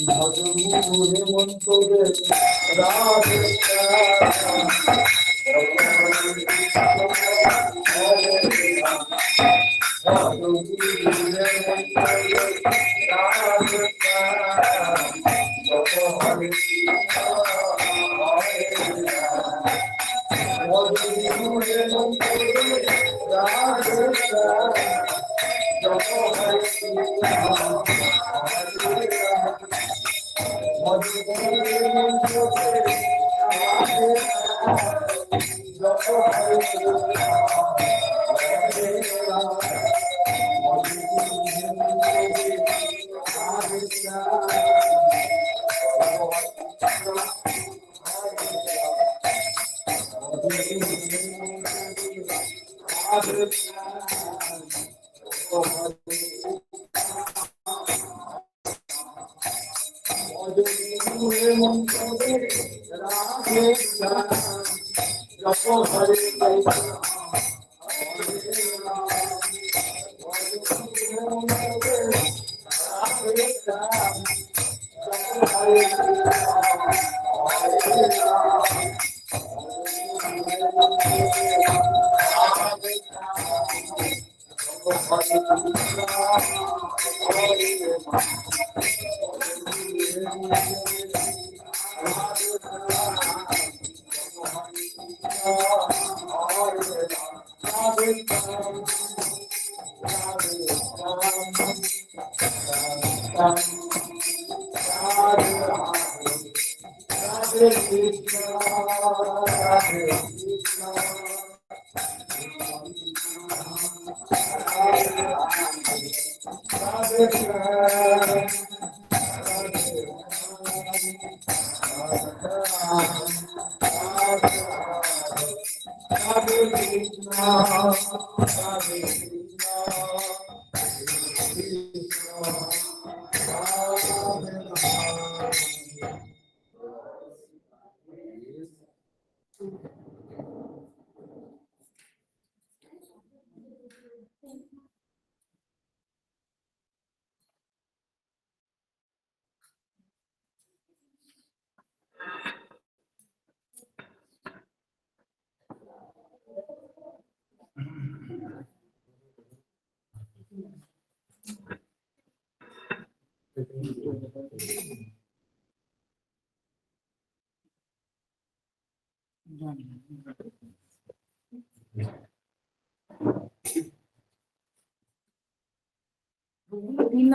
ভজমুরে মন্তরে রাধে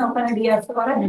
ওখানে দিয়ে আসতে পারেন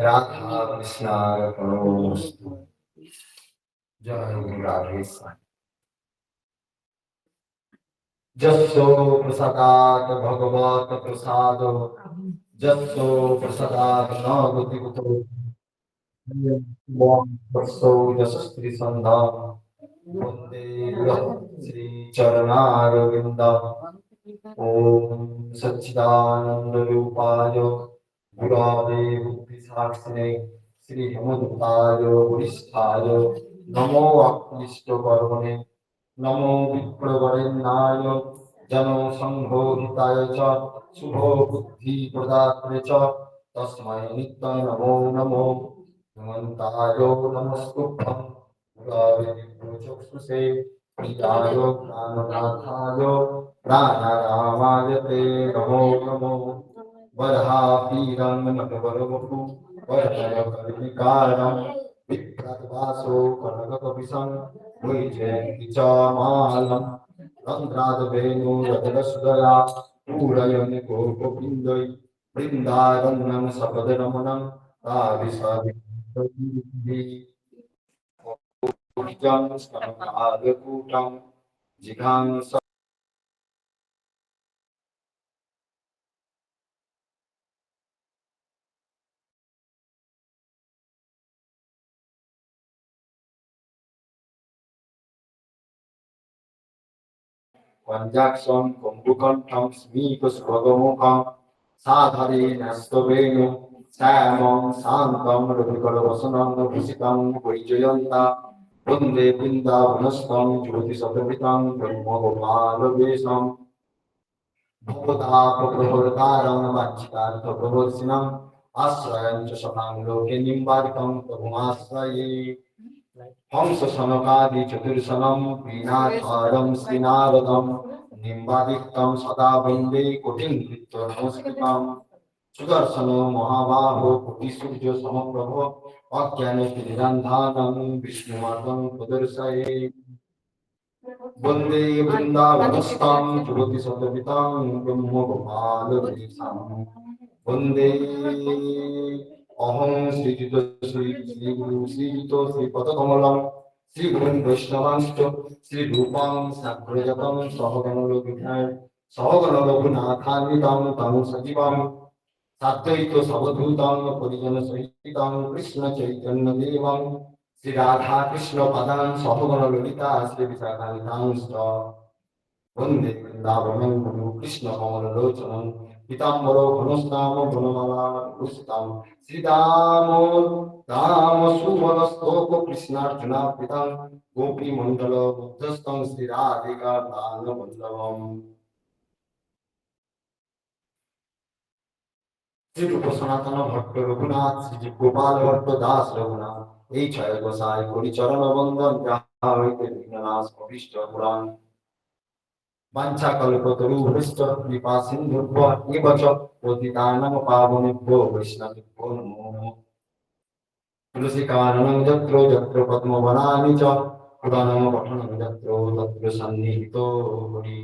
রাধা কৃষ্ণার্পণমস্তু। জয় গুরু রাধে। যস্য প্রসাদাৎ ভগবত প্রসাদ, যস্য প্রসাদাৎ ন গতিগত, তস্য যশস্ত্রী সন্ধ্যা বন্দে শ্রী চরণারবিন্দ। ওম সচ্চিদানন্দ রূপায় গুরবে বুদ্ধিসাক্ষিণে শ্রী হেমন্তায় বরিষ্ঠায় নমো অক্লিষ্ট কর্মণে নমো বিপ্রবরেণ্যায় জনসংঘোহিতায় চ শুভ বুদ্ধি প্রদাত্রে চ তস্मै নিত্যং নমো নমো হেমন্তায় নমস্তুভ্যং গুরবে দিব্যচক্ষুষে প্রিয়ায় প্রাণনাথায় প্রাণারামায় ते नमो नमो वरहापीडं नटवरवपु वरदयकर्णिकारं विभ्रद्वासो कनककपिशं वैजयन्ति च मालम् रन्ध्रादवेणुरजलसुधया पूरयन् गोपपिण्डै वृन्दारण्यं सपदरमणं ताविषादिजं स्तनकालकूटं जिघांस Conjunction Kumbukantam Smithus Bhagamukham Sadhari Nastobenu Samam Santam Rubikaravasanam Visitam Vijayanta Bunde Binda Vanastam Jyoti Satavitam Brahmagopala Bhagavata Prabhuvartaram Vachitanta Prabhuvarsinam Asrayam Chashanam Loke Nimbadikam Prabhumasraye हंस सनकादि चतुर्सनम वीणाधारम श्रीनारदम निम्बादिक्तम सदा वंदे कोटिं कृत्य नमस्कृतम सुदर्शनो महाबाहो कोटि सूर्य समप्रभ अज्ञाने निरंधानं विष्णुमातं प्रदर्शये वंदे वृंदावनस्थं ज्योति सतपितं ब्रह्मगोपालवेशं वंदे अहं श्रीयुत श्री गुरु श्रीयुत श्रीपदकमलं श्रीगुरुं वैष्णवांश्च श्रीरूपां साग्रजातं सहगण रघुनाथान्वितं तं सजीवं साद्वैत सवधूतं परिजनसहितं कृष्ण चैतन्यदेवं श्री राधा कृष्ण पदान् सहगण ललिता श्री विशाखान्वितांश्च वन्दे वृन्दावनं गुरु कृष्ण कमललोचनं पीताम्बरो घनश्याम वनमाला पुष्पं श्रीदाम सुवनस्तोक कृष्णार्जुना पितं गोपीमण्डल बुद्धस्तं श्रीराधिका दानवल्लभम् শ্রীরূপ সনাতন ভট্ট রঘুনাথ শ্রী গোপাল ভট্ট দাস রঘুনাথ এই ছয় গোসাই পরিচরণ বন্দন যাহা হইতে বিঘ্ননাশ অভীষ্ট পুরাণ বাঞ্ছা কল্পতরু হৃষ্ট কৃপা সিন্ধুভ্য এব চ পতিতানাং পাবনেভ্যো বৈষ্ণবেভ্যো নমো নমঃ তুলসী কাননং যত্র যত্র পদ্মবনানি চ পুরাণং পঠনং যত্র তত্র সন্নিহিতো হরি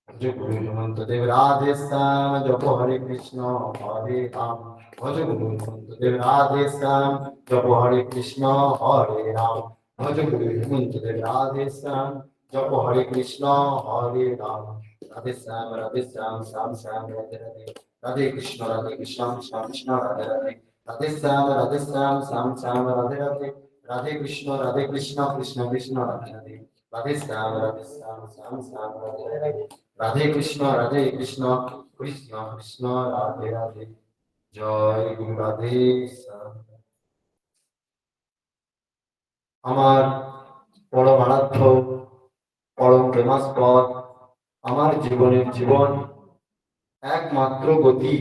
भज गुरु हेमंत देव राधे श्याम जप हरे कृष्ण हरे राम भज गुरु हेमंत देव राधे श्याम जप हरे कृष्ण हरे राम भज गुरु हेमंत देव राधे श्याम जप हरे कृष्ण हरे राम राधे श्याम श्याम श्याम राधे राधे राधे कृष्ण कृष्ण कृष्ण राधे राधे राधे श्याम श्याम श्याम राधे राधे राधे कृष्ण कृष्ण कृष्ण राधे राधे राधे श्याम श्याम श्याम राधे राधे राधे कृष्ण कृष्ण कृष्ण राधे राधे जय गुरु राधे श्याम আমার পরম আরাধ্য পরম প্রেমাস্পদ আমার জীবনের জীবন একমাত্র গতি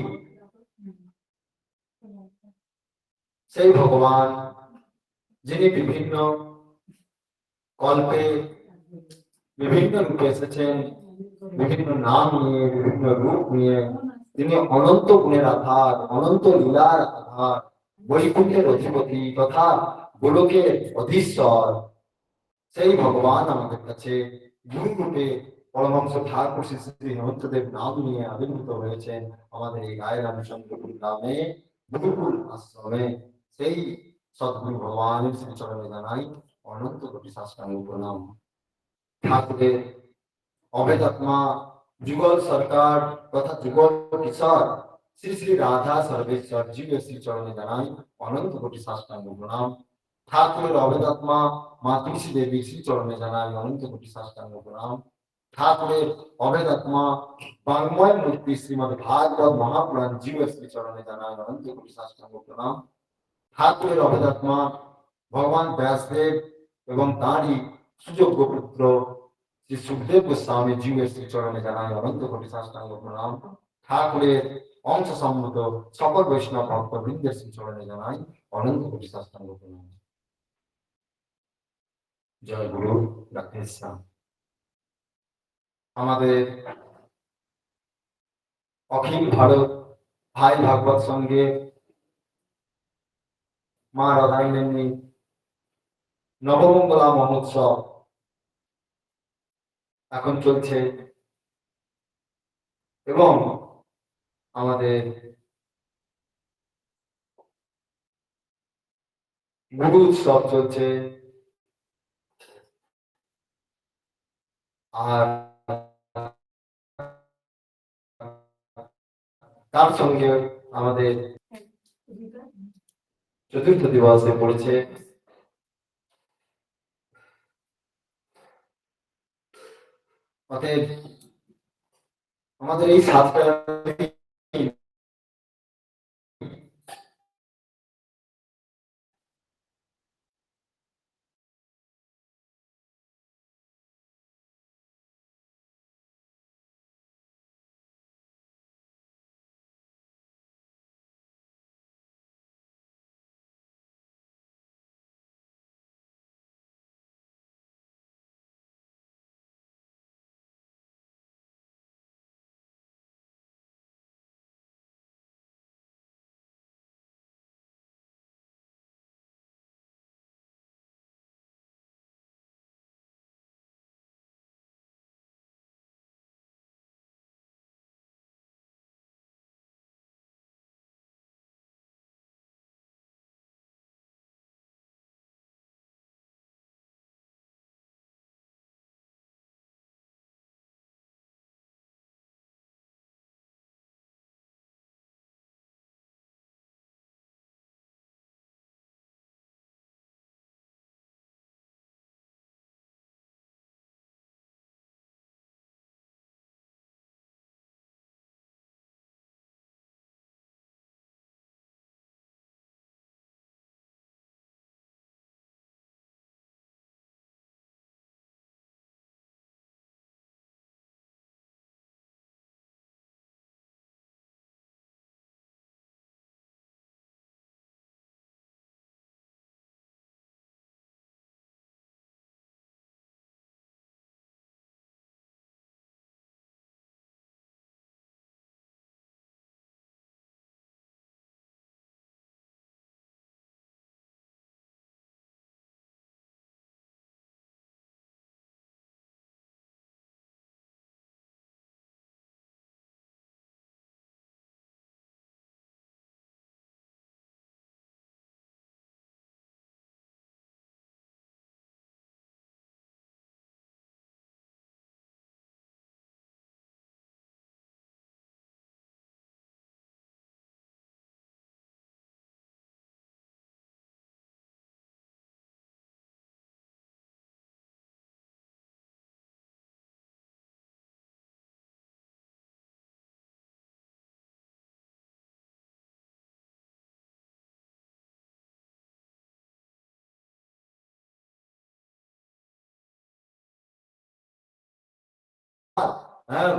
সেই ভগবান যিনি বিভিন্ন কল্পে বিভিন্ন রূপে এসেছেন বিভিন্ন নাম নিয়ে বিভিন্ন রূপ নিয়ে তিনি অনন্ত গুণের আধার অনন্ত লীলার আধার বৈকুণ্ঠের অধিপতি তথা গোলকের অধীশ্বর সেই ভগবান আমাদের কাছে গুরু রূপে পরমহংস ঠাকুর শ্রী শ্রী হেমন্তদেব নাম নিয়ে আবির্ভূত হয়েছেন আমাদের এই গায়ের রামচন্দ্রপুর গ্রামে গুরুকুল আশ্রমে সেই সদ্গুরু ভগবানের শ্রীচরণে জানাই অনন্ত কোটি সাষ্টাঙ্গ প্রণাম। ঠাকুরের অভেদাত্মা যুগল সরকার তথা যুগল কিশোর শ্রী শ্রী রাধা সর্বেশ্বর জীবের শ্রীচরণে জানাই অনন্ত কোটি সাষ্টাঙ্গ প্রণাম। ঠাকুরের অভেদাত্মা মা তুলসী দেবী শ্রীচরণে জানাই অনন্ত কোটি সাষ্টাঙ্গ প্রণাম। ঠাকুরের অবেদাত্মা বাংময় মূর্তি শ্রীমদ ভাগবত মহাপুরাণ জীব শ্রী চরণে জানায় অনন্ত কোটি সাষ্টাঙ্গ প্রণাম। ঠাকুরের অবেদাত্মা ভগবান ব্যাসদেব এবং তাঁরই সুযোগ্য পুত্র শ্রী সুখদেব গোস্বামী জীব শ্রী চরণে জানায় অনন্ত কোটি সাষ্টাঙ্গ প্রণাম। ঠাকুরের অংশ সম্মত সকল বৈষ্ণব ভক্তবৃন্দের শ্রী চরণে জানাই অনন্ত কোটি সাষ্টাঙ্গ প্রণাম। জয় গুরু রাধেশ্যাম। আমাদের অখিল ভারত ভাই ভাগবত সঙ্গে মা রাধাইনী নবমঙ্গলা মহোৎসব এখন চলছে এবং আমাদের গুরু উৎসব চলছে। আর তার সঙ্গে আমাদের চতুর্থ দিবসে পড়েছে অতএব আমাদের এই সাতটা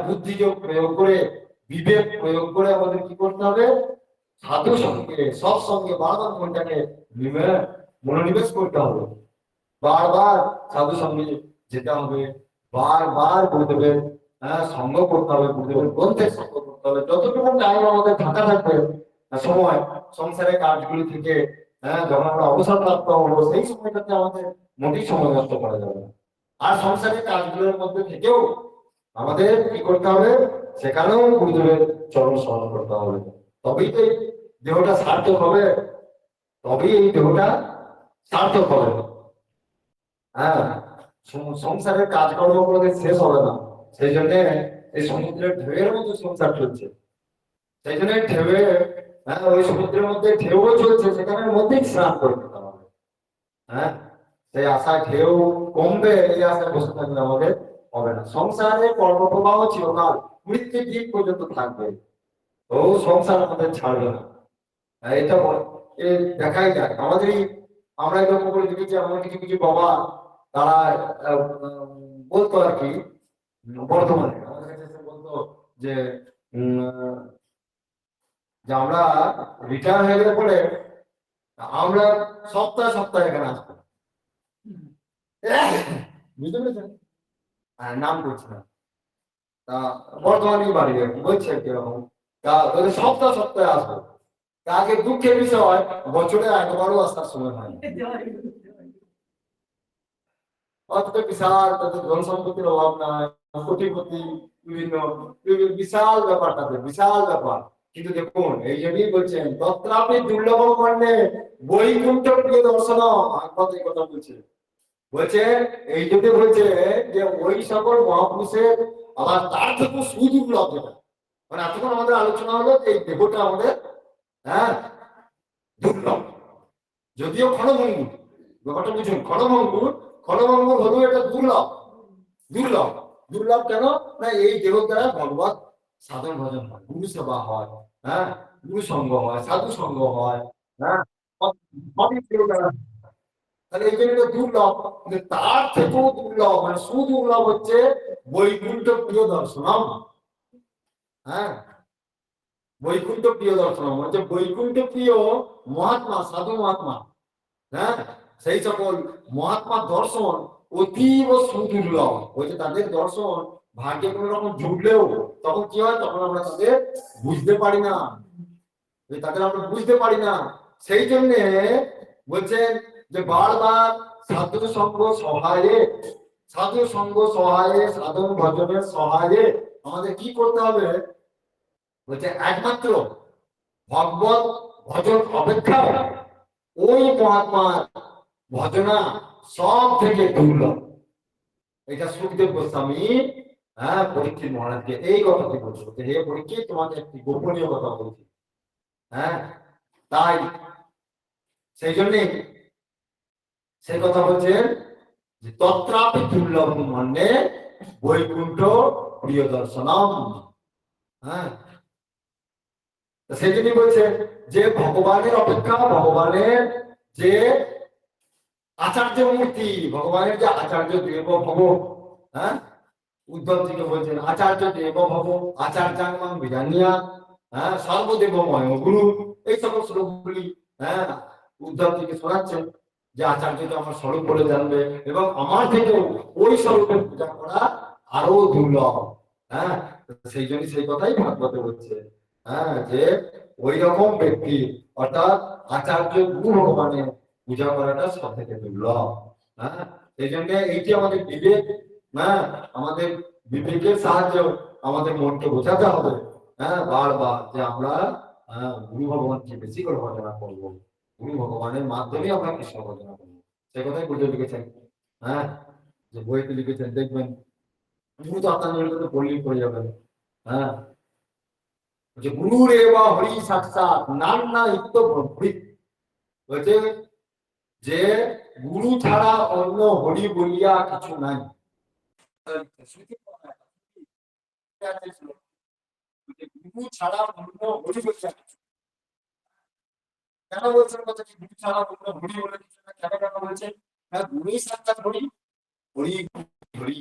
বুদ্ধিযোগ প্রয়োগ করে বিবেক প্রয়োগ করে আমাদের কি করতে হবে? সাধু সঙ্গে সৎসঙ্গে বারবার মনটাকে মনোনিবেশ করতে হবে, বারবার সাধু সঙ্গে যেতে হবে, বারবার গুরুদেবের সঙ্গ করতে হবে, গুরুদেবের গ্রন্থের সঙ্গ করতে হবে। যতটুকু টাইম আমাদের ফাঁকা থাকবে সময় সংসারের কাজগুলি থেকে যখন আমরা অবসর প্রাপ্ত হবো সেই সময়টাতে আমাদের মোটেই সময় নষ্ট করা যাবে না। আর সংসারের কাজগুলোর মধ্যে থেকেও আমাদের কি করতে হবে? সেখানেও গুরুদেবের চরণ স্মরণ করতে হবে। তবেই তো এই দেহটা সার্থক হবে, তবেই এই দেহটা সার্থক হবে। হ্যাঁ, সংসারের কাজকর্ম কোনোদিন শেষ হবে না। সেই জন্য এই সমুদ্রের ঢেউয়ের মতো সংসার চলছে। সেই জন্য ঢেউয়ে ওই সমুদ্রের মধ্যে ঢেউও চলছে, সেখানের মধ্যেই স্নান করে দিতে হবে। হ্যাঁ, সেই আশা ঢেউ কমবে এই আশায় বসে থাকলে আমাদের হবে না। সংসারে কর্মপ্রবাহ চিরকাল মৃত্যুর দিক পর্যন্ত থাকবে। ও সংসার আমাদের ছাড়বে না। এটা দেখাই যায় আমাদের আমরা লক্ষ্য করে দেখেছি এমন কিছু কিছু বাবা তারা বলতো আর কি বর্তমানে আমাদের কাছে এসে বলতো যে যে আমরা রিটায়ার হয়ে গেলে পরে আমরা সপ্তাহে সপ্তাহে এখানে আসবো, বুঝতে পেরেছেন? নাম করছি না, তা বর্তমানে বাড়ি বলছে কিরকম তা সপ্তাহে সপ্তাহে আসবো। আগে দুঃখের বিষয় বছরে একবারও আসার সময় হয়। অত বিশাল তাদের ধন সম্পত্তির অভাব নাই, কোটিপতি বিভিন্ন বিশাল ব্যাপার, তাদের বিশাল ব্যাপার। কিন্তু দেখুন এই জন্যই বলছেন তত্রাপি দুর্লভ মন্যে বৈকুণ্ঠ প্রিয় দর্শন। ভাগবত এই কথা বলছে, বলছে এই জন্য বলছে যে ওই সকল মহাপুরুষের আবার তার থেকে সুদুর্লভ যেটা, মানে এতক্ষণ আমাদের আলোচনা হলো এই দেহটা আমাদের হ্যাঁ দুর্লভ, যদিও ক্ষণভঙ্গুর, ব্যাপারটা বুঝুন, ক্ষণভঙ্গুর ক্ষণভঙ্গুর হলেও এটা দুর্লভ। দুর্লভ দুর্লভ কেন না এই দেহ দ্বারা ভগবত সাধন ভজন হয়, গুরু সেবা হয়, হ্যাঁ গুরু সঙ্গ হয়, সাধু সঙ্গ হয়, হ্যাঁ তাহলে এই জন্য দুর্লভ। কিন্তু তার থেকেও দুর্লভ মানে সুদুর্লভ হচ্ছে বৈকুণ্ঠ প্রিয় দর্শনম। হ্যাঁ বৈকুণ্ঠ প্রিয় দর্শনম হচ্ছে বৈকুণ্ঠ প্রিয় মহাত্মা, সাধু মহাত্মা, হ্যাঁ সেই সকল মহাত্মার দর্শন অতীব সুদুর্লভ হচ্ছে। তাদের দর্শন ভাগ্যে কোন রকম জুটলেও তখন কি হয়, তখন আমরা তাদের বুঝতে পারি না, তাদের আমরা বুঝতে পারি না। সেই জন্যে বলছেন যে বারবার সাধু সঙ্গ সহায়ে, সাধু সঙ্গ সহায়ে, সাধন ভজনের সহায়ে আমাদের কি করতে হবে বলছে একমাত্র ভগবত ভজন অপেক্ষা ওই মহাত্মার ভজনা সব থেকে দুর্লভ। এটা সুখদেব গোস্বামী হ্যাঁ পরীক্ষিত মহারাজকে এই কথাটি বলছো যে হে পরীক্ষিত, তোমাকে একটি গোপনীয় কথা বলছি। হ্যাঁ তাই সেই জন্যে সেই কথা বলছেন যে তত্রাপি দুর্লভ মন্যে বৈকুণ্ঠ প্রিয় দর্শনম। হ্যাঁ সেই জন্যই বলছে যে ভগবানের অপেক্ষা ভগবানের যে আচার্য মূর্তি, ভগবানের যে আচার্য দেব ভব, হ্যাঁ উদ্ধব থেকে বলছেন আচার্য দেব ভব আচার্যাং বিজানিয়া, হ্যাঁ সর্বদেবময় গুরু, এই সকল শ্লোকগুলি হ্যাঁ উদ্ধব থেকে শোনাচ্ছেন যে আচার্যকে আমার স্বরূপ বলে জানবে এবং আমার থেকেও ওই স্বরূপের পূজা করা আরো দুর্লভ। হ্যাঁ সেই জন্য সেই কথাই ভাগবতে বলছে হ্যাঁ যে ওই রকম ব্যক্তি অর্থাৎ আচার্য গুরু ভগবানের পূজা করাটা সব থেকে দুর্লভ। হ্যাঁ সেই জন্য এইটি আমাদের বিবেক, হ্যাঁ আমাদের বিবেকের সাহায্য আমাদের মনকে বোঝাতে হবে হ্যাঁ বারবার যে আমরা গুরু ভগবানকে বেশি করে ভজনা করবো, গুরু ভগবানের মাধ্যমে আমরা কৃষ্ণ ভজনা করবো। সে কথাই বুঝে লিখেছেন হ্যাঁ যে বইতে লিখেছেন দেখবেন, গুরু তো আপনার পড়লেই পড়ে যাবেন। হ্যাঁ যে গুরু রেবা হরি সাক্ষাৎ নান্না ইত্য প্রভৃত, বলছে যে গুরু ছাড়া অন্য হরি বলিয়া কিছু নাই। গুরু ছাড়া অন্য হরি বলিয়া কিছু, কেন বলছেন কথা কি গুরু ছাড়া অন্য হরি বলে কিছু না, কেন কেন বলছেন না গুরুই সাক্ষাৎ হরি, হরি হরি।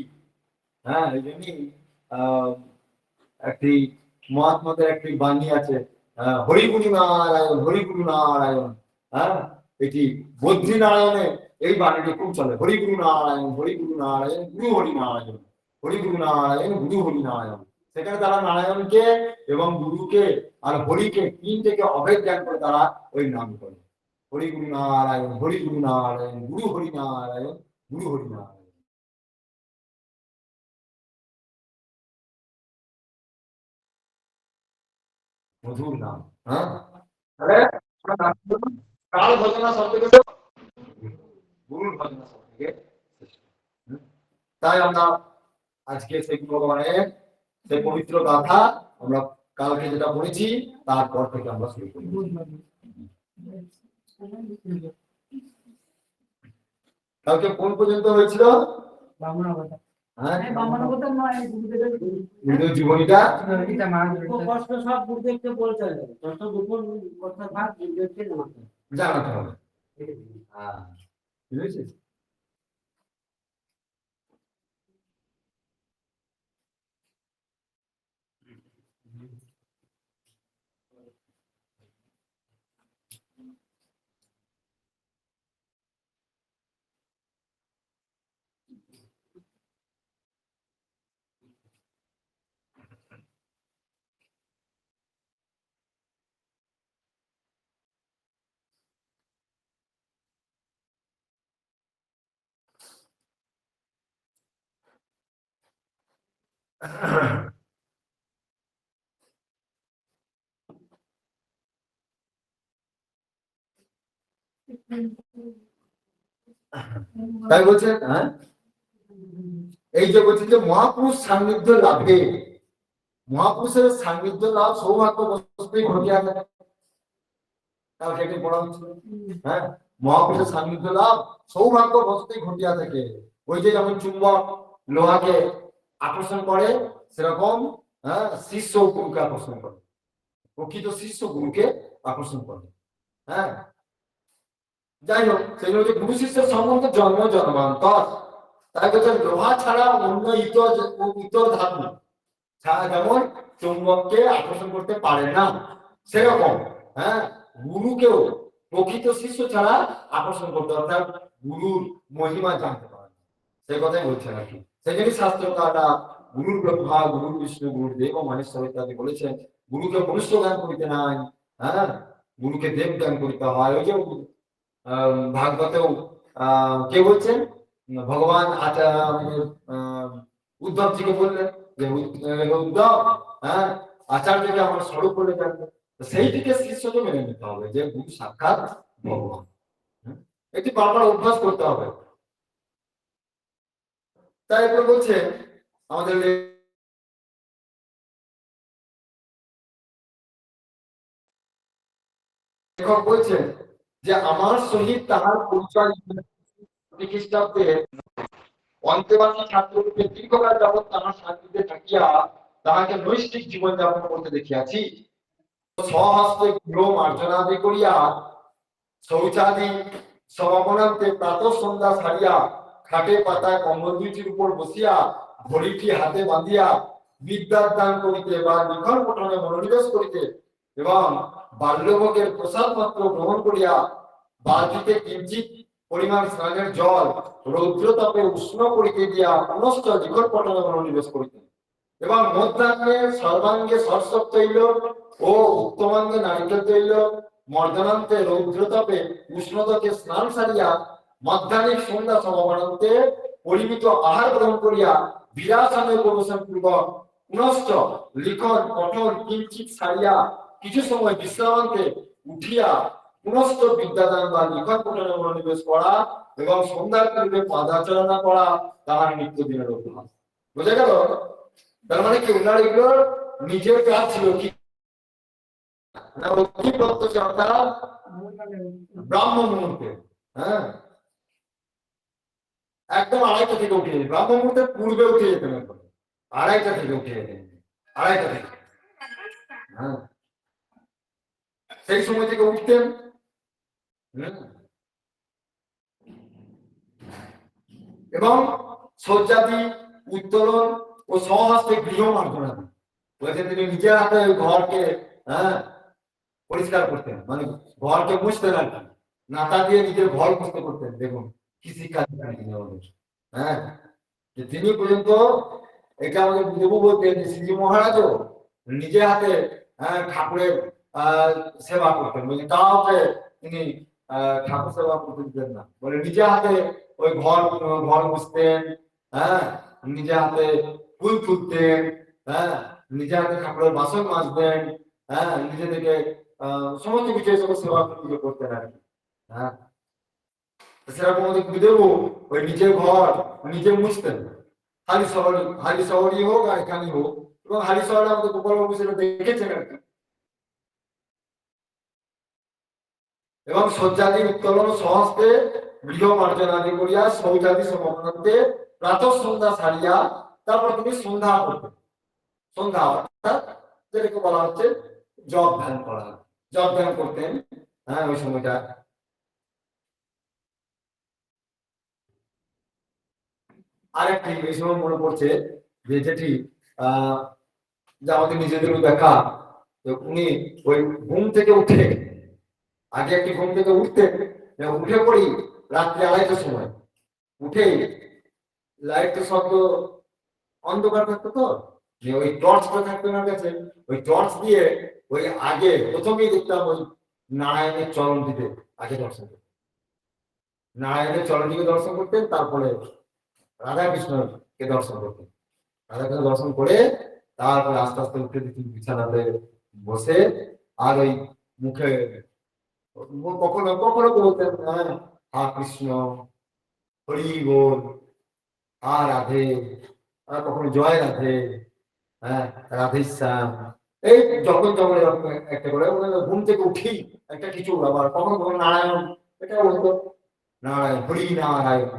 হ্যাঁ এই জন্যই একটি মহাত্মাদের একটি বাণী আছে হরিগুরু নারায়ণ, হরিগুরু নারায়ণ। হ্যাঁ এটি বদ্রী নারায়ণে এই বাণীটি খুব চলে, হরিগুরু নারায়ণ, হরিগুরু নারায়ণ, গুরু হরি নারায়ণ, হরিগুরু নারায়ণ, গুরু হরি নারায়ণ। সেখানে তারা নারায়ণকে এবং গুরুকে আর হরিকে তিন থেকে অভেদ জ্ঞান করে তারা ওই নাম করে হরিগুরু নারায়ণ, হরিগুরু নারায়ণ, গুরু হরি নারায়ণ, গুরু হরি নারায়ণ। মধুর নাম। হ্যাঁ কার ভজনা সব থেকে গুরুর ভজনা সব থেকে শ্রেষ্ঠ। তাই আমরা আজকে সেই ভগবানের সেই পবিত্র গাথা আমরা কালকে যেটা পড়েছি তারপর থেকে আমরা শুরু করি। কালকে কোন পর্যন্ত হয়েছিল? হ্যাঁ কিন্তু জীবনীটা কষ্ট সব বুঝতে বলতে হবে, যত গোপন কথা ভাগ বুঝতে জানাতে হবে। হ্যাঁ বুঝেছিস? তাই বলছে। হ্যাঁ এই যে বলছে যে মহাপুরুষ সান্নিধ্য লাভে, মহাপুরুষের সান্নিধ্য লাভ সৌভাগ্য বস্তুই ঘটিয়া থাকে। তাও সেটি পড়া হচ্ছে। হ্যাঁ মহাপুরুষের সান্নিধ্য লাভ সৌভাগ্য বস্তুই ঘটিয়া থাকে। ওই যে যেমন চুম্বক লোহাকে আকর্ষণ করে, সেরকম হ্যাঁ শিষ্য গুরুকে আকর্ষণ করে, প্রকৃত শিষ্য গুরুকে আকর্ষণ করে। হ্যাঁ যাই হোক, সেগুলো হচ্ছে গুরু শিষ্যের সম্বন্ধে জন্ম জন্মান্তর। তাই বলছে লোহা ছাড়া অন্য ইতর ধাতু ছাড়া যেমন চুম্বককে আকর্ষণ করতে পারে না, সেরকম হ্যাঁ গুরুকেও প্রকৃত শিষ্য ছাড়া আকর্ষণ করতে, অর্থাৎ গুরুর মহিমা জানতে পারে, সে কথাই বলছে নাকি। সেই জন্য শাস্ত্রকাররা গুরুর ব্রহ্মা গুরুর বিষ্ণু গুরুর দেব মহেশ্বর ইত্যাদি বলেছেন। গুরুকে মনুষ্য জ্ঞান করিতে নাই, হ্যাঁ গুরুকে দেব জ্ঞান করিতে হয়। ওই যে ভাগবতেও কে বলছেন, ভগবান উদ্ধবজিকে বললেন যে উদ্ধব, হ্যাঁ আচার্যকে আমার স্বরূপ বলে জানবে। সেইটিকে শিষ্যকে মেনে নিতে হবে যে গুরু সাক্ষাৎ ভগবান। এটি বারবার অভ্যাস করতে হবে। তাই এগুলো বলছে আমাদের লেখক বলছেন যে আমার সহিত তাহার পরিচয় খ্রিস্টাব্দে অন্তেবাসী ছাত্ররূপে দীর্ঘকাল যাবৎ তাহার সান্নিধ্যে থাকিয়া তাহাকে নৈষ্ঠিক জীবন যাপন করতে দেখিয়াছি। স্বহস্তে গৃহ মার্জনাদি করিয়া শৌচাদি সমাপনান্তে প্রাতঃ সন্ধ্যা সারিয়া খাটে পাতায় কম্বল দুইটির উপর বসিয়া ঘড়িটি হাতে বাঁধিয়া বিদ্যার দান করিতে বা লিখন পঠনে মনোনিবেশ করিতে এবং বাল্যভোগের প্রসাদ মাত্র গ্রহণ করিয়া বালতিতে কিঞ্চিত পরিমাণ স্নানের জল রৌদ্রতাপে উষ্ণ করিতে দিয়া পুনশ্চ লিখন পঠনে মনোনিবেশ করিতে এবং মধ্যাহ্নে সর্বাঙ্গে সরস্বত তৈল ও উত্তমাঙ্গে নারিকেল তৈল মর্দনান্তে রৌদ্রতাপে উষ্ণতাকে স্নান সারিয়া মধ্যাহ্নিক সন্ধ্যা সমাপনান্তে পরিমিত আহার গ্রহণ করিয়া বিরাসনে প্রবেশন পূর্বক পুনশ্চ লিখন পঠন কিঞ্চিত সারিয়া কিছু সময় বিশ্রামান্তে উঠিয়া পুনশ্চ বিদ্যাদান বা লিখন পঠনে মনোনিবেশ করা এবং সন্ধ্যার পূর্বে পাদাচরণা করা তাহার নিত্যদিনের অভ্যাস। বোঝা গেল? তার মানে কি ওনার এগুলো নিজের কাজ ছিল কি না, অতি প্রত্যক্ষতা ব্রাহ্ম মুহূর্তে। হ্যাঁ একদম 2:30 থেকে উঠে যেত, ব্রাহ্ম মুহূর্তের পূর্বে উঠে যেতেন, 2:30 থেকে উঠে যেতেন, 2:30 থেকে। হ্যাঁ সেই সময় থেকে উঠতেন। এবং শয্যাদি উত্তোলন ও স্বহস্তে গৃহ মার্জনা বলছেন, তিনি নিজের হাতে ঘরকে হ্যাঁ পরিষ্কার করতেন, মানে ঘরকে মুছতেন আর কি, নাতা দিয়ে নিজের ঘর মুছতে করতেন। দেখুন কি শিক্ষা দিতেন তিনি আমাদের। হ্যাঁ যে তিনি পর্যন্ত এটা আমাদের বুঝবো বলতেন যে শ্রীজি মহারাজও নিজে হাতে ঠাকুরের সেবা করতেন, বলছে কাউকে তিনি ঠাকুর সেবা করতে দিতেন না, বলে নিজে হাতে ওই ঘর মুছতেন, হ্যাঁ নিজে হাতে ফুল তুলতেন, হ্যাঁ নিজে হাতে ঠাকুরের বাসন মাজতেন, হ্যাঁ নিজে থেকে সমস্ত বিষয় সব সেবা করতেন আর কি। হ্যাঁ সেরকম আমাদের গুরুদেবও ওই নিজের ঘর নিজে মুছতেন, হালি শহরই হোক আর এখানেই হোক। এবং হালি শহরে আমাদের গোপালবাবু সেটা দেখেছেন আর কি। এবং শয্যাদি উত্তোলন সহস্তে গৃহ মার্জনাদি করিয়া শৌচাদি সমাপনান্তে প্রাতঃ সন্ধ্যা সারিয়া তারপর তিনি সন্ধ্যা করতেন। সন্ধ্যা অর্থাৎ যেটাকে বলা হচ্ছে জপ ধ্যান করা, জপ ধ্যান করতেন। হ্যাঁ, ওই সময়টা আরেকটি এই সময় মনে পড়ছে যে যেটি যা আমাদের নিজেদেরও দেখা, উনি ওই ঘুম থেকে উঠে, আগে একটি ঘুম থেকে উঠতেন, উঠে পড়ি রাত্রি 2:30টার সময় উঠে লাইট শব্দ, অন্ধকার থাকতো তো, যে ওই টর্চটা থাকতো না কাছে, ওই টর্চ দিয়ে ওই আগে প্রথমেই দেখতাম ওই নারায়ণের চরণটিতে আগে দর্শন করতেন, নারায়ণের চরণটিকে দর্শন করতেন, তারপরে রাধা কৃষ্ণকে দর্শন করতেন। রাধা কৃষ্ণ দর্শন করে তারপরে আস্তে আস্তে উঠে দিতেন বিছানাতে বসে, আর ওই মুখে কখনো কখনো বলতেন হ্যাঁ হা কৃষ্ণ, হরি বল, আর রাধে, আর কখনো জয় রাধে, হ্যাঁ রাধে শ্যাম, এই যখন যখন এরকম একটা করে ঘুম থেকে উঠি একটা কিছু, আবার কখনো কখনো নারায়ণ, এটা বলতো নারায়ণ, হরি নারায়ণ,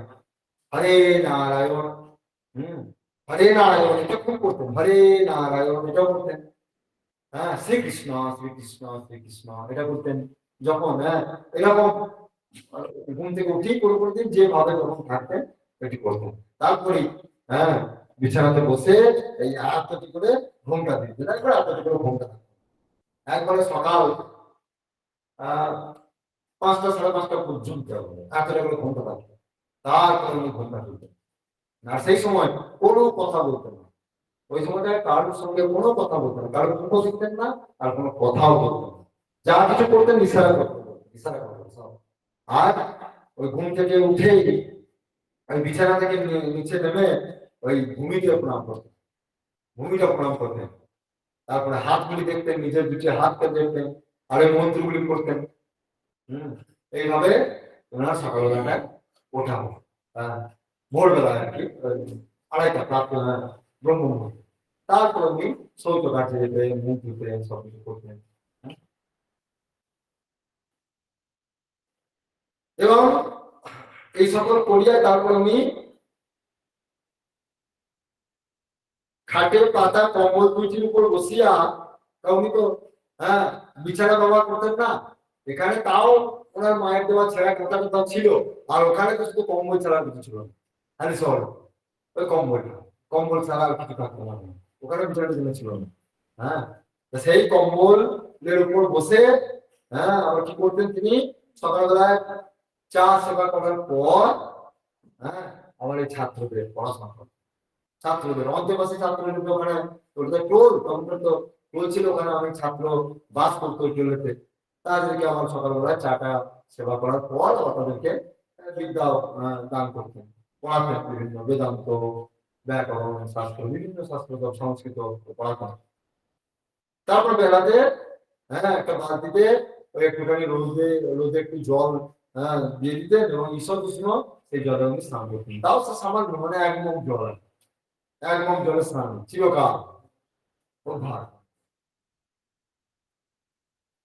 হরে নারায়ণ, হম হরে নারায়ণ, এটা খুব করতেন, হরে নারায়ণ এটাও করতেন। হ্যাঁ, শ্রীকৃষ্ণ শ্রীকৃষ্ণ শ্রীকৃষ্ণ এটা করতেন যখন, হ্যাঁ এরকম ঘুম থেকে উঠি করে করতেন, যেভাবে যখন থাকতেন এটি করতেন। তারপরে হ্যাঁ বিছানাতে বসে এই আত্মটি করে ঘুমটা দিতেন, একবার আত্মটি করে ঘুমটা দিতেন। একবারে সকাল 5টা 5:30 পর্যন্ত এতটা করে ঘুমটা থাকতেন, তারপরে উনি ঘুমটা দিতেন। আর সেই সময় কোনো কথা বলতেন না, ওই সময়টা কারোর সঙ্গে কোনো কথা বলতেন না, কারোর মুখও দেখতেন না, আর কোনো কথাও বলতেন না, যা কিছু করতেন ইশারা করতেন, ইশারা করতেন সব। আর ওই ঘুম থেকে উঠেই ওই বিছানা থেকে নিচে নেমে ওই ভূমিকে প্রণাম করতেন, ভূমিটা প্রণাম করতেন, তারপরে হাতগুলি দেখতেন, নিজের দুটি হাতকে দেখতেন, আর ওই মন্ত্রগুলি করতেন। এইভাবে ওনার সকালবেলাটা ওঠা হয়, ভোরবেলায় আর কি, 2:30টা ব্রহ্ম মুহূর্তে। তারপরে উনি শৌচ কাছে যেতেন, মুখ ধুতেন, সবকিছু করতেন। এবং এই সকল করিয়া তারপর উনি খাটের পাতা কম্বল দুইটির উপর বসিয়া, উনি তো হ্যাঁ বিছানা ব্যবহার করতেন না এখানে, তাও ওনার মায়ের দেওয়া ছেঁড়া কোথা কোথাও ছিল, আর ওখানে তো শুধু কম্বল ছাড়া কিছু ছিল না, খালি শহরে ওই কম্বলটা, কম্বল ছাড়া আর কিছু থাকতো না ওখানে, বিছানাটা জন্য ছিল না। হ্যাঁ, সেই কম্বলের উপর বসে হ্যাঁ আবার কি করতেন তিনি, সকালবেলায় চা সেবা করার পর হ্যাঁ আমার এই ছাত্রদের পড়াশোনা করতেন, ছাত্রদের অন্তর্বাসী ছাত্রদের ওখানে, ওটা টোল, তখন তো টোল ছিল, ওখানে অনেক ছাত্র বাস করতো টোলেতে, তাদেরকে আমার সকালবেলায় চাটা সেবা করার পর তাদেরকে বিদ্যা দান করতেন, পড়াতেন বিভিন্ন বেদান্ত, ব্যাকরণ শাস্ত্র, বিভিন্ন শাস্ত্র, সংস্কৃত পড়াতেন। তারপর বেলাতে হ্যাঁ একটা বালতিতে ওই একটুখানি রোদে রোদে একটু জল দিয়ে দিতেন, এবং ঈশ্বর কৃষ্ণ সেই জলে উনি স্নান করতেন, তাও সামান্য, মানে 1 মুখ জল, 1 মুখ জলে স্নান চিরকাল অভ্যাস।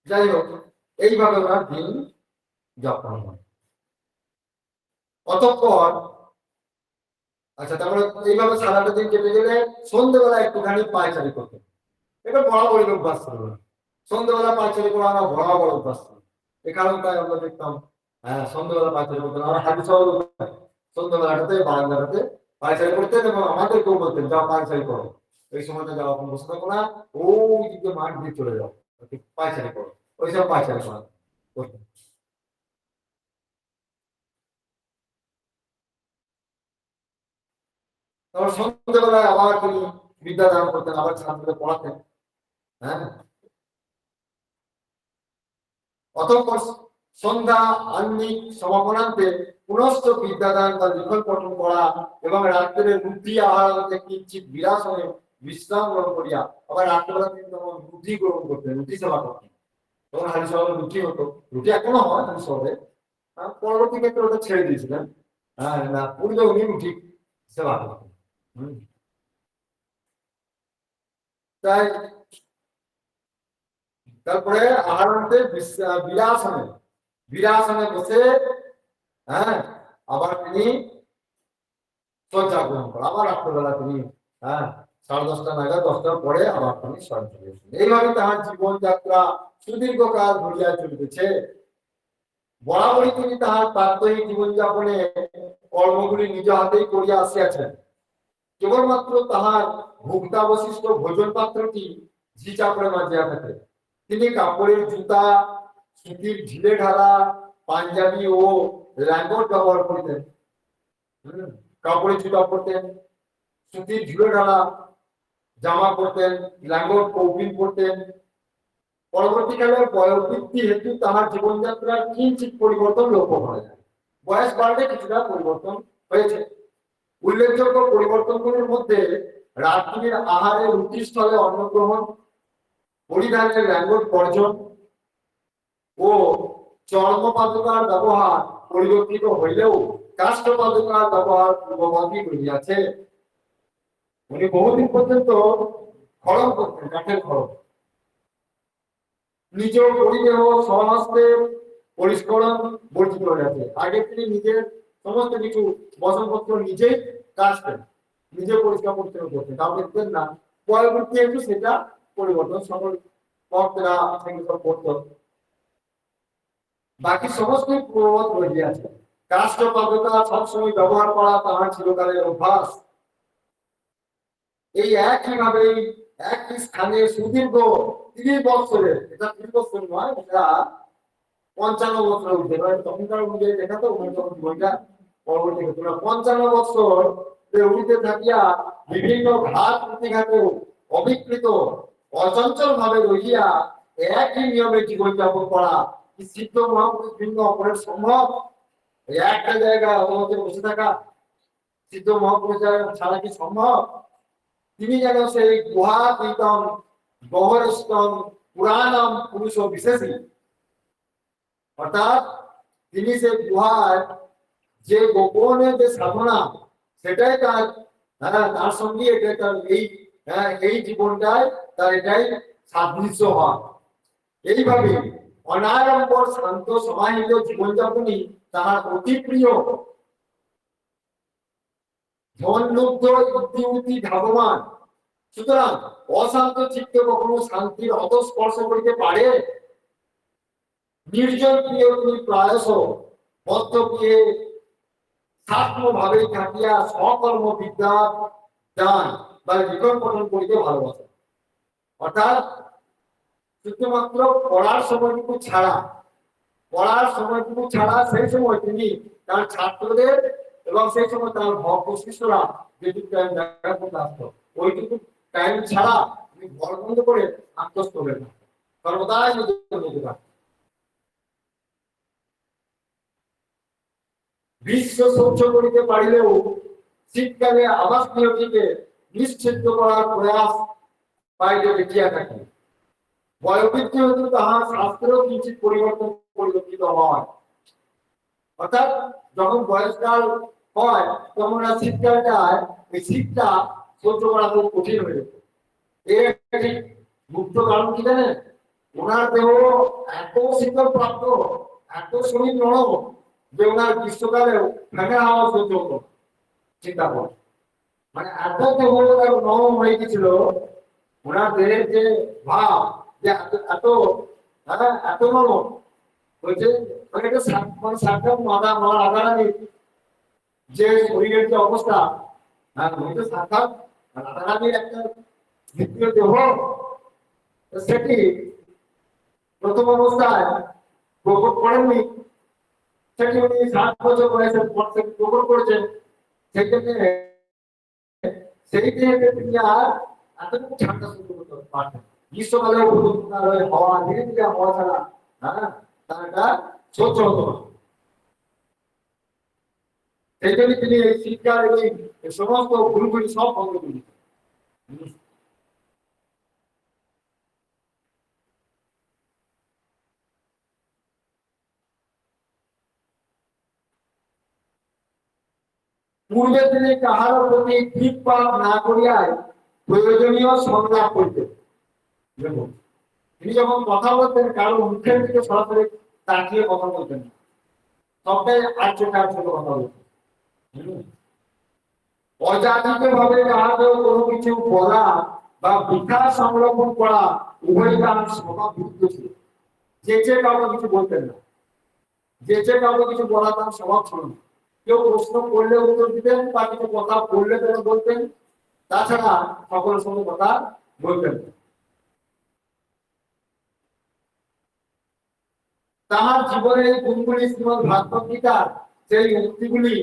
যাই হোক, এইভাবে ওনার দিন যাপন হয়। অতঃপর আচ্ছা, তারপরে এইভাবে সারাটা দিন কেটে গেলে সন্ধ্যেবেলা একটুখানি পায়চারি করতেন, এটা বরাবরই অভ্যাস ছিল না, সন্ধ্যেবেলা পায়চারি করা আমার বরাবর অভ্যাস ছিল। এ কারণটাই আমরা দেখতাম হ্যাঁ সন্ধ্যেবেলা পায়চারি করতেন, আমরা হাতি শহর সন্ধ্যেবেলাটাতে বারান্দাটাতে পায়চারি করতেন, এবং আমাদেরকেও বলতেন যাও পায়চারি করো, এই সময়টা যাও, এখন বসে থাকো না, ওই দিকে মাঠ দিয়ে চলে যাও, পায়চারি করো, ওইসব পায়চারি করা করতেন। তারপর সন্ধ্যেবেলায় আবার তিনি বিদ্যা দান করতেন, আবার ছাত্রদের পড়াতেন। হ্যাঁ, অতঃপর সন্ধ্যা আহ্নিক সমাপনান্তে পুনশ্চ বিদ্যাদান বা লিখন পঠন করা, এবং রাত্রে রুটি আহার কিঞ্চিত বিরাসনে বিশ্রাম গ্রহণ করিয়া আবার রাত্রেবেলা তিনি তখন রুটি গ্রহণ করতেন, রুটি সেবা করতেন। তখন হারি শহরে রুটি হতো, রুটি এখনো হয় হারি শহরে, পরবর্তী ক্ষেত্রে ওটা ছেড়ে দিয়েছিলেন। হ্যাঁ না, পূর্বে উনি রুটি সেবা করতেন। তাই তারপরে আহারান্তে বিরাসনে, বিরাসনে বসে হ্যাঁ আবার তিনি শয্যা গ্রহণ করো, আবার রাত্রবেলা তিনি 10:30 নাগাদ 10টার পরে আবার তিনি শয়ন করিয়াছেন। এইভাবে তাহার জীবনযাত্রা সুদীর্ঘকাল ধরিয়া চলিতেছে। বরাবরই তিনি তাহার প্রাত্যহিক জীবনযাপনে কর্মগুলি নিজ হাতেই করিয়া আসিয়াছেন। কেবলমাত্র তাহার ভুক্তাবশিষ্ট ভোজন পাত্রটি ঝি চাপড়ে মাজিয়া থাকে। তিনি কাপড়ের জুতা, সুতির ঢিলে ঢালা পাঞ্জাবি ও ল্যাঙ্গট ব্যবহার করিতেন। কাপড়ের জুতা পরতেন, সুতির ঢিলে ঢালা জামা পরতেন, ল্যাঙ্গট কৌপিন পরতেন। পরবর্তীকালে বয়োবৃদ্ধি হেতু তাহার জীবনযাত্রার কিঞ্চিত পরিবর্তন লক্ষ্য করা যায়। বয়স বাড়লে কিছুটা পরিবর্তন হয়েছে। উল্লেখযোগ্য পরিবর্তনগুলোর মধ্যে রাত্রির আহারে রুটিস্থলে অন্ন গ্রহণ, পরিধানের ল্যাঙ্গট বর্জন ও চর্ম পাদুকার ব্যবহার পরিবর্তিত হইলেও কাষ্ঠ পাদুকার ব্যবহার পূর্ববৎই রহিয়াছে। উনি বহুদিন পর্যন্ত খড়ম করতেন, কাঠের খড়ম। নিজ পরিদেহ স্বহস্তে পরিষ্করণ বর্জিত হয়েছে। আগে তিনি নিজের সমস্ত কিছু বসনপত্র নিজেই কাটতেন, নিজে পরিষ্কার পরিচ্ছন্ন করতেন, তাও দেখতেন না। পরবর্তী একটু সেটা পরিবর্তন সকল ভক্তরা সব করতো। বাকি সমস্ত পূর্ববৎ রহিয়াছে। কাষ্ঠ পাদুকা সবসময় ব্যবহার করা তাহার চিরকালের অভ্যাস। এই একইভাবে একই স্থানে সুদীর্ঘ 30 বছরের, এটা 30 বছর নয়, এটা 55 বছর উঠে তখনকার অনুযায়ী দেখা তো বইটা পরবর্তী 55 বছর উঠিতে থাকিয়া বিভিন্ন ঘাত প্রতিঘাতে অবিকৃত অচঞ্চল ভাবে রহিয়া একই নিয়মে জীবনযাপন করা কি সিদ্ধ মহাপুরুষ ভিন্ন অপরের সম্ভব? একটা জায়গায় অবমতে বসে থাকা সিদ্ধ মহাপুরুষ ছাড়া কি সম্ভব? তিনি যেন সেই গুহা প্রীতম গহরস্তম পুরাণম পুরুষ বিশেষী, অর্থাৎ তিনি সেই গুহার যে গোপনে যে সাধনা সেটাই তার তার সঙ্গে এটা তার এই জীবনটায় তার এটাই সাদৃশ্য হয়। এইভাবে অনাড়ম্বর শান্ত সমাহিত জীবনযাপনই তাহার অতি প্রিয়। ধনলুব্ধ ইতিউতি ধাবমান। সুতরাং অশান্ত চিত্তে কখনো শান্তির অত স্পর্শ করিতে পারে? নির্জন প্রিয় তুমি প্রায়শ বদ্ধ প্রিয়ে ছাত্র ভাবে থাকিয়া সকর্ম বিদ্যা দান বা লিখন পঠন করিতে ভালোবাসেন। অর্থাৎ শুধুমাত্র পড়ার সময়টুকু ছাড়া সেই সময় তিনি তার ছাত্রদের এবং সেই সময় তার ভক্ত শিষ্যরা যেটুকু টাইম দেখা করতে আসতো, ওইটুকু টাইম ছাড়া তিনি ঘর বন্ধ করে আত্মস্থ হলেন না, সর্বদাই নিজের মধ্যে থাকতেন। বিশ্ব সহ্য করিতে পারিলেও শীতকালে আবাস গৃহটিকে নিশ্চিদ্ধ করার প্রয়াস পাইতে দেখিয়া থাকি। বয়োবৃদ্ধি হতে তাহার শাস্ত্রেও কিঞ্চিত পরিবর্তন পরিলক্ষিত হয়। অর্থাৎ যখন বয়সকাল হয় তখন শীতকালটায় এই শীতটা সহ্য করা খুব কঠিন হয়ে যেত। এর একটি মুখ্য কারণ কি জানেন? ওনার দেহ এত শীতল প্রাপ্ত, এত শরীর নরম যে ওনার গ্রীষ্মকালেও ফ্যানের হাওয়া সহ্য হতো। চিন্তা কর, মানে এত দেহ নরম হয়ে গেছিল, ওনার দেহের যে ভাব যে এত এত নরম হয়েছে, মানে সাক্ষাৎ মারা আগামী যে শরীরের যে অবস্থা, সাক্ষাৎ রাতারাতির একটা দ্বিতীয় দেহ। সেটি প্রথম অবস্থায় প্রকট করেননি, সেটি উনি 7 বছর বয়সের পর থেকে প্রকট করেছেন। সেক্ষেত্রে সেই দেহকে তিনি আর এতটুকু ঠান্ডা সহ্য করতে পারতেন। গ্রীষ্মকালে হওয়া ধীরে ধীরে হওয়া ছাড়া তার এটা সহ্য হতো না। সেই জন্য তিনি এই শীতকাল এই সমস্ত ভুলগুলি সব বন্ধ করে দিতেন। পূর্বে তিনি কাহার প্রতি দীপপাত না করিয়ায় প্রয়োজনীয় সংলাপ করতেন। দেখুন, তিনি যখন কথা বলতেন কারো মুখের দিকে সরাসরি তাকিয়ে কথা বলতেন না, সবটাই আর চোখে কথা বলতেন। অযাচিত ভাবে কাহাকেও কোনো কিছু বলা বা বৃথা সংরক্ষণ করা উভয় তার স্বভাবযুক্ত ছিল। যেচে কাউকে কিছু বলতেন না, যেচে কাউকে কিছু বলা তার স্বভাব ছিল না। কেউ প্রশ্ন করলে উত্তর দিতেন বা কিছু কথা বললে তারা বলতেন, তাছাড়া সকলের সঙ্গে কথা বলতেন না। তাহার জীবনের এই গুণগুলি শ্রীমদ্ ভাগবত গীতার সেই উক্তিগুলি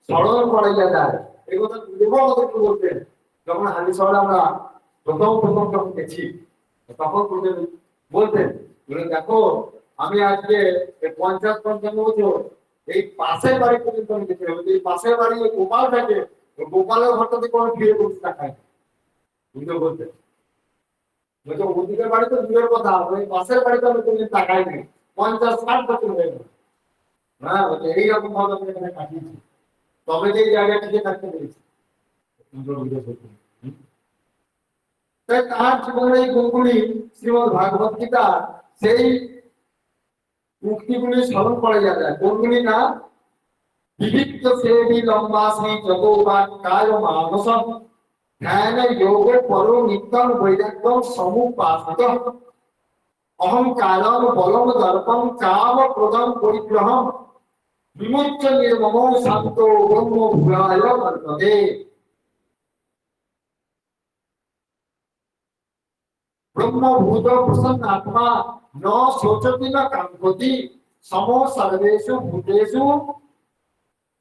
স্মরণ করাইয়া যায়। এই কথা দুর্বল আমাদেরকে বলতেন। যখন হাজি শহরে আমরা প্রথম যখন গেছি, তখন বলতেন দেখো, আমি আজকে 50-55 বছর এই পাশের বাড়ি পর্যন্ত আমি যেতে হবে। এই পাশের বাড়ি ওই গোপাল থাকে, ওই গোপালের ঘরটা থেকে আমি ফিরে করতে টাকায় বুঝতে বলতেন। ওদিকের বাড়ি তো দূরের কথা, ওই পাশের বাড়িতে আমি কোনদিন টাকাই নেই। 50-60 বছর হয়ে গেল। হ্যাঁ, এইরকম ভাবে আমি এখানে কাটিয়েছি, তবে যে এই জায়গায় টিকে থাকতে পেরেছি। তাই তার জীবনের এই গুণগুলি শ্রীমদ্ ভাগবত গীতা সেই উক্তিগুলি স্মরণ করা যায়। কোনগুলি না? विविक्त सेवी लंबासी जगोपान काय मानसम ध्यान योग परो नित्यम वैराग्यम समुपासित अहंकारम बलम दर्पम काम प्रदम परिग्रहम विमुच्य निर्ममो शांतो ब्रह्म भूयाय वर्तते। ब्रह्मभूत प्रसन्न आत्मा न शोचति न कांक्षति समो सर्वेषु भूतेषु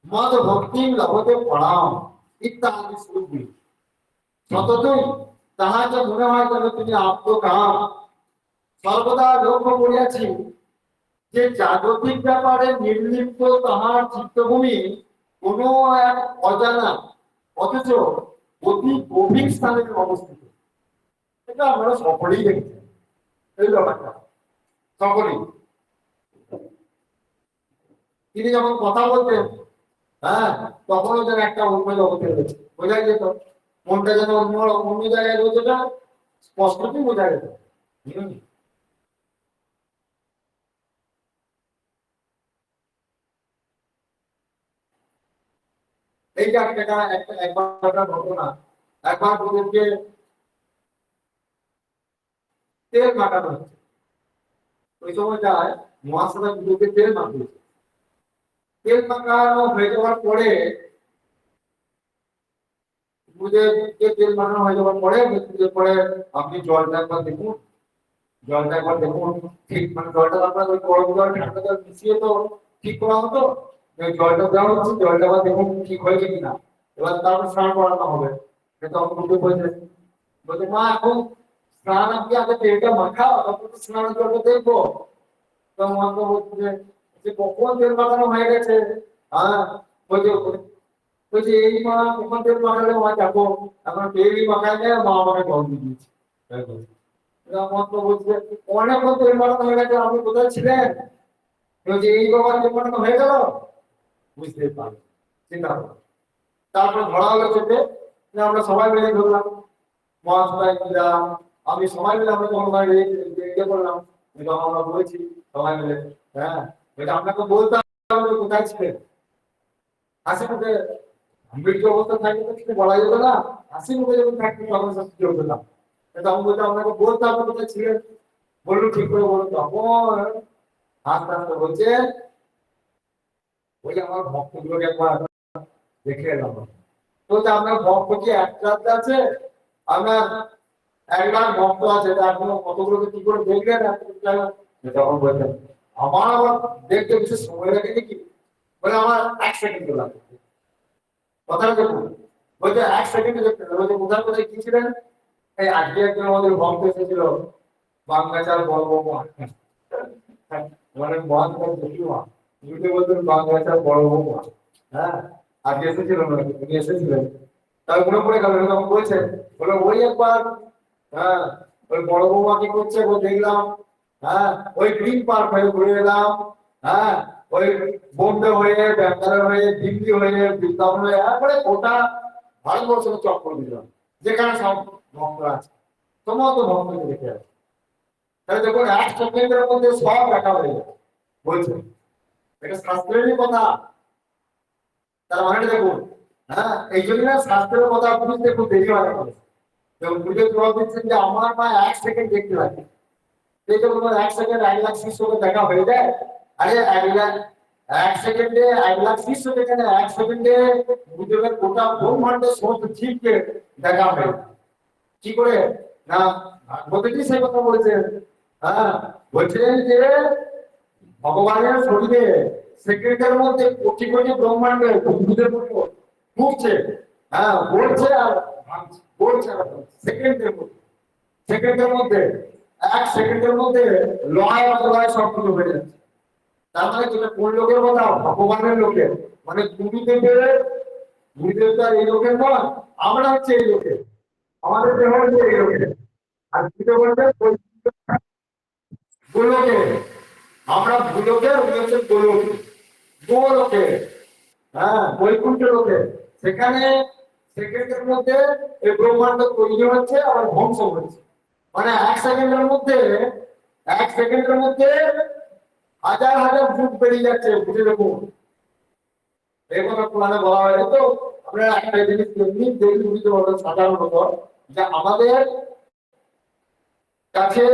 मद भक्ति लभते प्रणाम इत्यादि श्लोकগুলি সততই তাহাকে মনে হয় যেন তিনি আত্মকাম। সর্বদা লক্ষ্য করিয়াছি যে জাগতিক ব্যাপারে নির্লিপ্ত তাহার চিত্তভূমি কোন এক অজানা অথচ অতি গভীর স্থানে অবস্থিত। এটা আমরা সকলেই দেখছি, এই ব্যাপারটা সকলেই। তিনি যখন কথা বলতেন, হ্যাঁ, তখনও যেন একটা অন্য জগতে রয়েছে, বোঝা যেত। মনটা যেন অন্য জায়গায় রয়েছে, স্পষ্টতই বোঝা যেত। এইটা একবার ঘটনা। একবার ওদেরকে তেল মাখানো হচ্ছে, ওই সময়টায় মহাসভা দুটোকে তেল মাখিয়েছে। তেল মাখানো হয়ে যাওয়ার পরে তেল মাখানো হয়ে যাওয়ার পরে আপনি জলটা একবার দেখুন, ঠিক মানে জলটা আপনার ওই গরম জল ঠান্ডা জল মিশিয়ে তো ঠিক করা হতো। জলটা দেওয়া হচ্ছে, জলটা আবার দেখুন ঠিক হয়েছে কিনা, এবার তারপর স্নান করানো হবে। তখন বুঝতে বলছে মা এখন স্নান আপনি আগে তেলটা মাখাও, তারপর স্নানের জলটা দেখবো। তো মা তো বলছে যে কখন তেল মাখানো হয়ে গেছে। হ্যাঁ, বলছে বলছে এই মা কখন তেল মাখালে মা যাবো, এখন তেলই মাখায় না, মা আমাকে জল দিয়ে দিয়েছে। অনেকক্ষণ তেল মাখানো হয়ে গেছে, আপনি কোথায় ছিলেন? বলছে এই বাবা তেল মাখানো হয়ে গেল। বুঝতে পারলাম, চিন্তা করলাম। তারপর ধরা হলো চোখে, আমরা সবাই মিলে ধরলাম, মহাশয় আমি সবাই মিলে আমরা তখন ইয়ে করলাম, যখন আমরা বলেছি সবাই মিলে। হ্যাঁ, এটা আপনাকে বলতাম কোথায় ছিলেন। হাসি মুখে মৃত্যু অবস্থা থাকলে তো কিছু বলা যেত না, হাসি মুখে যখন থাকতো তখন সব কিছু হতো না। তখন বলতে আপনাকে বলতাম কোথায় ছিলেন, বললো ঠিক করে বলতো। তখন আস্তে আস্তে বলছে ওই আমার ভক্তগুলোকে একবার দেখে এলাম। তো আপনার ভক্ত কি একটা আছে? আপনার 1,00,000 ভক্ত আছে, এখনো কতগুলোকে কি করে দেখলেন? তখন বলছেন আমার আবার দেখতে বেশি সময় লাগে নাকি, বলে আমার 1 সেকেন্ড লাগে। কথাটা দেখুন, বলছে 1 সেকেন্ডে দেখতে হবে। বলছে কোথায় কোথায় কি ছিলেন? এই আজকে একজন আমাদের ভক্ত এসেছিল, বাংলাচার বড় মানে মহান দেখি বলতেন বাংলাচার বড়। হ্যাঁ, আজকে এসেছিল না, উনি এসেছিলেন। তার মনে পড়ে গেল, তখন বলছেন বলে ওই একবার, হ্যাঁ, ওই বড় বৌমা কি করছে ও দেখলাম। হ্যাঁ, ওই গ্রিন পার্ক হয়ে ঘুরে এলাম। হ্যাঁ, ওই বোম্বে হয়ে, ব্যাঙ্গালোর হয়ে, দিল্লি হয়ে, বৃন্দাবন হয়ে, একবারে গোটা ভারতবর্ষকে চক্কর দিলাম, যেখানে সব ভক্ত আছে, সমস্ত ভক্তকে দেখে আছে। তাহলে দেখুন 1 সেকেন্ডের মধ্যে সব দেখা হয়ে যাবে বলছে। এটা শাস্ত্রেরই কথা। তার মানে দেখুন হ্যাঁ, এই জন্য না শাস্ত্রের কথা বুঝতে খুব দেরি হয় না। যখন বুঝে জবাব দিচ্ছেন যে আমার মা 1 সেকেন্ড দেখতে লাগে, এই তো কোনো 1 সেকেন্ড 1 লাখ শিষ্যকে দেখা হয়ে যায়। আরে 1 লাখ 1 সেকেন্ডে 1 লাখ শিষ্য যেখানে 1 সেকেন্ডে গুজবের গোটা ব্রহ্মাণ্ডের সমস্ত জীবকে দেখা হয়। কি করে না, ভাগবতী সেই কথা বলছেন। হ্যাঁ, বলছেন যে ভগবানের শরীরে সেকেন্ডের মধ্যে কোটি কোটি ব্রহ্মাণ্ডের বুদ্ধের মতো ঘুরছে। হ্যাঁ, বলছে আর ভাঙছে, বলছে আর ভাঙছে। সেকেন্ডের মধ্যে 1 সেকেন্ডের মধ্যে লয় অলয় সব কিছু হয়ে যাচ্ছে। তার মানে যেটা কোন লোকের কথা, ভগবানের লোকের, মানে গুরুদেবতা এই লোকের নয়, আমরা হচ্ছে এই লোকের, আমাদের দেহ হচ্ছে এই লোকের। আর দুটো বলতে গোলকে, আমরা ভূলোকে, উনি হচ্ছে গোলকে, গোলকে। হ্যাঁ, বৈকুণ্ঠ লোকে। সেখানে সেকেন্ডের মধ্যে এই ব্রহ্মাণ্ড তৈরি হচ্ছে আবার ধ্বংস হচ্ছে। মানে 1 সেকেন্ডের মধ্যে হাজার হাজার যুগ বেরিয়ে যাচ্ছে, বুঝে দেখুন। এই কথা পুরাণে বলা হয়। তো আপনারা একটা জিনিস এমনি দেখে বুঝতে পারবেন সাধারণত, যে আমাদের কাছে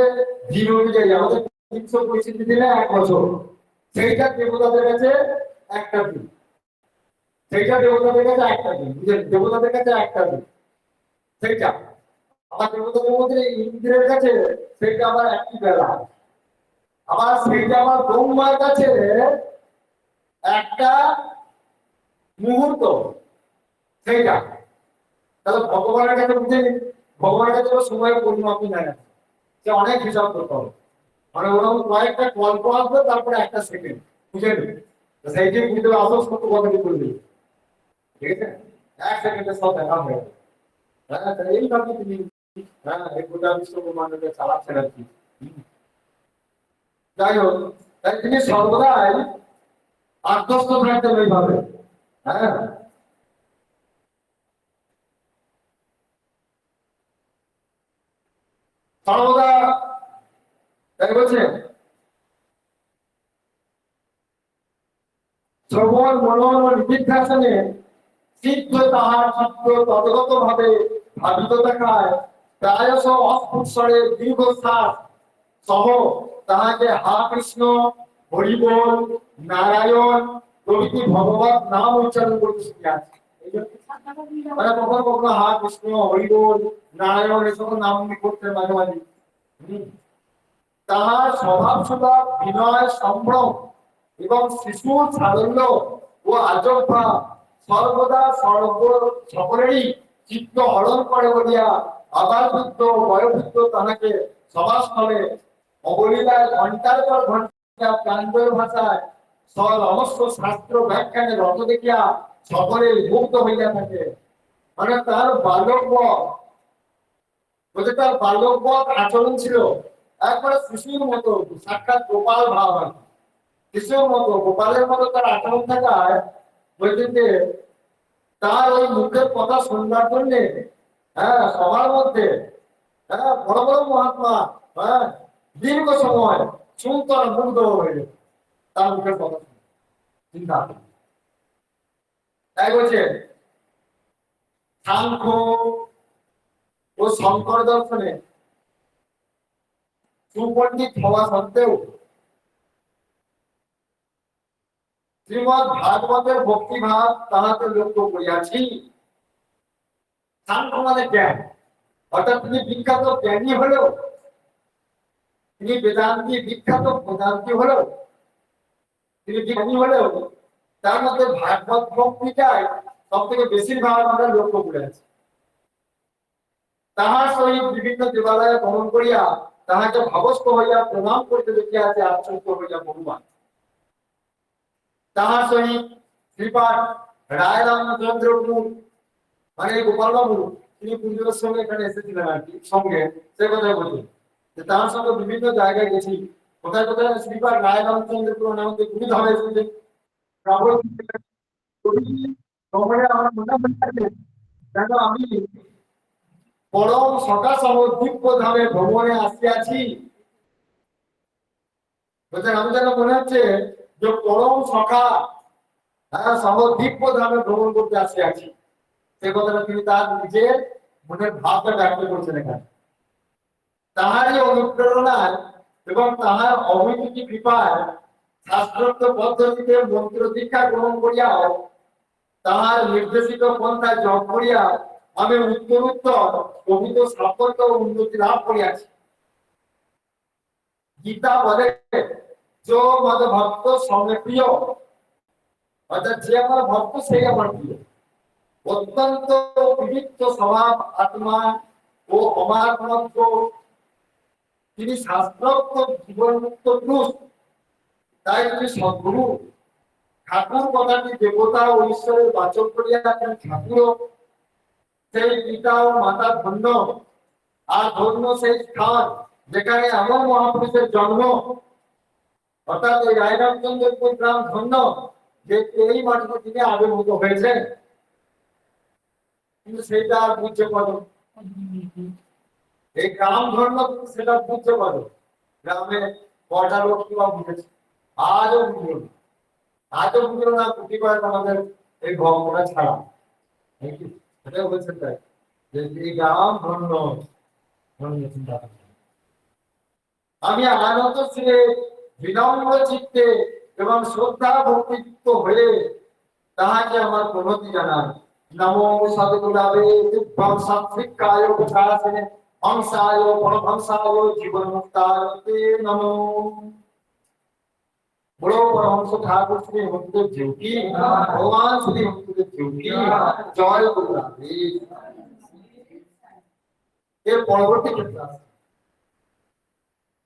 দিন অনুযায়ী আমাদের 365 দিনে 1 বছর, সেইটা দেবতাদের কাছে একটা দিন। সেইটা দেবতাদের কাছে একটা দিন, বুঝলেন, দেবতাদের কাছে একটা দিন সেইটা। আবার দেবতাদের মধ্যে ইন্দ্রের কাছে সেইটা আবার একই বেলা। আবার সেইটা আবার ব্রহ্মার কাছে একটা মুহূর্ত সেইটা। তাহলে ভগবানের কাছে বুঝলেন, ভগবানের কাছে সময়ের পরিমাপই নাই, সে অনেক হিসাব করতে হবে। মানে ওরকম কয়েকটা কল্প আসবে, তারপরে 1 সেকেন্ড, বুঝলেন। সেইটি বুঝতে আসল সত্য কথাটি বলবি, ঠিক আছে। 1 সেকেন্ডে সব দেখা হয়ে যাবে। হ্যাঁ, তাহলে এইভাবে তিনি, হ্যাঁ, এই গোটা বিশ্ব ব্রহ্মাণ্ডকে চালাচ্ছেন আর কি। যাই হোক, তাই তিনি সর্বদাই আত্মস্থ থাকতেন ওইভাবে। হ্যাঁ, সর্বদা, তাই বলছেন শ্রবণ মনন ও নিধিধ্যাসনে সিদ্ধ তাহার চিত্ত তদগত ভাবে ভাবিত দেখায়, প্রায়শ অস্ফুটস্বরে দীর্ঘশ্বাস সহ তাহাকে হা কৃষ্ণ, হরি বল, নারায়ণ প্রভৃতি ভগবত নাম উচ্চারণ করতে শিখিয়াছে। মানে কখনো কখনো হা কৃষ্ণ, হরি বল, নারায়ণ এসব নাম করতে মাঝে মাঝে। তাহার স্বভাব সুলভ বিনয় সম্ভ্রম এবং শিশুর সারল্য ও আজব্বা সর্বদা সকলেরই চিত্ত হরণ করে বলিয়া আবার বৃদ্ধ বয়োবৃদ্ধ তাহাকে সভাস্থলে অবলীলায় ঘন্টার পর ঘন্টা প্রাঞ্জল ভাষায় সমস্ত শাস্ত্র ব্যাখ্যানে রত দেখিয়া সকলে মুগ্ধ হইয়া থাকে। মানে তার বাল্যবধ, বলছে তার বাল্যবধ আচরণ ছিল একবারে শিশুর মতো, সাক্ষাৎ গোপাল ভাব আর কি। শিশুর মতো, গোপালের মতো তার আচরণ থাকায় বলছে যে তার ওই মুখের কথা শুনবার জন্যে, হ্যাঁ, সবার মধ্যে, হ্যাঁ, বড় বড় মহাত্মা, হ্যাঁ, দীর্ঘ সময় শুনতো আর মুগ্ধ হয়ে যেত তার মুখের কথা শুনে। চিন্তা, তাই বলছে সাংখ্য ও শঙ্কর দর্শনে সুপণ্ডিত হওয়া সত্ত্বেও শ্রীমদ ভাগবতের ভক্তিভাব তাহাতে লক্ষ্য করিয়াছি। সাংখ্য মানে জ্ঞান, অর্থাৎ তিনি বিখ্যাত জ্ঞানী হলেও, তিনি বেদান্তি বিখ্যাত বেদান্তি হলেও, তিনি জ্ঞানী হলেও তার মধ্যে ভাগবত ভক্তিটাই সব থেকে বেশিরভাগ আমরা লক্ষ্য করে আছি। তাহার সহিত বিভিন্ন দেবালয়ে ভ্রমণ করিয়া তাহাকে ভাবস্থ হইয়া প্রণাম করতে দেখিয়াছে আশ্চর্য হইয়া বহুমান। তাহার সহিত শ্রীপাদ রায় রামচন্দ্রপুর, মানে গোপাল বাবু, তিনি পুজোর সঙ্গে এখানে এসেছিলেন আর কি, সঙ্গে সে কথা বলি যে তার সঙ্গে বিভিন্ন জায়গায় গেছি। কোথায় কোথায় শ্রীপাদ রায় রামচন্দ্রপুর নামে গুরু ধামে এসেছেন। আমার মনে হচ্ছে যেন আমি পরম সখা সহ দিব্য ধামে ভ্রমণে আসিয়াছি। বলছেন আমি যেন মনে হচ্ছে যে পরম সখা, হ্যাঁ, সহ দিব্য ধামে ভ্রমণ করতে আসিয়াছি। সে কথাটা তিনি তার নিজের মনের ভাবটা ব্যক্ত করছেন এখানে। তাহারই অনুপ্রেরণায় এবং তাহার অবৈতনিক কৃপায় শাস্ত্রোক্ত পদ্ধতিতে মন্ত্র দীক্ষা গ্রহণ করিয়াও তাহার নির্দেশিত পন্থায় জপ করিয়া আমি উত্তরোত্তর প্রভূত সাফল্য ও উন্নতি লাভ করিয়াছি। গীতা বলে, जो मद भक्त समे प्रिय, অর্থাৎ যে আমার ভক্ত সেই আমার প্রিয়। অত্যন্ত পবিত্র স্বভাব আত্মা ও অমাত্মত্ব, তিনি শাস্ত্রোক্ত জীবনমুক্ত পুরুষ, তাই তিনি সদ্গুরু। ঠাকুর কথাটি দেবতা ও ঈশ্বরের বাচক করিয়া ঠাকুর সেই পিতা ও মাতা ধন্য, আর ধন্য সেই স্থান যেখানে এমন মহাপুরুষের জন্ম। অর্থাৎ এই রায়রামচন্দ্রপুর গ্রাম ধন্য যে এই মাটিতে তিনি আবির্ভূত হয়েছেন। কিন্তু সেটা আর বুঝতে পারো, এই গ্রাম ধন্য সেটা বুঝতে পারো। গ্রামে কটা লোক কিবা বুঝেছে, আজও বুঝলো না, আজও বুঝলো না কুটি কয়েক আমাদের এই ভক্তরা ছাড়া। সেটাই বলছেন তাই যে এই গ্রাম ধন্য ধন্য চিন্তা। আমি আনন্দ ছিলে বিনম্র চিত্তে এবং শ্রদ্ধা ভক্তিযুক্ত হয়ে তাহাকে আমার প্রণতি জানাই। নমো সদ্গুরুদেবে দিব্যং সাত্বিকায় প্রকাশনে হংসায় পরমহংসায় জীবন্মুক্তায় নমো। বড় পরমহংস ঠাকুর শ্রী হরিদেব জিউ কি, ভগবান শ্রী হরিদেব জিউ কি জয়। গুরুদেব এর পরবর্তী ক্ষেত্রে আছে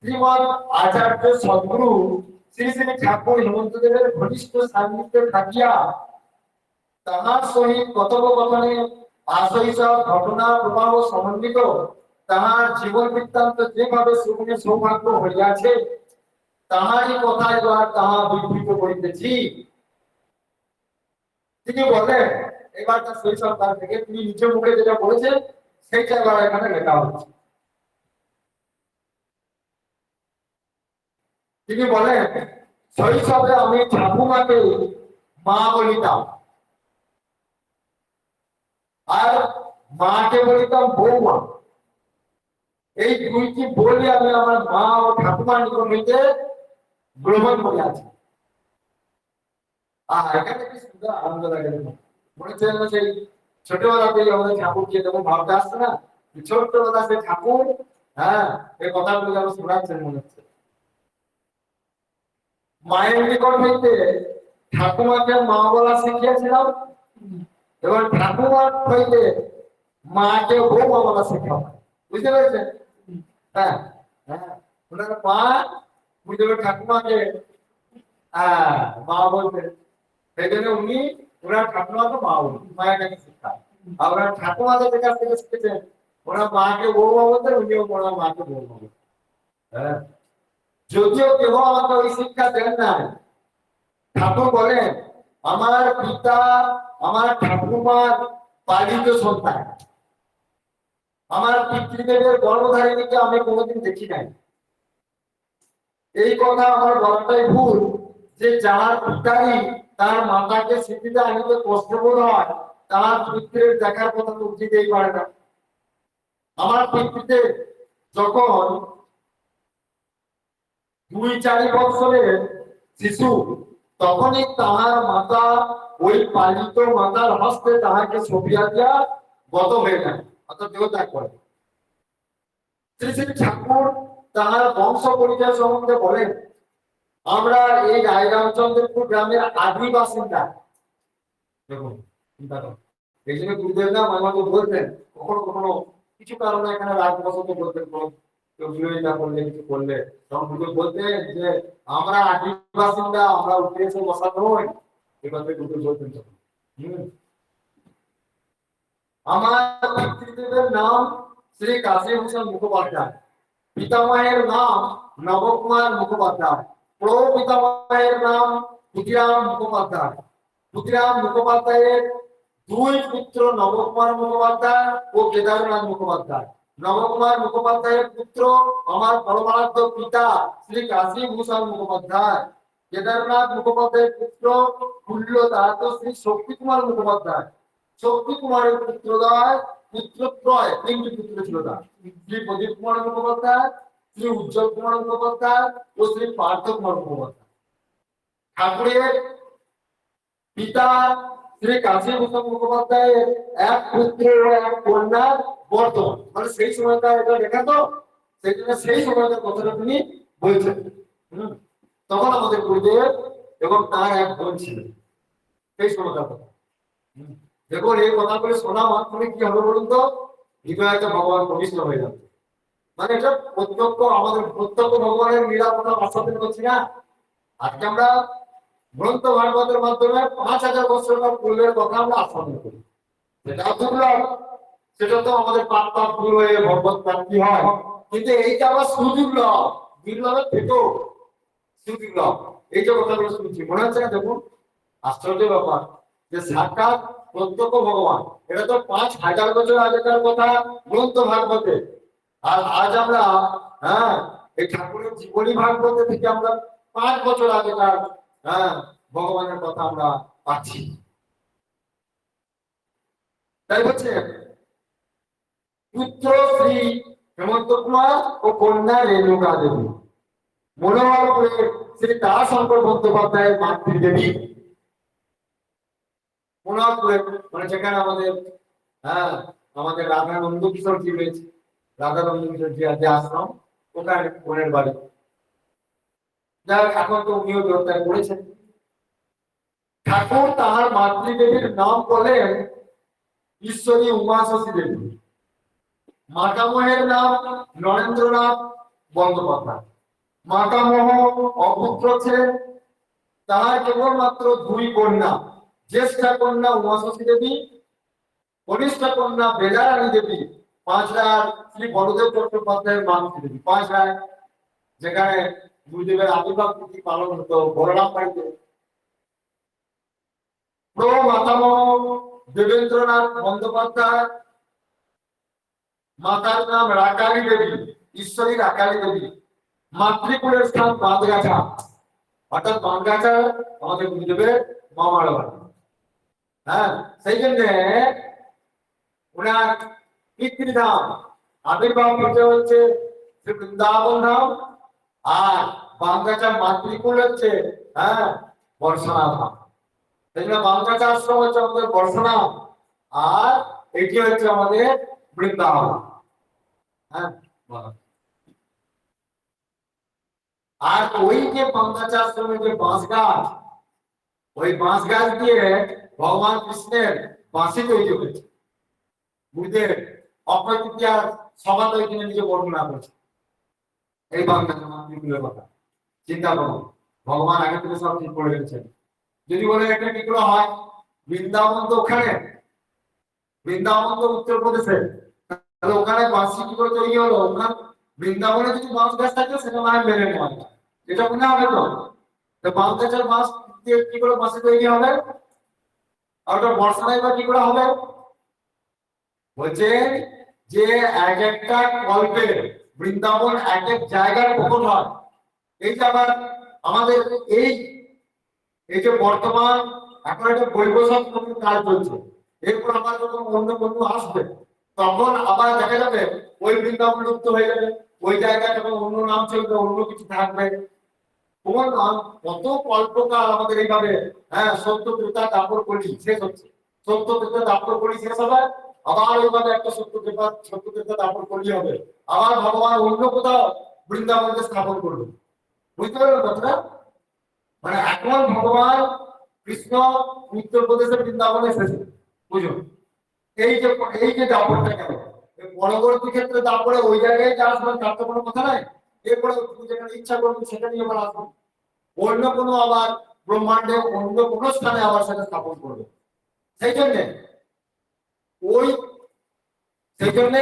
শ্রীমৎ আচার্য সদ্গুরু শ্রী শ্রী ঠাকুর হেমন্তদেবের ঘনিষ্ঠ সান্নিধ্যে থাকিয়া তাহার সহিত কথোপকথনে আশৈশব ঘটনা প্রবাহ সমন্বিত তাহার জীবন বৃত্তান্ত যেভাবে শুনে সৌভাগ্য হইয়াছে, তাহারই কথায় দ্বারা তাহা বিবৃত করিতেছি। তিনি বলেন, এবার তার শৈশব কাল থেকে তিনি নিজের মুখে যেটা বলেছেন সেইটা এবার এখানে লেখা হচ্ছে। তিনি বলেন, শৈশবে আমি ঠাকুমাকে মা বলিতাম, আর মাকে বলিতাম বৌমা। এই দুইটি বলি আমি আমার মা ও ঠাকুমার নিকট হইতে গ্রহণ করিয়াছি। এখানে কি সুন্দর আনন্দ লাগে। মনে হচ্ছে সেই ছোটবেলাতেই আমাদের ঠাকুরকে যখন ভাবতে আসছে না, ছোটবেলা সেই ঠাকুর, হ্যাঁ, এই কথাগুলো যেন শোনাচ্ছেন মনে হচ্ছে। মায়ের নিকট হইতে ঠাকুমাকে মা বলা শিখিয়েছিলাম, এবং ঠাকুমার হইতে মাকে বৌমা বলা শেখাও। বুঝতে পেরেছেন? হ্যাঁ হ্যাঁ, ওনার মা বুঝতে পেরে ঠাকুমাকে মা বলতে, সেই জন্য উনি ওনার ঠাকুমাকে মা বলতেন, মায়ের কাছে শিক্ষা। আর ওনার ঠাকুমাদের কাছ থেকে শিখেছেন ওনার মাকে বৌমা বলতেন, উনিও ওনার মাকে বৌমা বলতেন। হ্যাঁ, যদিও কেউ আমাকে ওই শিক্ষা দেন নাই। ঠাকুর বলেন, আমার পিতা আমার ঠাকুমার পালিত সন্তান, আমার পিতৃদেবের গর্ভধারিণীকে আমি কোনোদিন দেখি নাই। এই কথা আমার বলাটাই ভুল যে যার পিতাই তার মাতাকে স্মৃতিতে আনিতে কষ্ট বোধ হয়, তার পিতৃর দেখার কথা তো উঠিতেই পারে না। আমার পিতৃদেব যখন 2-4 বছরের শিশু, তখনই তাহার মাতা ওই পালিত মাতার হস্তে তাহাকে সঁপিয়া দিয়া গত হয়ে যায়, অর্থাৎ দেহত্যাগ করে। শ্রী শ্রী ঠাকুর তাহার বংশ পরিচয় সম্বন্ধে বলেন, আমরা এই রায়রামচন্দ্রপুর গ্রামের আদি বাসিন্দা। দেখুন চিন্তা করুন, এই জন্য গুরুদেব না আমাকে বলতেন, কখনো কখনো কিছু কারণে এখানে রাজবসত বলতেন, কেউ বিরোধিতা করলে কিছু করলে তখন গুরুদেব বলতেন যে আমরা আদি বাসিন্দা, আমরা উঠে এসে বসা নই। এবার গুরুদেব বলতেন তখন। আমার পিতৃদেবের নাম শ্রী কাশীভূষণ মুখোপাধ্যায়, পিতামহের নাম নবকুমার মুখোপাধ্যায়, প্রপিতামহের নাম ক্ষুদিরাম মুখোপাধ্যায়। ক্ষুদিরাম মুখোপাধ্যায়ের 2 পুত্র নবকুমার মুখোপাধ্যায় ও কেদারনাথ মুখোপাধ্যায়। নবকুমার মুখোপাধ্যায়ের পুত্র আমার পরমারাধ্য পিতা শ্রী কাশীভূষণ মুখোপাধ্যায়। কেদারনাথ মুখোপাধ্যায়ের পুত্র তুল্য দাস শ্রী শক্তি কুমার মুখোপাধ্যায়। শক্তি কুমারের পুত্রদ্বয় পুত্রত্রয় তিনটি পুত্র ছিল তার, শ্রী প্রদীপ কুমার মুখোপাধ্যায়, শ্রী উজ্জ্বল কুমার মুখোপাধ্যায় ও শ্রী পার্থ কুমার মুখোপাধ্যায়। ঠাকুরের পিতা শ্রী কাশীভূষণ মুখোপাধ্যায়ের এক পুত্র ও এক কন্যা বর্তমান, মানে সেই সময়টা এটা লেখা তো, সেই জন্য সেই সময়টার কথাটা তিনি বলছেন। তখন আমাদের গুরুদেব এবং তার এক বোন ছিল, সেই সময়টার কথা। দেখুন এই কথাগুলো শোনা মাত্রই কি হবে বলুন তো, হৃদয়টা ভগবান প্রবিষ্ট হয়ে যাবে। মানে এটা প্রত্যক্ষ, আমাদের প্রত্যক্ষ ভগবানের লীলা কথা আস্বাদন করছি না। আজকে আমরা গ্রন্থ ভাগবতের মাধ্যমে 5000 বছরের পূর্বের কথা আমরা আস্বাদন করি, সেটা দুর্লভ, সেটা তো আমাদের পাপ পাপ দূর হয়ে ভগবত প্রাপ্তি হয়। কিন্তু এইটা আবার সুদুর্লভ, দুর্লভের থেকেও সুদুর্লভ। এই যে কথাগুলো শুনছি মনে হচ্ছে না, দেখুন আশ্চর্য ব্যাপার যে সাক্ষাৎ প্রত্যক্ষ ভগবান, এটা তো 5000 বছর আগেকার কথা গ্রন্থ ভাগবতে। আর আজ আমরা এই ঠাকুরের জীবনী ভাগবতে থেকে আমরা 5 বছর আগেকার ভগবানের কথা আমরা পাচ্ছি। তাই হচ্ছে পুত্র শ্রী হেমন্ত কুমার ও কন্যা রেণুকা দেবী, মনোহরপুরের শ্রী তারাশঙ্কর বন্দ্যোপাধ্যায়ের মাতৃদেবী। মনোহরপুরের মানে যেখানে আমাদের আমাদের রাধানন্দ কিশোর জি রয়েছে, রাধানন্দ কিশোর জি যে আশ্রম, ওখানে বোনের বাড়ি। যার এখন তো উনিও গ্রেপ্তার করেছেন। ঠাকুর তাহার মাতৃদেবীর নাম বলেন ঈশ্বরী উমা শশী দেবী, মাতামহের নাম নরেন্দ্রনাথ বন্দ্যোপাধ্যায়। মাতামহ অপুত্র ছিলেন, তাহার কেবলমাত্র 2 কন্যা, জ্যেষ্ঠা কন্যা উমা শশী দেবী, কনিষ্ঠা কন্যা বেলারানী দেবী, 5 রায় শ্রী বলদেব চট্টোপাধ্যায়ের মানসী দেবী। 5 রায় যেখানে গুরুদেবের আবির্ভাব তিথি পালন হতো বলরাম বাড়িতে। মাতামহ দেবেন্দ্রনাথ বন্দ্যোপাধ্যায়, মাতার নাম রাকালী দেবী, ঈশ্বরী রাকালী দেবী। মাতৃকুলের স্থান বাঁধগাছা, অর্থাৎ বাঁধগাছা আমাদের গুরুদেবের মামার বাড়ি। সেই জন্য ওনার পিতৃধাম আবির্ভাব হচ্ছে বৃন্দাবন ধাম, আর বাঁধগাছার মাতৃকুল হচ্ছে বর্ষনা ধাম। সেই জন্য বাঁধগাছা আশ্রম হচ্ছে আমাদের বর্ষনা, আর এটি হচ্ছে আমাদের বৃন্দাবন। আর ওই যে বাঁধগাছা আশ্রমের যে বাঁশ গাছ, ওই বাঁশ গাছ দিয়ে ভগবান কৃষ্ণের বাঁশি তৈরি হয়েছে। গুরুদেব অক্ষয় তৃতীয়ার সভা তৈরি নিজে বর্ণনা করেছে এই বাঁধগাছা মাতৃকুলের কথা। চিন্তা করুন, ভগবান আগে থেকে সব ঠিক করে রেখেছেন। যদি বলে এটা কি করে হয়, বৃন্দাবন তো ওখানে, বৃন্দাবন তো উত্তরপ্রদেশে, তাহলে ওখানে বাঁশি কি করে তৈরি হলো? ওখানে বৃন্দাবনে যদি বাঁশ গাছ থাকে সেটা না মেনে নেওয়া যায়, এটা মনে হবে তো বাঁশ গাছের বাঁশ দিয়ে কি করে বাঁশি তৈরি হবে? আর ওটা বর্ষায় বা কি করে হবে? বলছে যে এক একটা কল্পে বৃন্দাবন এক এক জায়গায় প্রকট হয়। এই যে আবার আমাদের এই যে বর্তমান এখন একটা বৈবসব কাজ চলছে, এরপর আবার যখন অন্য বন্ধু আসবে তখন আবার দেখা যাবে ওই বৃন্দাবন লুপ্ত হয়ে যাবে, ওই জায়গায় যখন অন্য নাম চলবে, অন্য কিছু থাকবে। তোমার নাম কত কল্পকাল আমাদের এইভাবে সত্য ত্রেতা তারপর কলি শেষ হচ্ছে, সত্য ত্রেতা তারপর কলি শেষ হবে, আবার ওইভাবে একটা সত্য ত্রেতা তারপর কলি হবে, আবার ভগবান অন্য কোথাও বৃন্দাবনকে স্থাপন করবে। বুঝতে পারবেন কথাটা? মানে এখন ভগবান কৃষ্ণ উত্তরপ্রদেশের বৃন্দাবনে এসেছে, বুঝুন। এই যে দাপড়টা গেল, পরবর্তী ক্ষেত্রে তারপরে ওই জায়গায় যা আসবে তার তো কোনো কথা নাই। এরপরে যেখানে ইচ্ছা করবে সেটা নিয়ে আবার আসবে, অন্য কোনো আবার ব্রহ্মাণ্ডে অন্য কোনো স্থানে আবার সেটা স্থাপন করবে। সেই জন্যে ওই সেই জন্যে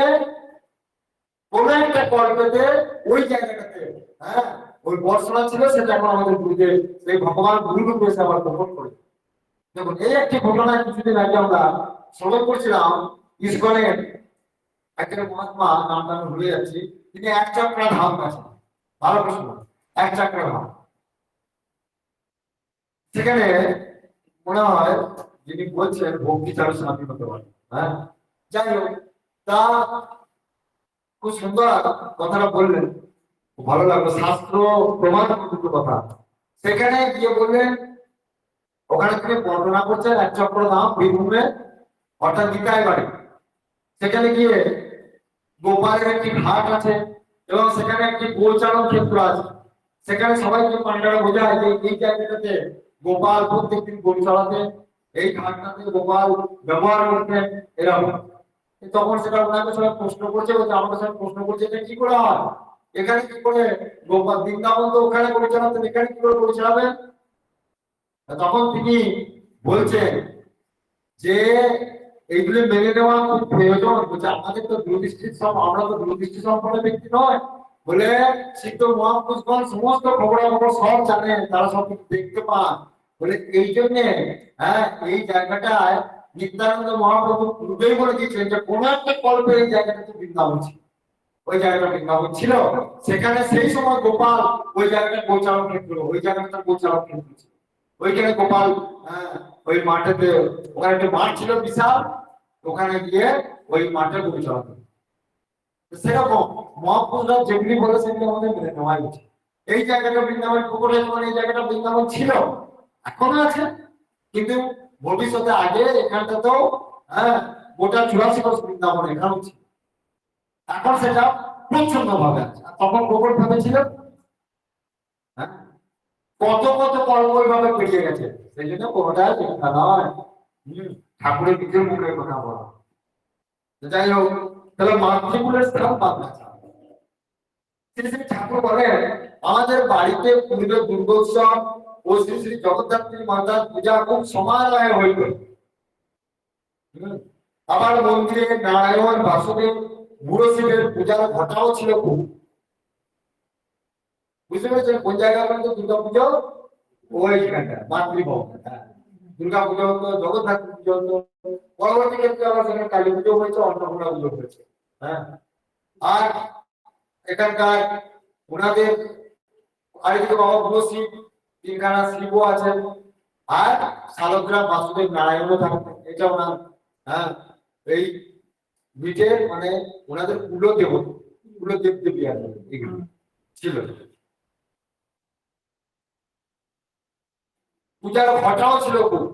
কোন একটা কল্পেতে ওই জায়গাটাতে ওই বর্ষনা ছিল, সেটা এখন আমাদের গুরুদেব সেই ভগবান গুরুরূপ এসে আবার প্রকট করে। দেখুন এই একটি ঘটনা কিছুদিন আগে আমরা শ্রবণ করছিলাম, ইস্কনের একজন মহাত্মা, নামটা আমি ভুলে যাচ্ছি, তিনি 1 চক্রা ধাম আছেন, ভালো প্রশ্ন, 1 চক্রা ধাম। সেখানে মনে হয় যিনি বলছেন ভক্তি ছাড়া শান্তি হতে পারে। হ্যাঁ, যাই হোক, তা খুব সুন্দর কথাটা বললেন, খুব ভালো লাগলো। শাস্ত্র প্রমাণ দুটো কথা সেখানে গিয়ে বললেন, ওখানে তিনি বর্ণনা করছেন এক চক্র ধাম বীরভূমে, অর্থাৎ গীতায় বাড়ি। সেখানে গিয়ে গোপালের একটি ঘাট আছে এবং সেখানে একটি গোচারণ ক্ষেত্র আছে। সেখানে সবাইকে পান্ডারা বোঝায় যে এই জায়গাটাতে গোপাল প্রত্যেকদিন গরু চড়াতে, এই ঘাটটাতে গোপাল ব্যবহার করতেন এরকম। তখন সেটা ওনাকে সবাই প্রশ্ন করছে, বলছে আমাকে সবাই প্রশ্ন করছে এটা কি করে হয়, এখানে কি করে গোপাল বৃন্দাবন তো ওখানে গরু চালাতেন, এখানে কি করে গরু চালাবেন? তখন তিনি বলছেন যে এইগুলি মেনে নেওয়া খুব প্রয়োজন। বলছে আমাদের তো দূরদৃষ্টি আমরা তো দূরদৃষ্টি সম্পন্ন ব্যক্তি নয়, বলে সিদ্ধ মহাপুরুষগণ সমস্ত খবরাখবর সব জানেন, তারা সব কিছু দেখতে পান। বলে এই জন্য এই জায়গাটায় নিত্যানন্দ মহাপ্রভু পূর্বেই বলে দিয়েছেন যে কোন একটা কল্পে এই জায়গাটাতে বৃন্দাবন ছিল, ওই জায়গাটা বৃন্দাবন ছিল। সেখানে সেই সময় গোপাল ওই জায়গাটা গোচারণ ক্ষেত্র, ওই জায়গাটা গোচারণ ক্ষেত্র ছিল। ওইখানে গোপাল ওই মাঠেতে, ওখানে একটা মাঠ ছিল বিশাল, ওখানে গিয়ে ওই মাঠে গরু চড়াতো। সেরকম মহাপুরুষরা যেগুলি বলে সেগুলি আমাদের মেনে নেওয়াই উচিত। এই জায়গাটা বৃন্দাবন পুকুরে, এই জায়গাটা বৃন্দাবন ছিল, এখনো আছে, কিন্তু ভবিষ্যতে আগে এখানটা তো গোটা 84 বৃন্দাবন এখানেও ছিল। এখন সেটা প্রচ্ছন্ন ভাবে আছে, তখন গোবর ভাবে ছিল। কত কত কর্মই ভাবে পেরিয়ে গেছে, সেই জন্য কোনোটাই চিন্তা নয়। ঠাকুরের দিকের মুখের কথা বলা। যাই হোক, তাহলে মাতৃকুলের স্থান পাবনা। শ্রী শ্রী ঠাকুর বলেন আমাদের বাড়িতে পূর্বে দুর্গোৎসব ও শ্রী শ্রী জগদ্ধাত্রী মাতার পূজা খুব সমারোহে হইত। আবার মন্দিরে নারায়ণ বাসুদেব বুড়ো শিবের পূজার ঘটাও ছিল খুব। বুঝতে পেরেছেন কোন জায়গা পর্যন্ত দুর্গা পুজো? ওইখানটা মাতৃভবন। দুর্গা পুজো হতো, জগদ্ধাত্রী পুজো হতো, পরবর্তী ক্ষেত্রে আবার সেখানে কালী পুজো হয়েছে, অন্নপূর্ণা পুজো হয়েছে। আর এখানকার ওনাদের আরেকটি বাবা বুড়ো শিব, তিনখানা শিবও আছেন, আর শালগ্রাম বাসুদেব নারায়ণও থাকতেন। এটা ওনার এই মিটের মানে ওনাদের কুলদেব দেবী আছে, এগুলো ছিল। পূজার ঘটাও ছিল খুব।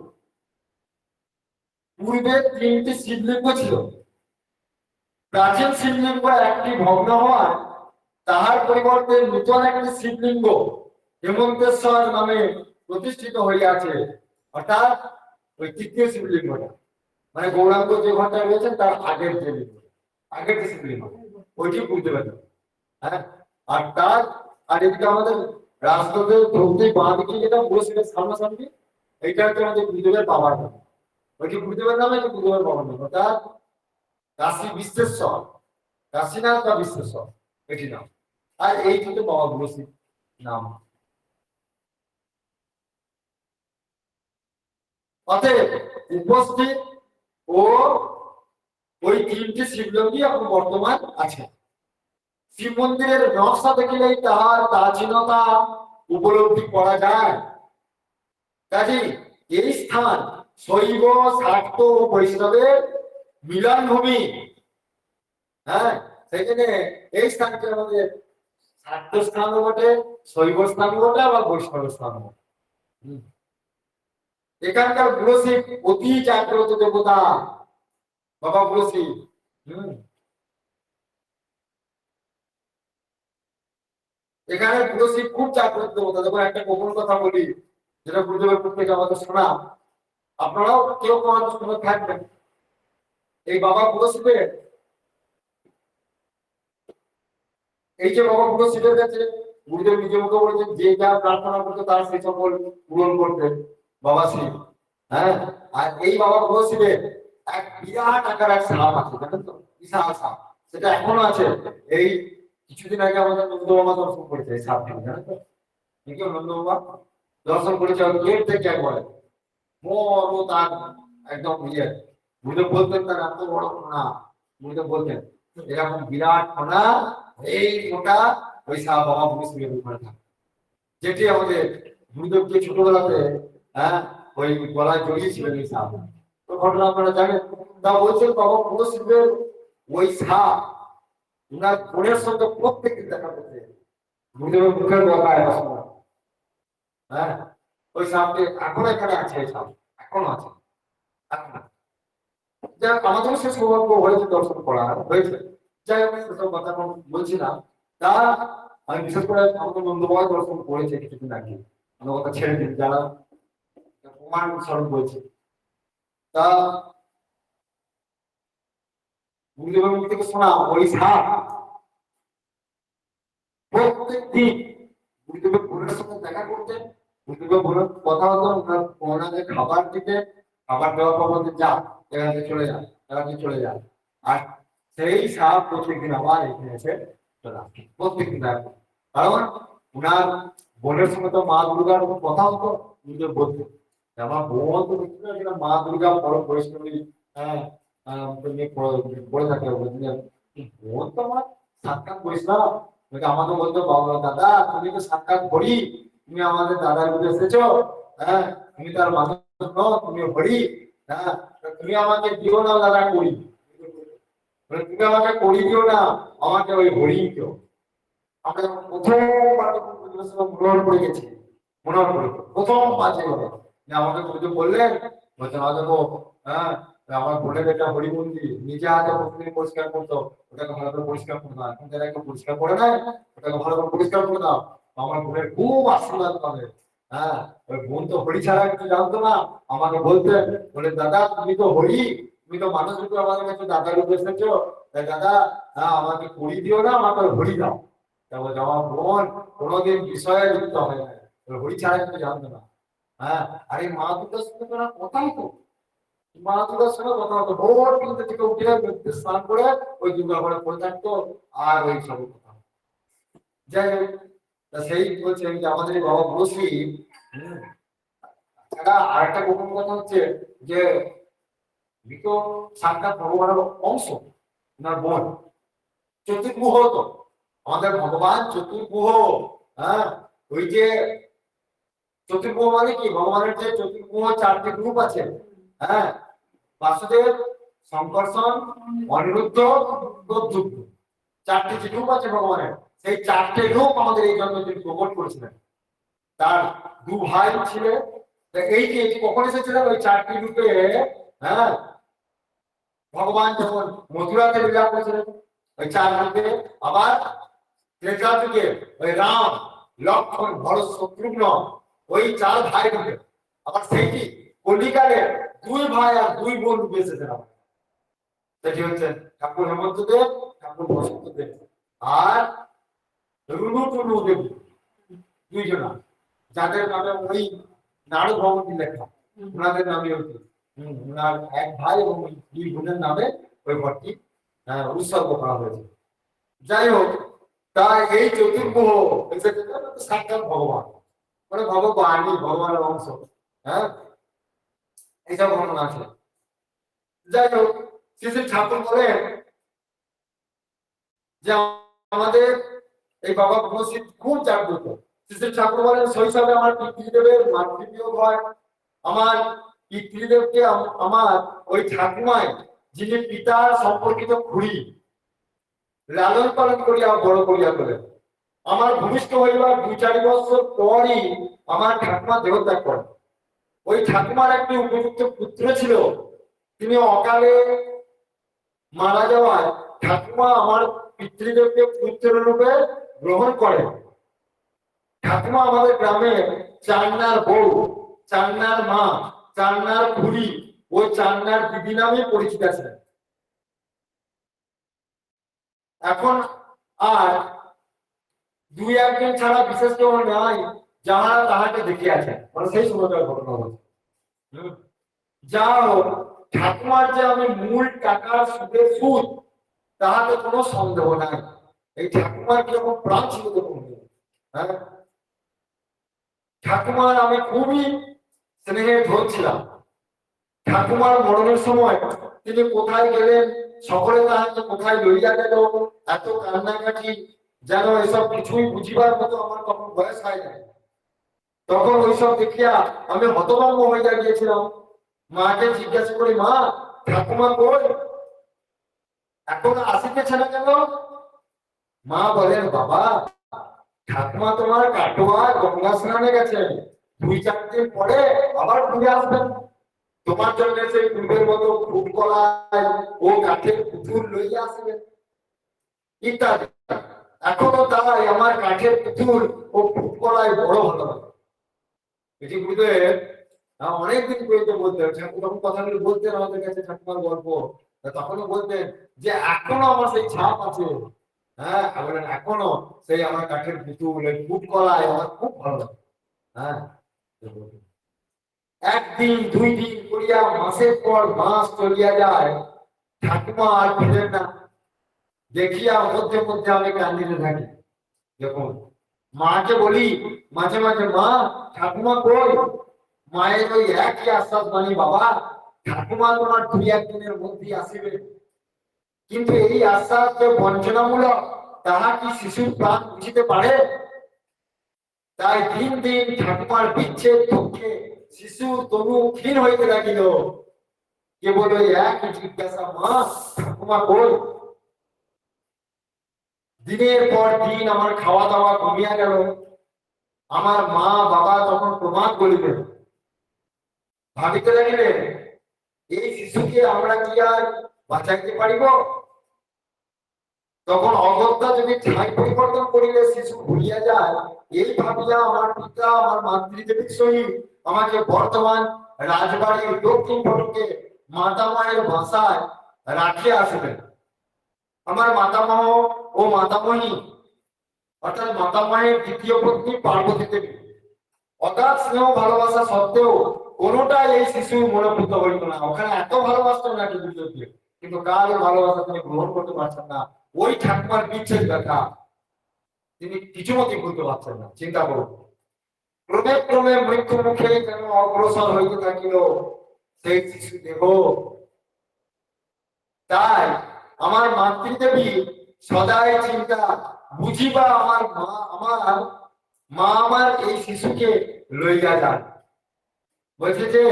পূর্বে 3টি শিবলিঙ্গ ছিল। প্রাচীন শিবলিঙ্গ একটি ভগ্ন হওয়ায় তাহার পরিবর্তে নূতন একটি শিবলিঙ্গ হেমন্তেশ্বর নামে প্রতিষ্ঠিত হইয়াছে। অর্থাৎ ওই তৃতীয় শিবলিঙ্গটা মানে গৌরাঙ্গ যে ঘরটা রয়েছেন তার আগের যে লিঙ্গ, আগের যে শিবলিঙ্গ ওইটি বুঝতে পারবেন। আর তার আর এদিকে আমাদের রাস্তাতে ঢুকতে বাঁ দিকে যেটা পুরো সেটা সামনাসামনি, এইটা হচ্ছে আমাদের গুরুদেবের বাবার নাম। ওইটি গুরুদেবের নামে গুরুদেবের বাবার নাম, অর্থাৎ কাশী বিশ্বেশ্বর, কাশীনাথ বা বিশ্বেশ্বর এটি নাম। আর এই কিন্তু বাবা বুড়ো শিব নাম। অতএব উপস্থিত ও ওই 3টি শিবলিঙ্গই এখন বর্তমান আছে। শিব মন্দিরের নকশা দেখলেই তাহার প্রাচীনতা উপলব্ধি করা যায়। কাজে এই স্থান শৈব শাক্ত ও বৈষ্ণবের মিলন ভূমি। সেই জন্য এই স্থানকে আমাদের শাক্ত স্থানও বটে, শৈব স্থানও বটে, আবার বৈষ্ণব স্থানও বটে। এখানকার বুড়ো শিব অতি জাগ্রত দেবতা, বাবা বুড়ো শিব। এখানে বুড়ো শিব খুব জাগ্রত দেবতা। দেখুন একটা গোপন কথা বলি, যেটা গুরুদেবের মুখ থেকে আমাদের শোনা, আপনারাও কেউ কেউ শুনে থাকবেন। এই বাবা বুড়ো শিবের, এই যে বাবা বুড়ো শিবের কাছে গুরুদেব নিজে মুখে বলেছেন যে যা প্রার্থনা করতে তার সেই সকল পূরণ করতেন বাবা শিব। আর এই বাবা বুড়ো শিবের এক বিরাট আকার এক সাপ আছে, জানেন তো, বিশাল সাপ, সেটা এখনো আছে। এই কিছুদিন আগে আমাদের নন্দ বাবা দর্শন করেছে এই সাপটিকে, জানেন তো, কেউ নন্দ বাবা দর্শন করেছে গেট থেকে একবারে বড় তার একদম ইয়ে। গুরুদেব বলতেন তার এত বড় ফোনা, গুরুদেব বলতেন এরকম বিরাট ফোনা, এই ফোটা ওই সাপ বাবা বুড়ো শিবের উপরে থাকে। যেটি আমাদের গুরুদেবকে ছোটবেলাতে ওই গলায় জড়িয়েছিলেন এই সাপ। তো ঘটনা আপনারা জানেন। তা বলছেন বাবা পুরোশিবের ওই সাপ উনার বোনের সঙ্গে প্রত্যেকদিন দেখা করতে গুরুদেবের মুখের গলায় আসলো। হ্যাঁ, ওই সাপটি এখন এখানে আছে, এই সাপ এখনো আছে। এখন যাই হোক, আমাদের সে সৌভাগ্য হয়েছে দর্শন করা হয়েছে। যাই হোক, সেসব কথা এখন বলছিলাম। তা আমি বিশেষ করে আমাদের বন্ধুবাই দর্শন করেছে কিছুদিন আগে, আমার কথা ছেড়ে দিন, যারা প্রমাণ স্বরূপ বলছে। তা গুরুদেবের মুখ থেকে শোনা ওই সাপ প্রত্যেক দিন গুরুদেবের বোনের সঙ্গে দেখা করতে, গুরুদেবের বোনের কথা হতো, ওনাকে খাবার দিতে, খাবার দেওয়ার পর বলতে যা এখান থেকে চলে যা, এখান থেকে চলে যা। আর সেই সাপ প্রত্যেকদিন আবার এখানে এসে চলে আসে, প্রত্যেকদিন। কারণ উনার বোনের সঙ্গে তো মা দুর্গার কথা হতো, গুরুদেব বলতো আমার বোন তো দেখছি না যেটা মা দুর্গা বড় বৈষ্ণবী। হ্যাঁ, পড়ে থাকে বোন তো আমার সাক্ষাৎ বৈষ্ণব। আমাকে বলতো বাবা দাদা তুমি তো সাক্ষাৎ হরি, তুমি আমাদের দাদার রূপে এসেছো। হ্যাঁ, তুমি তার মানুষ নও, তুমি হরি। হ্যাঁ, তুমি আমাকে দিও না দাদা করি, তুমি আমাকে করি দিও না, আমাকে ওই হরি দিও। আমরা প্রথম মনোহর করে গেছি, মনোহর করে প্রথম পাঁচে হবে যে আমাকে পুজো বললেন, বলছে না দেখো। হ্যাঁ, আমার বোনের একটা হরি মন্দির নিজে হাতে প্রতিদিন পরিষ্কার করতো, ওটাকে ভালো করে পরিষ্কার করে দাও। এখন যারা একটু পরিষ্কার করে নেয়, ওটাকে ভালো করে পরিষ্কার করে দাও। আমার বোনের খুব আশীর্বাদ পাবে। হ্যাঁ, ওই বোন তো হরি ছাড়া কিছু জানতো না, আমাকে বলতেন, বলে দাদা তুমি তো হরি, তুমি তো মানুষ রূপে আমাদের কাছে দাদা রূপে এসেছো, তাই দাদা হ্যাঁ আমাকে করি দিও না, আমাকে হরি দাও। তারপর আমার বোন কোনোদিন বিষয়ে লিপ্ত হয় না, হরি ছাড়া কিছু জানতো না। হ্যাঁ, আর এই মা দুর্গার সঙ্গে তো কথাই তো, মা দুর্গার সঙ্গে কথা হতো ভোর কিন্তু থেকে উঠে স্নান করে ওই দুর্গা ঘরে পড়ে থাকতো, আর ওই সব কথা। যাই হোক, তা সেই বলছেন যে আমাদের এই বাবা বসি এটা আরেকটা গোপন কথা হচ্ছে যে মৃত সাক্ষাৎ ভগবানের অংশ, ওনার বোন চতুর্ভুহ। তো আমাদের ভগবান চতুর্ভুহ। হ্যাঁ, ওই যে চতুর্ভুহ মানে কি, ভগবানের যে চতুর্ভুহ চারটি রূপ আছে। হ্যাঁ, বাসুদেব, সংকর্ষণ, অনিরুদ্ধ, প্রদ্যুম্ন, চারটি যে রূপ আছে ভগবানের, সেই চারটে রূপ আমাদের এই জন্য তিনি প্রকট করেছিলেন। তার দু ভাই ছিলেন। এই যে কখন এসেছিলেন ওই চারটি রূপে। হ্যাঁ, ভগবান যখন মথুরাতে লীলা করেছিলেন ওই চার রূপে, আবার ত্রেতা যুগে ওই রাম, লক্ষ্মণ, ভরত, শত্রুঘ্ন ওই চার ভাই রূপে, আবার সেইটি কলিকালে দুই ভাই আর দুই বোন রূপে এসেছেন। সেটি হচ্ছে ঠাকুর হেমন্ত দেব, ঠাকুর বসন্ত দেব, আর রুনু টুনু দেব, দুইজনা, যাদের নামে ওই নাড়ু ভবনটি লেখা, ওনাদের নামে হচ্ছে ওনার এক ভাই এবং দুই বোনের নামে ওই ঘরটি উৎসর্গ করা হয়েছে। যাই হোক, তাই এই চতুর্ভুহ সাক্ষাৎ ভগবান, মানে ভগবানই ভগবানের অংশ। হ্যাঁ, এইসব ঘটনা আছে। যাই হোক, শ্রী ঠাকুর বলেন যে আমাদের এই বাবা ব্রহ্মশিব খুব জাগ্রত। শ্রী ঠাকুর বলেন শৈশবে আমার পিতৃদেবের মাতৃবিয়োগ হয়। আমার পিতৃদেবকে আমার ওই ঠাকুমায়, যিনি পিতার সম্পর্কিত খুড়ি, লালন পালন করিয়া বড় করিয়া তোলেন। আমার ভূমিষ্ঠ হইবার 2-4 বছর পরই আমার ঠাকুমা দেহত্যাগ করেন। ওই ঠাকুমার একটি উপযুক্ত পুত্র ছিল, তিনি অকালে মারা যাওয়ায় ঠাকুমা আমার পিতৃদেবকে পুত্র রূপে গ্রহণ করেন। ঠাকুমা আমাদের গ্রামে চান্নার বউ, চান্নার মা, চান্নার খুড়ি ও চান্নার দিদি নামে পরিচিত ছিলেন। এখন আর দুই একজন ছাড়া বিশেষ কেউ নাই যাহারা তাহাকে দেখিয়াছেন, মানে সেই সময়কার ঘটনা বলছে। যা হোক, ঠাকুমার যে আমি মূল টাকার সুদের সুদ, তাহাতে কোনো সন্দেহ নাই। এই ঠাকুমার কিরকম প্রাণ ছিল তখন। হ্যাঁ, ঠাকুমার আমি খুবই স্নেহে ধরছিলাম। ঠাকুমার মরণের সময় তিনি কোথায় গেলেন, সকলে তাহাকে কোথায় লইয়া গেল, এত কান্নাকাটি, যেন এসব কিছুই বুঝিবার মতো আমার তখন বয়স হয় নাই। তখন ওইসব দেখিয়া আমি হতভম্ব হয়ে গিয়েছিলাম। মাকে জিজ্ঞাসা করি, মা ঠাকুমা কই, এখনো আসিতেছে না কেন? মা বলেন, বাবা ঠাকুমা তোমার কাটোয়া গঙ্গা স্নানে গেছেন, 2-4 দিন পরে আবার ঘুরে আসবেন। তোমার জন্য সেই পূর্বের মতো ফুট কলাই ও কাঠের পুতুল লইয়া আসবেন ইত্যাদি। এখনো তাই আমার কাঠের পুতুল ও ফুট কলাই বড় ভালো লাগে। এটি গুরুদেব অনেকদিন পর্যন্ত বলতেন, ঠাকুর যখন কথাগুলো বলতেন আমাদের কাছে ঠাকুমার গল্প, তখনও বলতেন যে এখনো আমার সেই ছাপ আছে। হ্যাঁ বলেন, এখনো সেই আমার কাঠের পুতুল ফুট কলাই আমার খুব ভালো লাগে। হ্যাঁ, 1 দিন 2 দিন করিয়া মাসের পর মাস চলিয়া যায়, ঠাকুমা আর ফিরেন না। দেখিয়া মধ্যে মধ্যে আমি কান্দিতে থাকি। দেখুন, মাকে বলি মাঝে মাঝে, মা ঠাকুমা কই? মায়ের ওই একই আশ্বাস বাণী, বাবা ঠাকুমা তোমার 2-1 দিনের মধ্যে আসিবে। কিন্তু এই আশ্বাস যে বঞ্চনামূলক, তাহা কি শিশুর প্রাণ বুঝিতে পারে? তাই দিন দিন ঠাকুমার বিচ্ছেদ দুঃখে শিশু তনু ক্ষীণ হইতে লাগিল। কেবল ওই এক জিজ্ঞাসা, মা ঠাকুমা কই? দিনের পর দিন আমার খাওয়া দাওয়া কমিয়া গেল। আমার মা বাবা তখন প্রমাদ বলিলেন, ভাবিতে লাগিলেন এই শিশুকে আমরা কি আর বাঁচাইতে পারিব? তখন অগত্যা যদি ঠাই পরিবর্তন করিলে শিশু ভুলিয়া যায়, এই ভাবিয়া আমার পিতা আমার মাতৃদেবীর সহিত আমাকে বর্তমান রাজবাড়ির দক্ষিণ ফটকে মাতামায়ের বাসায় রাখিয়া আসবেন। আমার মাতামহ ও মাতামহী অর্থাৎ মাতামায়ের দ্বিতীয় পত্নী পার্বতী দেবী অগাধ স্নেহ ভালোবাসা সত্ত্বেও কোনোটাই এই শিশু মনোভূত হইত না। ওখানে এত ভালোবাসতেন না দুজনকে, কিন্তু কারো ভালোবাসা তিনি গ্রহণ করতে পারছেন না। ওই ঠাকুমার বিচ্ছেদ ব্যথা তিনি কিছুমতে ভুলতে পারছেন না। চিন্তা করুন, ক্রমে ক্রমে মৃত্যু মুখে যেন অগ্রসর হইতে থাকিল সেই শিশু দেহ। তাই আমার মাতৃদেবী সদাই চিন্তা, বুঝিবা আমার মা আমার এই শিশুকে লইয়া যান। বলছে যে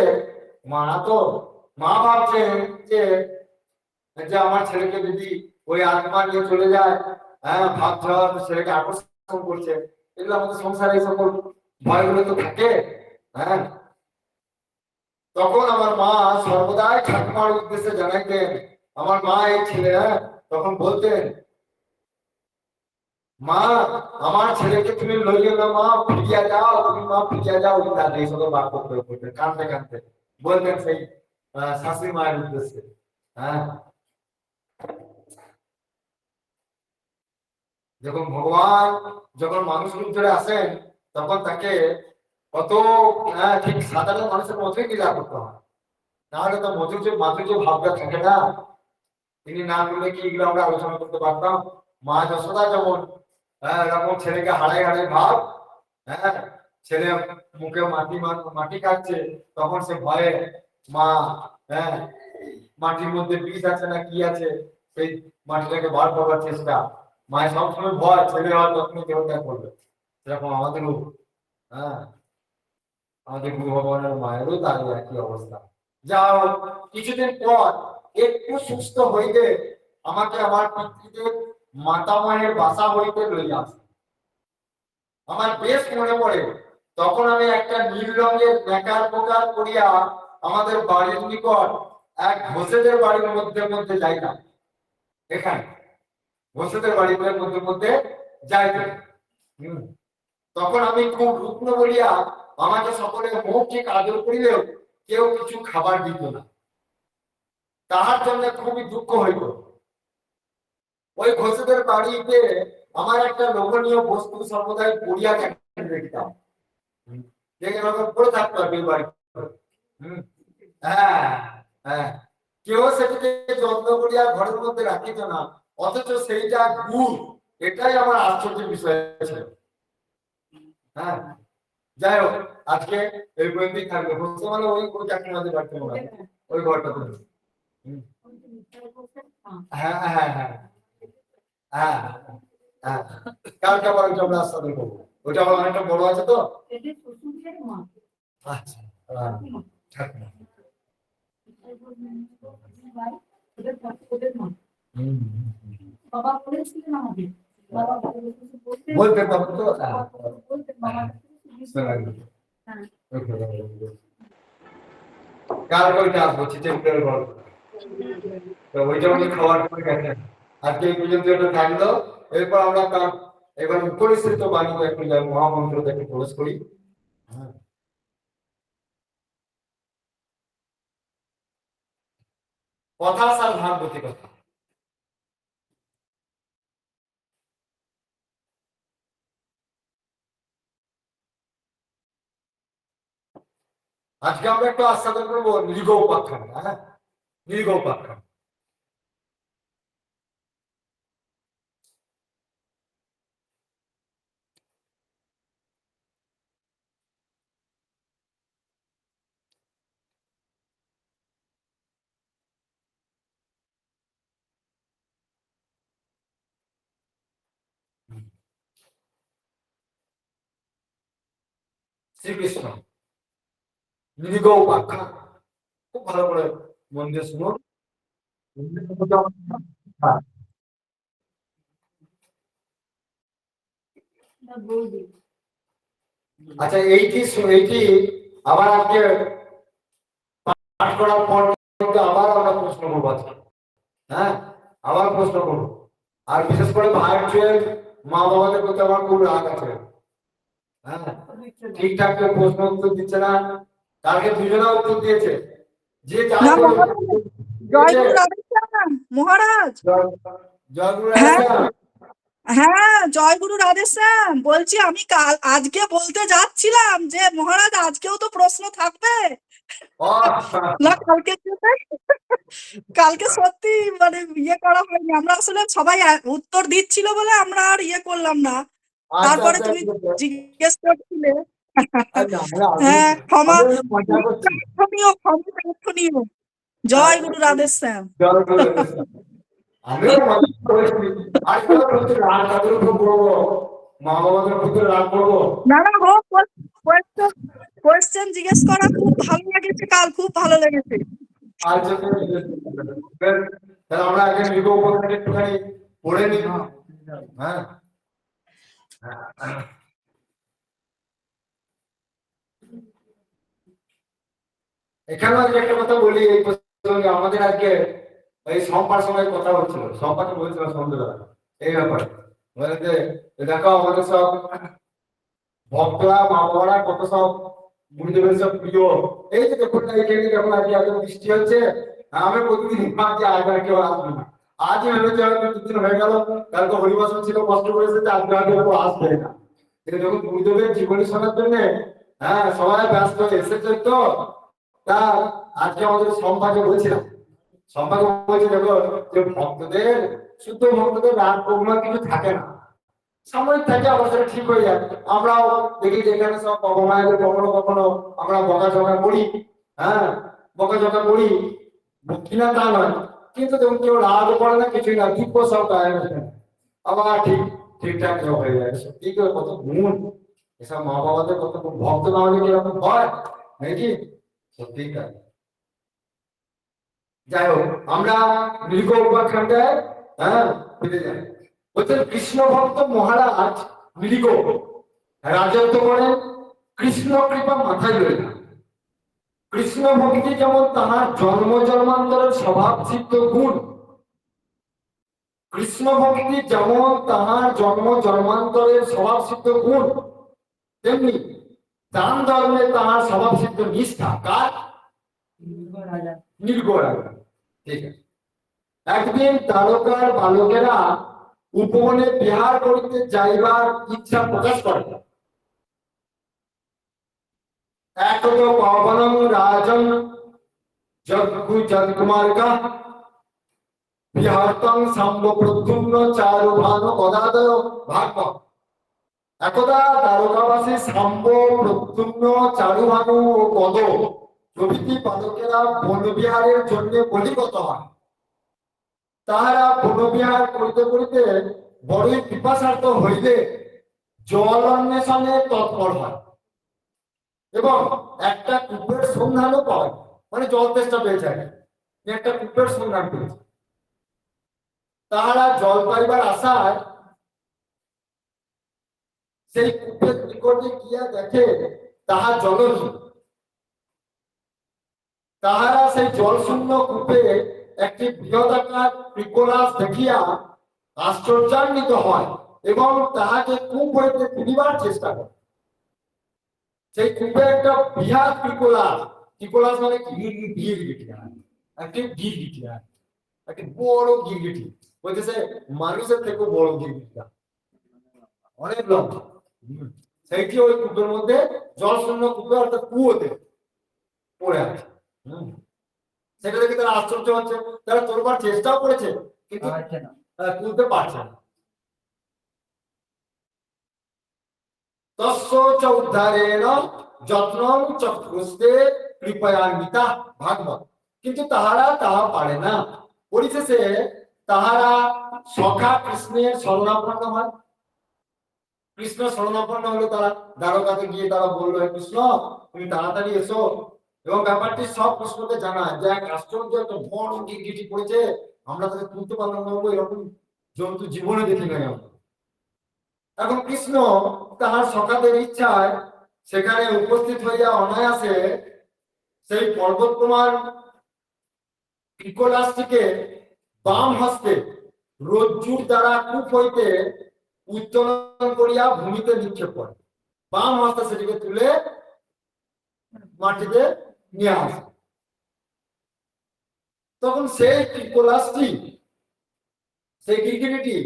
মা ভাবছেন যে যে আমার ছেলেকে যদি ওই আত্মা নিয়ে চলে যায়, হ্যাঁ ভাবছে হয়তো ছেলেকে আকর্ষণ করছে। এগুলো আমাদের সংসারে এই সকল ভয়গুলো তো থাকে। হ্যাঁ, তখন আমার মা সর্বদাই ঠাকুমার উদ্দেশ্যে জানাইতেন। আমার মা এই ছেলে তখন বলতেন, মা আমার ছেলেকে তুমি লইও না, মা ফিরিয়া যাও, তুমি মা ফিরিয়া যাও ইত্যাদি এই সকল বাক্য প্রয়োগ করতেন। কাঁদতে কাঁদতে বলতেন সেই শাশুড়ি মায়ের উদ্দেশ্যে। হ্যাঁ, যখন ভগবান যখন মানুষ রূপ ধরে আসেন, তখন তাকে কত ঠিক সাধারণ মানুষের মতোই ক্রিয়া করতে হয়, নাহলে তো মাধুর্য ভাবটা থাকে না। তিনি না করলে কি এগুলো আমরা আলোচনা করতে পারতাম? মা যশোদা যেমন এরকম ছেলেকে হারাই হারাই ভাব, হ্যাঁ ছেলে মুখে মাটি কাটছে, তখন সে ভয়ে মা হ্যাঁ মাটির মধ্যে বিষ আছে না কি আছে সেই মাটিটাকে বার করার চেষ্টা। মায়ের সবসময় ভয় ছেলে হয় তখনই দেহত্যাগ করবে। সেরকম আমাদেরও হ্যাঁ আমাদের গুরু ভগবানের মায়েরও তাই একই অবস্থা। যা হোক, কিছুদিন পর একটু সুস্থ হইতে আমাকে আমার পিতৃদেব মাতামহের বাসা হইতে লইয়া আসে। আমার বেশ মনে পড়ে, তখন আমি একটা নীল রঙের মেকার পোকার করিয়া আমাদের বাড়ির নিকট এক ঘোষেদের বাড়ির মধ্যে মধ্যে যাইতাম। এখানে ঘোষেদের বাড়িগুলোর মধ্যে মধ্যে যাইতাম। তখন আমি খুব রুগ্ন বলিয়া আমাকে সকলে মৌখিক আদর করিলেও কেউ কিছু খাবার দিত না। তাহার জন্য খুবই দুঃখ হইল। ওই ঘোষেদের বাড়িতে আমার একটা লোভনীয় বস্তু সর্বদাই পড়িয়া দেখতাম, দেখে পড়ে থাকতো আর বাড়ি। হ্যাঁ হ্যাঁ, কেউ সেটাকে যত্ন করিয়া ঘরের মধ্যে রাখিত না, অথচ সেইটা গুড়। এটাই আমার আশ্চর্যের বিষয় ছিল। হ্যাঁ, যাই হোক, আজকে এই পর্যন্তই থাকবে। মানে ওই চাকরি মাঝে বাড়তে হবে ওই ঘরটা তো। হ্যাঁ হ্যাঁ হ্যাঁ হ্যাঁ হ্যাঁ, কালকে আবার আমরা আস্তে করবো। ওটা আবার অনেকটা বড় আছে তো। এটা শ্বশুরের মা। আচ্ছা, হ্যাঁ, ঠাকুমা। ভাই, ওদের মা। হুম, বাবা বলেছিলেন আমাকে, বাবা বলতেন, বলতে পারবো তো। বলতেন বাবা হ্যাঁ কালকে ওইটা আসবো চিচিঙ্গার গল্প, তো ওইটা উনি খাওয়ার পরে গেছেন। আজকে এই পর্যন্ত এটা থাকলো। এরপর আমরা এবার পরিস্থিত বাণী একটু মহামন্ত্রতে একটু প্রবেশ করি। হ্যাঁ। কথা স্যার ভাগবতী কথা। আজকে আমরা একটু আস্বাদন করবো নৃগ উপাখ্যান। হ্যাঁ, নৃগ উপাখ্যান। শ্রীকৃষ্ণ নৃগ উপাখ্যান, খুব ভালো করে মন দিয়ে শুনুন। বৌদি আচ্ছা, এইটি আবার আজকে পাঠ করার পর কিন্তু আবার আমরা প্রশ্ন করবো আজকে। হ্যাঁ, আবার প্রশ্ন করবো। আর বিশেষ করে ভাইয়ের মা বাবাদের প্রতি আমার খুব রাগ আছে। হ্যাঁ, ঠিকঠাক কেউ প্রশ্ন উত্তর দিচ্ছে না। কালকে দুজনা উত্তর দিয়েছে, যে যাই না বলুক। জয় গুরু রাধেশ্যাম মহারাজ। জয় গুরু হ্যাঁ রাধেশ্যাম। হ্যাঁ, জয় গুরু রাধেশ্যাম। বলছি আমি আজকে বলতে যাচ্ছিলাম যে মহারাজ আজকেও তো প্রশ্ন থাকবে না কালকে কালকে সত্যি মানে ইয়ে করা হয়নি, আমরা আসলে সবাই উত্তর দিচ্ছিল বলে আমরা আর ইয়ে করলাম না। আচ্ছা তারপরে আচ্ছা, তুমি জিজ্ঞেস করছিলে। আমি হ্যাঁ, ক্ষমা মজা করছি। প্রার্থনীয়, ক্ষমা প্রার্থনীয়। জয় গুরু রাধেশ্যাম। জয় গুরু রাধেশ্যাম। আমিও মজা করেছি। আজকাল প্রতি রাগ কাদের উপর করবো? মা বাবাদের প্রতি রাগ করবো? না না, হোক, কোয়েশ্চেন জিজ্ঞেস করা খুব ভালো লেগেছে, কাল খুব ভালো লেগেছে। আচ্ছা, তাহলে আমরা আগে লিখো উপকার একটুখানি পড়ে নিই। হ্যাঁ, এখানে আজকে একটা কথা বলি এই প্রসঙ্গে। আমাদের আজকে এই সোমবার সময় কথা হচ্ছিল, সোমবারকে বলছিল সন্ধ্যেবেলা এই ব্যাপারে। বলে যে দেখো আমাদের সব ভক্তরা মা বাবারা কত সব গুরুদেবের সব প্রিয়। এই যে দেখুন না, এখানে যখন আজকে এত বৃষ্টি হচ্ছে, আমি প্রতিদিন ভাবছি আজ আর কেউ আসবে না। আজই ভেবেছে হয়তো দুদিন হয়ে গেল, কালকে হরিবাসন ছিল, কষ্ট করে এসেছে, আজকে হয়তো কেউ আসবে না। কিন্তু যখন গুরুদেবের জীবনী শোনার জন্য হ্যাঁ সবাই ব্যস্ত হয়ে এসেছে তো। তা আজকে আমাদের সম্পাদক বলছিলাম, সম্পাদক বলছে দেখো যে ভক্তদের, শুদ্ধ ভক্তদের রাগ প্রোগ্রাম কিছু থাকে না, সাময়িক থাকে, আবার সেটা ঠিক হয়ে যায়। আমরাও দেখি যে এখানে সব বাবা মায়েদের কখনো কখনো আমরা বকাঝকা করি। হ্যাঁ, বকাঝকা করি, কিনা তা নয়, কিন্তু যখন কেউ রাগ করে না, কিছুই না, দুঃখ সব গায়ে আসে, আবার ঠিকঠাক সব হয়ে যায়। সত্যি করে কত গুণ এসব মা বাবাদের, কত ভক্ত না হলে কিরকম হয় নাকি? সত্যি তাই। যাই হোক, আমরা মৃগ উপাখ্যানটায় হ্যাঁ ফিরে যাই। বলছেন কৃষ্ণ ভক্ত মহারাজ মৃগ রাজত্ব করেন, কৃষ্ণ কৃপা মাথায় রইল। কৃষ্ণ ভক্তি যেমন তাহার জন্ম জন্মান্তরের স্বভাব সিদ্ধ গুণ, কৃষ্ণ ভক্তি যেমন তাহার জন্ম জন্মান্তরের স্বভাব সিদ্ধ গুণ, তেমনি দান ধর্মে তাহার স্বভাব সিদ্ধ নিষ্ঠা। কার? নৃগ রাজা। ঠিক আছে। একদিন দ্বারকার বালকেরা উপবনে বিহার করিতে যাইবার ইচ্ছা প্রকাশ করে। একত পাবনং রাজন যজ্ঞ যজ্ঞমার্গা বিহার্তং সাম্ব প্রদ্যুম্ন চারুভান গদাধর ভাগবত। একদা দ্বারকাবাসী সাম্ব প্রদ্যুম্ন চারুভানু ও গদ প্রভৃতি বালকেরা বনবিহারের জন্য বলিগত হয়। তাহারা বনবিহার করিতে করিতে বড়ই পিপাসার্থ হইলে জল অন্বেষণে তৎপর হয় এবং একটা কূপের সন্ধানও পায়, মানে জল তেষ্টা পেয়েছে আর কি, যে একটা কূপের সন্ধান পেয়েছে। তাহারা জল পাইবার আশায় সেই কূপের নিকটে গিয়া দেখে তাহা জলহীন। তাহারা সেই জলশূন্য কূপে একটি বৃহদাকার পিকোলাস দেখিয়া আশ্চর্যান্বিত হয় এবং তাহাকে কূপ হইতে তুলিবার চেষ্টা করে। সেই কূপে একটা বৃহৎ পিকোলাস, পিকোলাস মানে কি, গিরগিটি, একটি গিরগিটি, একটি বড় গিরগিটি, বলতেছে মানুষের থেকেও বড় গিরগিটিটা, অনেক লম্বা। সেইটি ওই কূপের মধ্যে, জলশূন্য কূপে অর্থাৎ কুয়োতে পড়ে আছে। সেটা দেখে তারা আশ্চর্য হচ্ছে, তারা তোলবার চেষ্টাও করেছে কিন্তু তুলতে পারছে না। তস্য চ উদ্ধারেণ যত্নং চক্রুস্তে কৃপয়ান্বিতা ভাগবত। কিন্তু তাহারা তাহা পারে না। পরিশেষে তাহারা সখা কৃষ্ণের শরণাপন্ন হয়। কৃষ্ণ শরণাপন্ন হলো, তারা দ্বারকাতে গিয়ে তারা বললো, হে কৃষ্ণ তুমি তাড়াতাড়ি এসো। এবং ব্যাপারটি সব কৃষ্ণকে জানায় যে এক আশ্চর্য একটা বড় গিরগিটি পড়েছে, আমরা তাকে তুলতে পারলাম না, এরকম জন্তু জীবনে দেখি নাই আমরা। এখন কৃষ্ণ তাহার সখাদের ইচ্ছায় সেখানে উপস্থিত হইয়া অনায়াসে সেই পর্বতকুমার পিকোলাসটিকে বাম হস্তে রজ্জুর দ্বারা কূপ হইতে উত্তোলন করিয়া ভূমিতে নিক্ষেপ করে, বাম হস্তে সেটিকে তুলে মাটিতে নিয়ে আসে। তখন সেই পিকোলাসটি, সেই গিরগিটিটি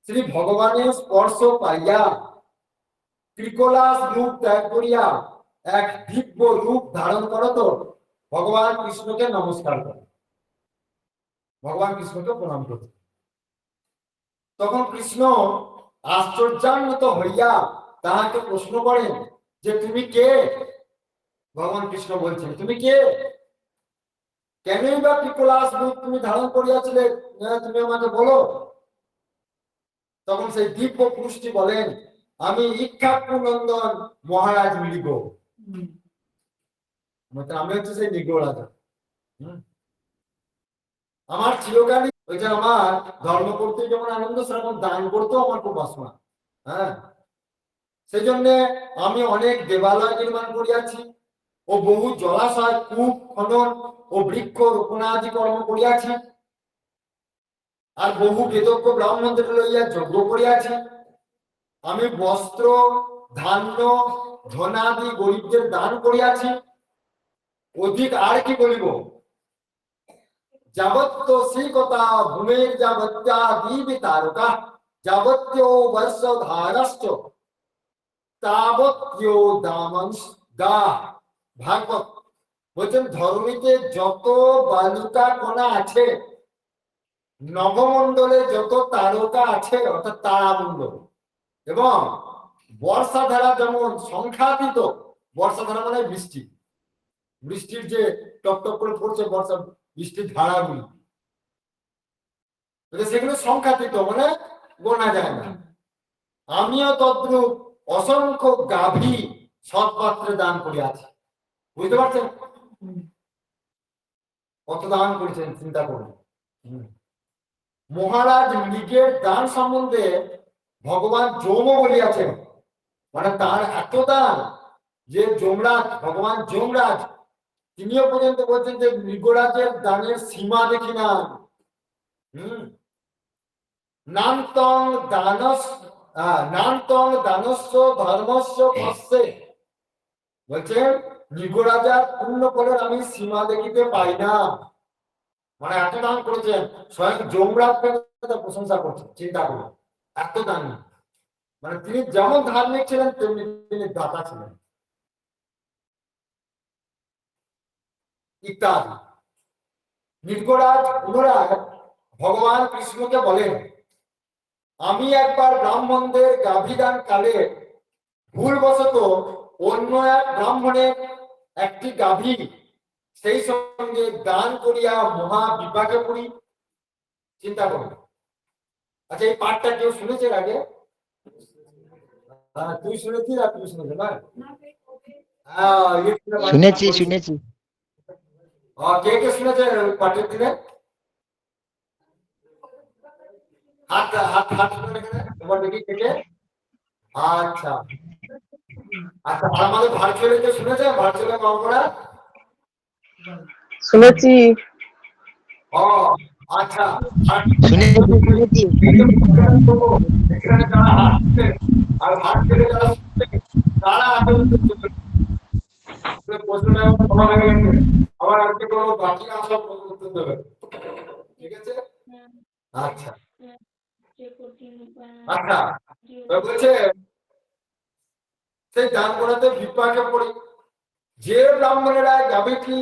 শ্রী ভগবানের স্পর্শ পাইয়া পিকোলাস রূপ ত্যাগ করিয়া এক দিব্য রূপ ধারণ করত ভগবান কৃষ্ণকে নমস্কার করে, ভগবান কৃষ্ণকে প্রণাম করত। তখন কৃষ্ণ আশ্চর্যান্বিত হইয়া তাহাকে প্রশ্ন করেন যে তুমি কে? ভগবান কৃষ্ণ বলছেন, তুমি কে? কেনই বা পিকোলাস রূপ তুমি ধারণ করিয়াছিলে, তুমি আমাকে বলো। তখন সেই দিব্য পুরুষটি বলেন, আমি ইক্ষ্বাকু নন্দন মহারাজ মৃগ। আমি হচ্ছে সেই মৃগ রাজা। আমার চিরকালই ওই যে আমার ধর্ম করতে যেমন আনন্দ, সেরকম দান করতেও আমার খুব বাসনা। হ্যাঁ, সেই জন্য আমি অনেক দেবালয় নির্মাণ করিয়াছি ও বহু জলাশয়, কূপ খনন ও বৃক্ষ রোপণাদি কর্ম করিয়াছি, আর বহু বেদজ্ঞ ব্রাহ্মণদের লইয়া যজ্ঞ করিয়াছি। আমি বস্ত্র, ধান্য, ধনাদি গরিবদের দান করিয়াছি। অধিক আর কি বলিব? যাবত্য শ্রীকতা ভূমের যাবত্যা দীপি তারকা যাবত্য বর্ষ ধারশ্চ তাবত্য দামাংশ দা। ভাগবত বলছেন, ধরণীতে যত বালুকা কণা আছে, নবমণ্ডলে যত তারকা আছে অর্থাৎ তারামণ্ডল, এবং বর্ষাধারা যেমন সংখ্যাতীত, বর্ষাধারা মানে বৃষ্টি, বৃষ্টির যে টপ টপ করে পড়ছে বর্ষা, বৃষ্টির ধারাগুলি, সেগুলো সংখ্যাতীত মানে গোনা যায় না। আমিও তদ্রূপ অসংখ্য গাভী সৎপাত্রে দান করিয়াছি। বুঝতে পারছেন কত দান করেছেন, চিন্তা করুন। মহারাজ মৃগের দান সম্বন্ধে ভগবান যম বলিয়াছেন, মানে তার এত দান যে যমরাজ, ভগবান যমরাজ তিনিও পর্যন্ত বলছেন যে মৃগরাজের দানের সীমা দেখি না। নান্তং দানস্য ধর্মস্য পশ্যে, বলছেন মৃগরাজার পূর্ণ ফলের আমি সীমা দেখিতে পাই না। মানে এত দান করেছেন, স্বয়ং যমরাজকে প্রশংসা করছেন। চিন্তা করুন, এত দান। মানে তিনি যেমন ধার্মিক ছিলেন তেমনি তিনি দাতা ছিলেন ইত্যাদি। মৃগরাজ পুনরায় ভগবান কৃষ্ণকে বলেন, আমি একবার ব্রাহ্মণদের গাভীদান কালে ভুলবশত অন্য এক ব্রাহ্মণের একটি গাভী সেই সঙ্গে দান করিয়া মহা বিপাকে পড়ি। চিন্তা করুন। আচ্ছা, এই পাঠটা কেউ শুনেছে আগে? হ্যাঁ, তুই শুনেছিস আর তুই শুনেছিস না? না রে, ওকে হ্যাঁ, শুনেছি শুনেছি। কে কে শুনেছে ওই পাঠের দিনে? হাত হাত হাত তুলে এখানে এবার দেখি কে কে। আচ্ছা আচ্ছা, আর আমাদের ভার্চুয়ালি কে শুনেছে? ভার্চুয়ালি গল্পটা? শুনেছি। ও আচ্ছা। আর শুনেছি শুনেছি। এখানে যারা হাসছে আর ভার্চুয়ালি যারা শুনছে তারা আসলে প্রশ্নটা আমার সমাধান হয়ে গেছে। আবার আজকে কোনো বাকি আসা উত্তর দেবে, ঠিক আছে? হ্যাঁ, আচ্ছা হ্যাঁ, যে কঠিন আচ্ছা, তো বলছে সেই দান করাতে বিপাকে পড়ি, যে ব্রাহ্মণেরা গাভীটি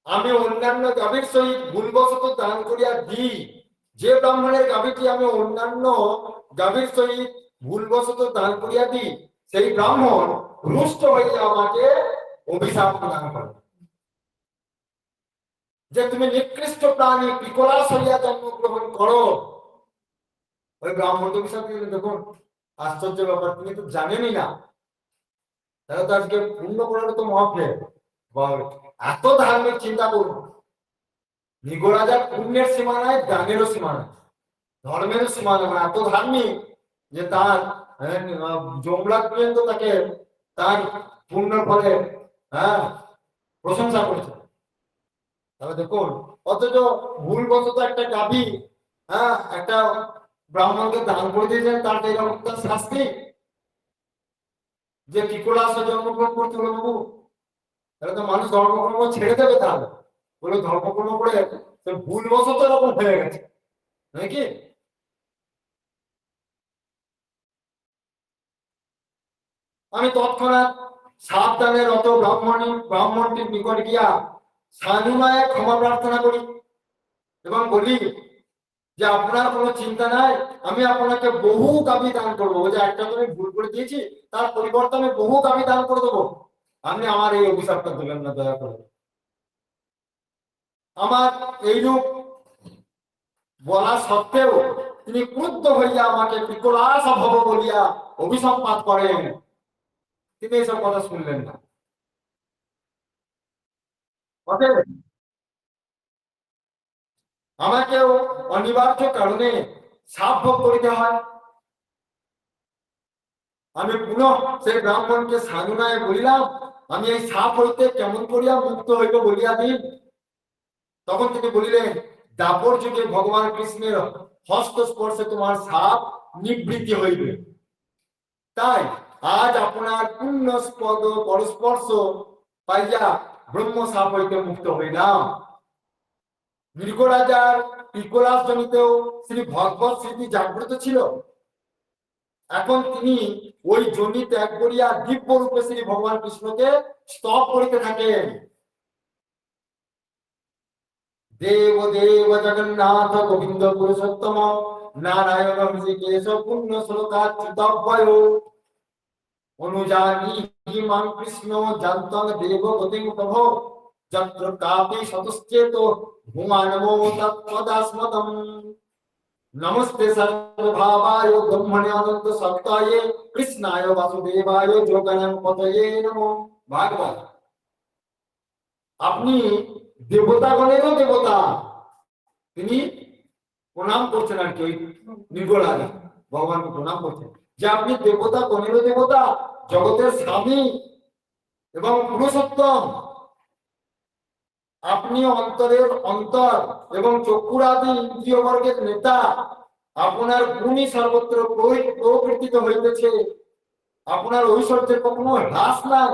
আমি অন্যান্য গাভীর সহিত ভুলবশত দান করিয়া দিই, যে ব্রাহ্মণের গাভীটি আমি অন্যান্য গাভীর সহিত ভুলবশত দান করিয়া দিই, সেই ব্রাহ্মণ রুষ্ট হইয়া আমাকে অভিশাপ প্রদান করে যে তুমি নিকৃষ্ট প্রাণী পিকলাস হইয়া জন্মগ্রহণ করো। ওই ব্রাহ্মণ অভিশাপ দিলেন। দেখুন আশ্চর্য ব্যাপার, তিনি তো জানেনই না। তাহলে তো আজকে পূর্ণ করার তো মহাপ্রে এত ধার্মিক চিন্তা করুন। নিগরাজার পুণ্যের সীমা নাই, দানেরও সীমা নাই, ধর্মেরও সীমা নাই, মানে এত ধার্মিক যে তার যমরাজ পর্যন্ত তাকে তার পুণ্যের ফলে হ্যাঁ প্রশংসা করছে। তাহলে দেখুন, অথচ ভুলবশত একটা গাভী একটা ব্রাহ্মণকে দান করে দিয়েছেন, তার এরকম তার শাস্তি যে কিকলাসে জন্মগ্রহণ করতে হলো। বাবু তাহলে তো মানুষ ধর্মকর্ম ছেড়ে দেবে, তাহলে বলে ধর্মকর্ম করে ভুলবশত এরকম হয়ে গেছে নাকি? আমি তৎক্ষণাৎ সাবধানে রত ব্রাহ্মণটির নিকট গিয়া সানুনয়ে ক্ষমা প্রার্থনা করি এবং বলি যে আপনার কোনো চিন্তা নাই, আমি আপনাকে বহু গাভী দান করবো। যে একটা তুমি ভুল করে দিয়েছি, তার পরিবর্তে আমি বহু গাভী দান করে দেবো, আপনি আমার এই অভিশাপটা দেবেন না দয়া করে। আমার এইরূপ বলা সত্ত্বেও তিনি ক্রুদ্ধ হইয়া আমাকে পিকলাস ভব বলিয়া অভিসম্পাত করেন। তিনি এইসব কথা শুনলেন না। অতএব আমাকেও অনিবার্য কারণে সাপ ভোগ করিতে হয়। আমি পুনঃ সেই ব্রাহ্মণকে সানুনায় বলিলাম, আমি এই সাপ হইতে কেমন করিয়া মুক্ত হইব বলিয়া দিন। তখন তিনি বলিলেন, দাপর যুগে ভগবান কৃষ্ণের হস্ত স্পর্শে তোমার সাপ নিবৃত্তি হইবে। তাই আজ আপনার পুণ্যস্পদ পরস্পর্শ পাইয়া ব্রহ্ম সাপ হইতে মুক্ত হইলাম। মৃগরাজার পিকলাস জনিতেও শ্রী ভগবত স্মৃতি জাগ্রত ছিল। এখন তিনি ওই জমি ত্যাগ করিয়া দিব্য রূপে শ্রী ভগবান কৃষ্ণকে স্তব করিতে থাকেন। দেব দেব জগন্নাথ গোবিন্দ পুরুষোত্তম নারায়ণ হৃষিকেশ পুণ্য শ্লোকাচ্যুতভয় অনুজানি মাং কৃষ্ণ জান্তং দেব গতিং প্রভো যত্র কাপি শতশ্চেত ভূমানমো তৎপদাস্মতম। নমস্তে সর্বভাবায় ব্রহ্মণে অনন্ত সত্তায়ে কৃষ্ণায় বাসুদেবায় যোগানং পতয়ে নমো। ভাগবত, আপনি দেবতাগণেরও দেবতা। তিনি প্রণাম করছেন আর কি, ওই নির্গরাজা ভগবানকে প্রণাম করছেন যে আপনি দেবতা গণেরও দেবতা, জগতের স্বামী এবং পুরুষোত্তম। আপনি অন্তরের অন্তর এবং চক্ষুরাদি ইন্দ্রিয় বর্গের নেতা। আপনার গুণই সর্বত্র প্রকৃতিত হইতেছে। আপনার ঐশ্বর্যের কখনো হ্রাস নাই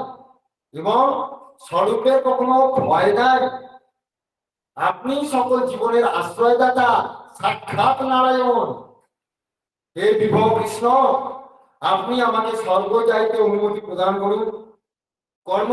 এবং স্বরূপের কখনো ক্ষয় নাই। আপনি সকল জীবনের আশ্রয়দাতা, সাক্ষাৎ নারায়ণ। হে বিভব কৃষ্ণ, আপনি আমাকে স্বর্গ যাইতে অনুমতি প্রদান করুন। কর্ম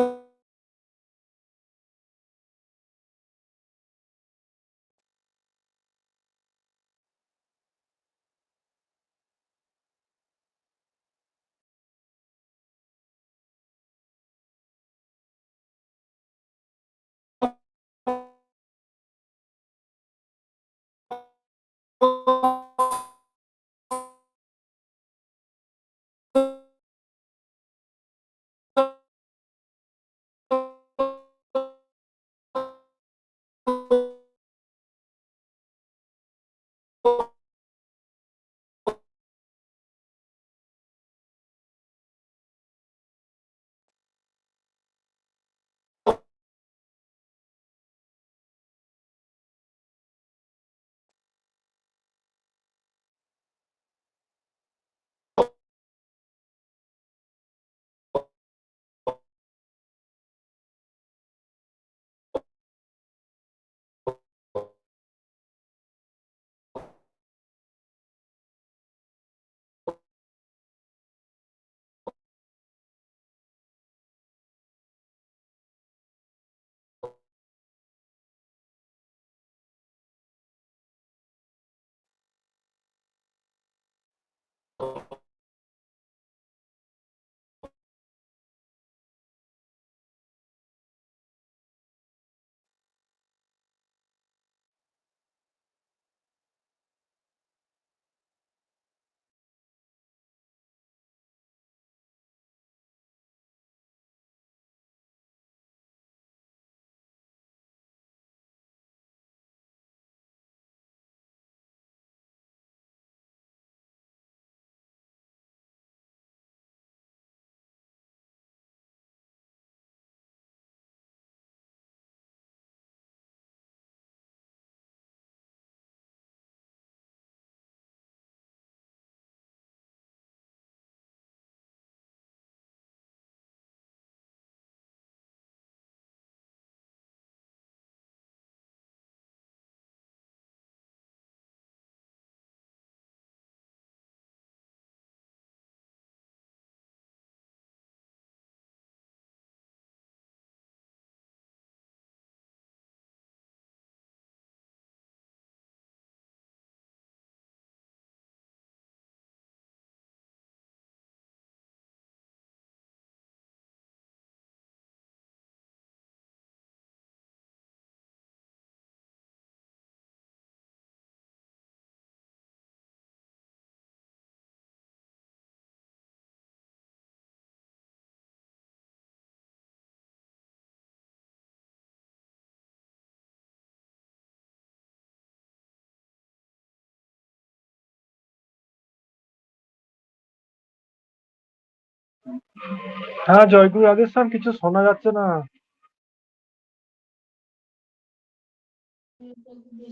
হ্যাঁ, জয়গুরু রাধেশ্যাম, কিছু শোনা যাচ্ছে না।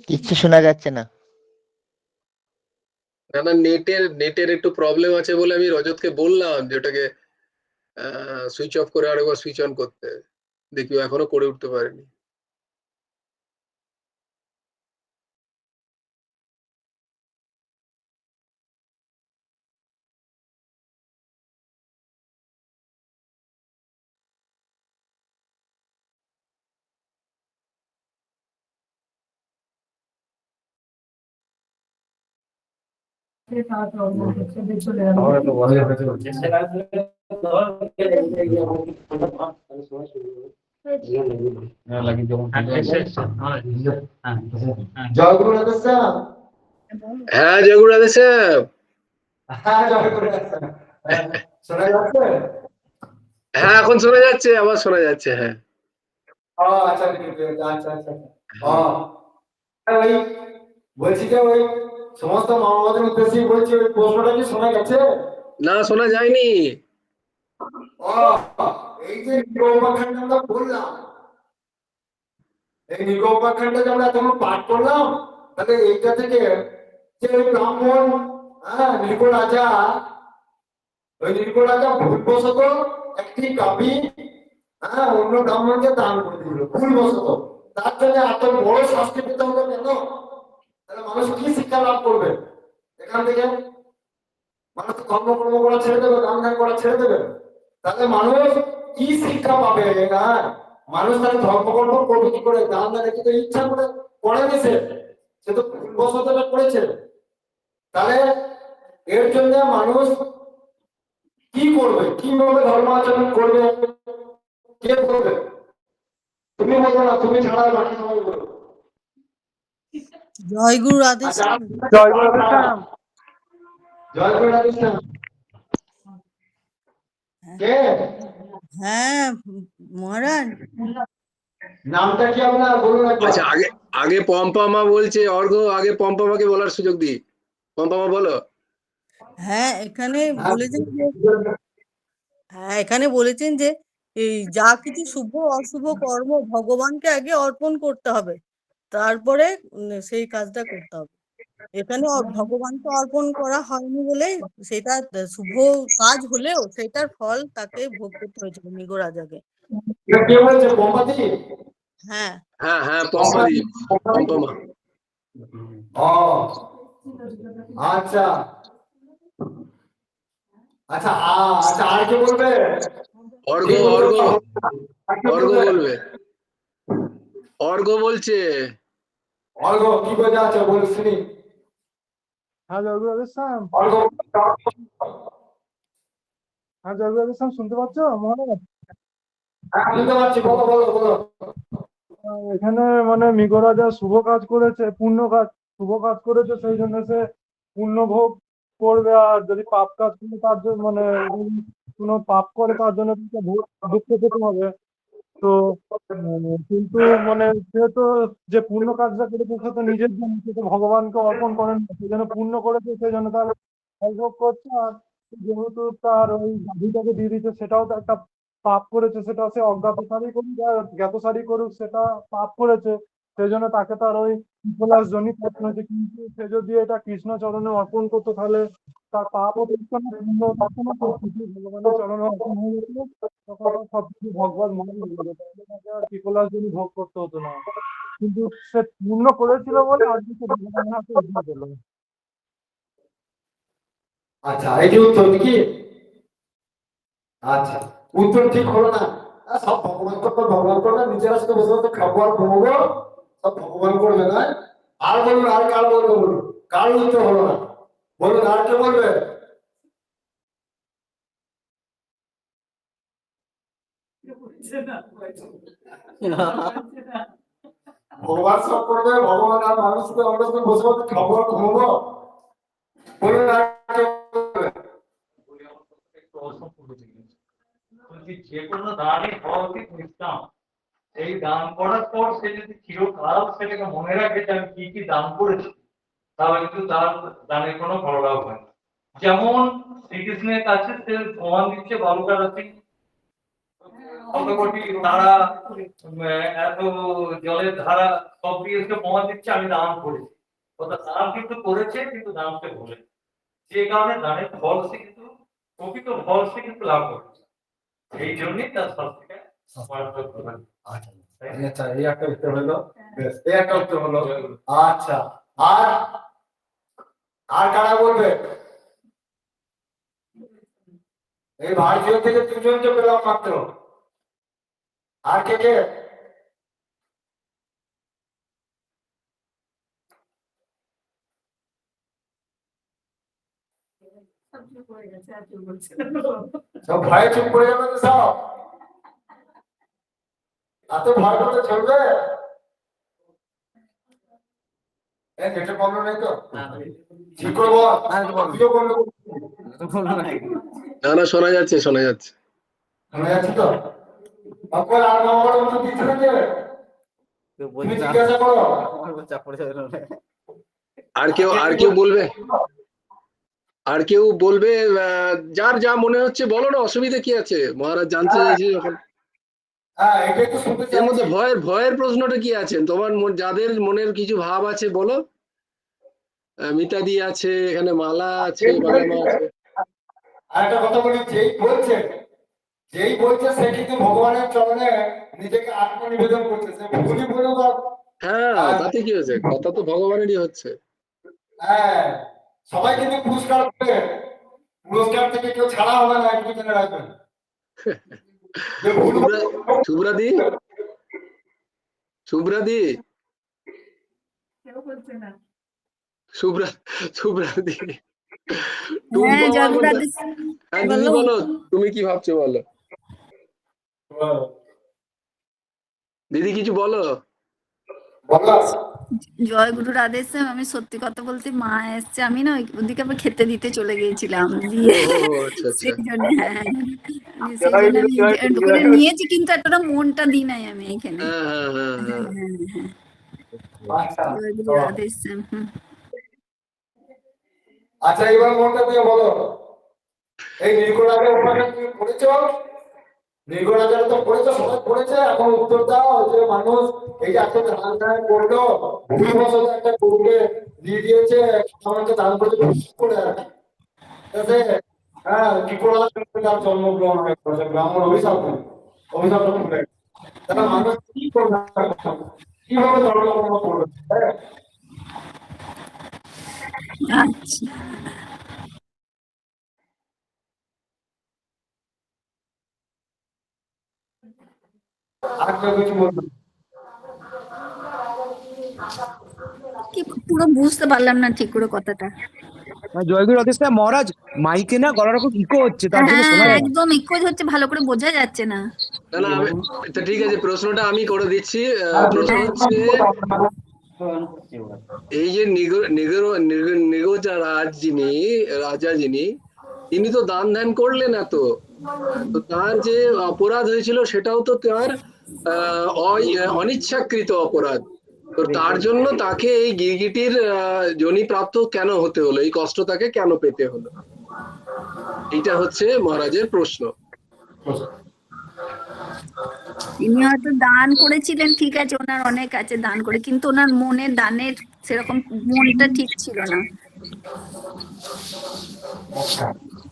কিচ্ছু শোনা যাচ্ছে না। না না, নেটের একটু প্রবলেম আছে বলে আমি রজতকে বললাম যে ওটাকে সুইচ অফ করে আরেকবার সুইচ অন করতে। দেখি ও এখনো করে উঠতে পারেনি। তাহলে তো বলা যাবে যে জয়গুরু রাধেশ্যাম। হ্যাঁ জয়গুরু রাধেশ্যাম। হ্যাঁ জয়গুরু রাধেশ্যাম। শোনা যাচ্ছে? হ্যাঁ এখন শোনা যাচ্ছে, আবার শোনা যাচ্ছে। হ্যাঁ ও আচ্ছা ঠিক আছে, আচ্ছা আচ্ছা। ও ওই বলছি যে ওই সমস্ত মানবতার উদ্দেশ্যে বলছি, ওই প্রশ্নটা কি শোনা গেছে? না শোনা যায়নি। ও এই যে নির্গোপাখ্যানটা আমরা বললাম, এই নির্গোপাখ্যানটা যে আমরা যখন পাঠ করলাম, তাহলে এইটা থেকে যে ওই ব্রাহ্মণ, হ্যাঁ নির্গ রাজা, ওই নির্গ রাজা ভুলবশত একটি গাভী, হ্যাঁ অন্য ব্রাহ্মণকে দান করে দিল ভুলবশত। তার জন্য এত বড় শাস্তি পেতে হলো কেন? তাহলে মানুষ কি শিক্ষা লাভ করবে এখান থেকে? মানুষ ধর্মকর্ম করা ছেড়ে দেবে, দান ধ্যান করা ছেড়ে দেবে, তাহলে মানুষ কি শিক্ষা পাবে? হ্যাঁ মানুষ তাহলে ধর্মকর্ম করবে কি করে? দান ধ্যান কিন্তু ইচ্ছা করে করেনি, সে তো ভুলবশত করেছে। তাহলে এর জন্য মানুষ কি করবে, কিভাবে ধর্ম আচরণ করবে, কে করবে? তুমি বলো না, তুমি ছাড়া বাকি সবাই বলো। জয়গুরু রাধেশ্যাম। জয়গুরু রাধেশ্যাম। জয়গুরু রাধেশ্যাম। কে? হ্যাঁ মহারাজ, নামটা কি আপনার বলুন একবার। আচ্ছা আগে আগে পম্পা বলছে অর্ঘ্য, আগে পম্পাকে বলার সুযোগ দিই। পম্পা বলো। হ্যাঁ এখানে বলেছেন যে এই যা কিছু শুভ অশুভ কর্ম ভগবানকে আগে অর্পণ করতে হবে, তারপরে সেই কাজটা করতে হবে। এখানে ভগবানকে অর্পণ করা হয়নি বলে সেটা শুভ কাজ হলেও সেটার ফল তাকে ভোগ করতে হয়েছিল মৃগ রাজাকে। কে বলছে? পম্পাদি? হ্যাঁ হ্যাঁ হ্যাঁ পম্পাদি, পম্পা। ও আচ্ছা আচ্ছা। আচ্ছা আর কে বলবে? অর্ঘ্য বলবে। অর্ঘ্য বলছে। অর্ঘ্য কি বোঝা আছে বল শুনি। হ্যাঁ জয়গুরু রাধেশ্যাম। হ্যাঁ জয়গুরু রাধেশ্যাম, শুনতে পাচ্ছ মহারাজ? হ্যাঁ, বুঝতে পারছি, বলো বলো বলো। এখানে মানে মৃগরাজা শুভ কাজ করেছে, পুণ্য কাজ, শুভ কাজ করেছে, সেই জন্য সে পুণ্য ভোগ করবে। আর যদি পাপ কাজ করে তার জন্য মানে কোনো পাপ করে তার জন্য তাকে দুঃখ পেতে হবে। তো কিন্তু মানে সে তো যে পুণ্য কাজটা করেছে সে তো নিজের জন্য, সে তো ভগবানকে অর্পণ করেন না, সেই জন্য পুণ্য করেছে, সেই জন্য তার ফল ভোগ করছে। আর যেহেতু তার ওই গাভীটাকে দিয়ে দিচ্ছে, সেটাও তো একটা পাপ করেছে, সেটা সে অজ্ঞাতসারই করুক আর জ্ঞাতসারই করুক, সেটা পাপ করেছে। সেই জন্য তাকে তার ওই বিপলাস জনই পাপ হয়েছে। কিন্তু সে যদি এটা কৃষ্ণ চরণে অর্পণ করতো তাহলে তার পাপও করতো না, পুণ্য তখনও করতো, ভগবানের চরণে অর্পণ হয়ে যেত, তখন তার সবকিছু ভগবান মনে হয়ে যেত, তাহলে তাকে আর বিপলাস জনই ভোগ করতে হতো না। কিন্তু সে পূর্ণ করেছিল বলে আজকে সে ভগবানের হাতে উদ্ধার পেল। আচ্ছা, এই যে উত্তর কি? আচ্ছা, উত্তর ঠিক হলো না। সব ভগবান করবে, ভগবান করবে, নিজেরা শুধু বসে বসে খাবো আর ঘুমবো, সব ভগবান করবে না। আর বলুন, আর কার বলবো বলুন, কার উত্তর হলো না বলুন, আর কে বলবে? ভগবান সব করবে, ভগবান আর মানুষকে আমরা শুধু বসে বসে খাবো আর ঘুমবো, বলুন আর কে বলবে? বলছি, যে কোনো দানই হওয়া উচিত নিষ্কাম। এই দান করার পর সে যদি চিরকাল সেটাকে মনে রাখে যে আমি কি কি দান করেছি, তাহলে কিন্তু তার দানের কোনো ফললাভ হয় না। যেমন শ্রীকৃষ্ণের কাছে সে প্রমাণ দিচ্ছে বালুকা রাশি শতকোটি তারা, এত জলের ধারা, সব দিয়ে সে প্রমাণ দিচ্ছে আমি দান করেছি। অর্থাৎ দান কিন্তু করেছে, কিন্তু দান সে বলে, যে কারণে দানের ফল সে কিন্তু, প্রকৃত ফল সে কিন্তু লাভ করেছে। এই জন্যই তার শাস্তিটা মারাত্মক প্রধান। আচ্ছা, এই একটা উত্তর হলো, বেশ, এই একটা উত্তর হলো। আচ্ছা, আর আর কারা বলবে? এই ভারতীয় থেকে দুজনকে পেলাম মাত্র, আর কে কে? সব ভয়ে চুপ করে যাবে তো সব? এত ভয় করতে চলবে? নেটে প্রবলেম নেই তো? ঠিক করে বল, ভিডিও করলে না না, শোনা যাচ্ছে, শোনা যাচ্ছে। শোনা যাচ্ছে তো? আপনার আর নম্বর মতো দিচ্ছে না যে? তুমি জিজ্ঞাসা করো। আর কেউ বলবে? আর কেউ বলবে? যার যা মনে হচ্ছে বলো না, অসুবিধা কি আছে? মহারাজ জানতে চাইছি যখন। হ্যাঁ, এটাই তো শুনতে এর মধ্যে চাইছি। ভয়ের প্রশ্নটা কি আছে? তোমার যাদের মনের কিছু ভাব আছে বলো। মিতাদি আছে, এখানে মালা আছে, বালামা আছে। আর একটা কথা বলি, যেই বলছে সে কিন্তু ভগবানের চরণে নিজেকে আত্মনিবেদন করছে, সে ভুলই বলুক হ্যাঁ, তাতে কি হয়েছে? কথা তো ভগবানেরই হচ্ছে। হ্যাঁ, সবাই কিন্তু পুরস্কার পাবে, পুরস্কার থেকে কেউ ছাড়া হবে না, একটু জেনে রাখবেন। যে ভুল শুভ্রাদি, শুভ্রাদি, কেউ বলছে না। শুভ্রাদি, হ্যাঁ জয়গুরু হ্যাঁ রাধেশ্যাম, দিদি বলো। বলো, তুমি কি ভাবছো বলো। দিদি কিছু বলো। বলো। জয়গুরু রাধেশ্যাম, আমি সত্যি কথা বলতে মা এসছে, আমি না ওদিকে আবার খেতে দিতে চলে গিয়েছিলাম দিয়ে, ও আচ্ছা আচ্ছা। সেই জন্য হ্যাঁ, সেই জন্য আমি করে নিয়েছি, কিন্তু এতটা মনটা দিই নাই আমি এখানে। হ্যাঁ হ্যাঁ হ্যাঁ হ্যাঁ। আচ্ছা, জয়গুরু রাধেশ্যাম। আচ্ছা, এবার মনটা দিয়ে বলো, এই নির্গুণাকে উপাসনা তুমি করেছো? নির্গুণাচার তো পড়েছো, সবাই পড়েছে, এখন উত্তর দাও যে মানুষ এই যে একটা দান দান করলো, ভুলবশত একটা গরুকে দিয়ে দিয়েছে, আমাকে দান করতে খুশি করে আর হ্যাঁ, কি করে তার জন্মগ্রহণ করেছে, ব্রাহ্মণ অভিশাপ অভিশাপটা খুলে তারা মানুষ কি করবে, কিভাবে ধর্ম কর্ম করবে? হ্যাঁ, আচ্ছা, আর কেউ কিছু বলবে? কি পুরো বুঝতে পারলাম না ঠিক করে কথাটা। জয়গুরু রাধেশ্যাম মহারাজ, মাইকে না গলাটা খুব ইকো হচ্ছে, তার জন্য শোনা হ্যাঁ যাচ্ছে না। একদম ইকোজ হচ্ছে, ভালো করে বোঝা যাচ্ছে না। না না আমি, তো ঠিক আছে, প্রশ্নটা আমি করে দিচ্ছি। প্রশ্ন হচ্ছে, এই যে নিগোজা রাজা যিনি, তিনি তো দান ধ্যান করলেন না, তো তো তার যে অপরাধ হয়েছিল সেটাও তো তার অনিচ্ছাকৃত অপরাধ। তো তার জন্য তাকে এই গিরগিটির যোনি প্রাপ্ত কেন হতে হলো, এই কষ্ট তাকে কেন পেতে হলো, এইটা হচ্ছে মহারাজের প্রশ্ন। তিনি হয়তো দান করেছিলেন, ঠিক আছে, ওনার অনেক আছে দান করে, কিন্তু ওনার মনের দানের সেরকম মনটা ঠিক ছিল না।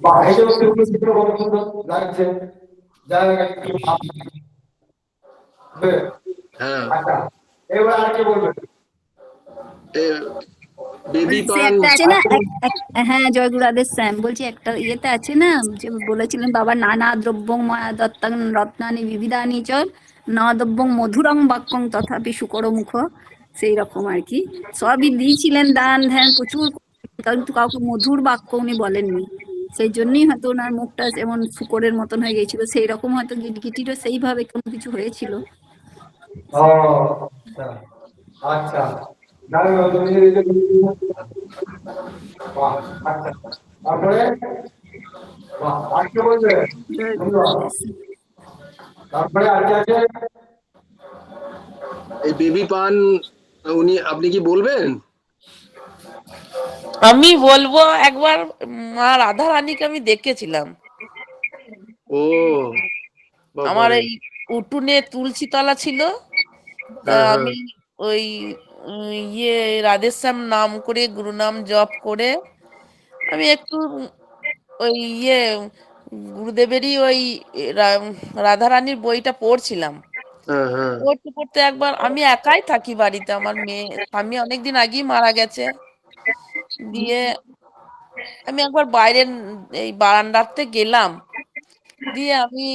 বাহ, এই যে চিত্র কত সুন্দর লাগছে। যাই হোক, একটু হ্যাঁ, আচ্ছা, এবার আর কি বলবেন? বেবি সে পান। একটা আছে না, হ্যাঁ জয়গুরু রাধেশ্যাম, বলছি একটা ইয়েতে আছে না, যে বলেছিলেন বাবা, নানা দ্রব্যং ময়া দত্তাং রত্নানি বিবিধানি চ না দ্রব্যং মধুরং বাক্যং তথাপি শুকর মুখ, সেই রকম আর কি। সবই দিয়েছিলেন দান ধ্যান প্রচুর, কিন্তু কাউকে মধুর বাক্য উনি বলেননি। সেই জন্যই হয়তো ওনার মুখটা যেমন শুকরের মতন হয়ে গেছিল, সেই রকম হয়তো গিরগিটিরও সেইভাবে কোনো কিছু হয়েছিল। ও আচ্ছা, আচ্ছা, যাই হোক, তুমি এই যে বাহ, আচ্ছা, তারপরে বাহ, আর কি বলবেন? জয়গুরু রাধেশ্যাম। তারপরে আর কি আছে? এই বেবি পান, আপনি কি বলবেন? আমি বলবো, একবার মা রাধা রানীকে আমি দেখেছিলাম। ও আমার বাবারে। এই উঠোনে তুলসী তলা ছিল, তা হ্যাঁ হ্যাঁ, আমি ওই ইয়ে রাধেশ্যাম নাম করে, গুরু নাম জপ করে আমি একটু ওই গুরুদেবেরই ওই রাধা রানীর বইটা পড়ছিলাম। হ্যাঁ হ্যাঁ, পড়তে পড়তে একবার, আমি একাই থাকি বাড়িতে, আমার মেয়ে স্বামী অনেকদিন আগেই মারা গেছে। দিয়ে আমি একবার বাইরের এই বারান্দাতে গেলাম, দিয়ে আমি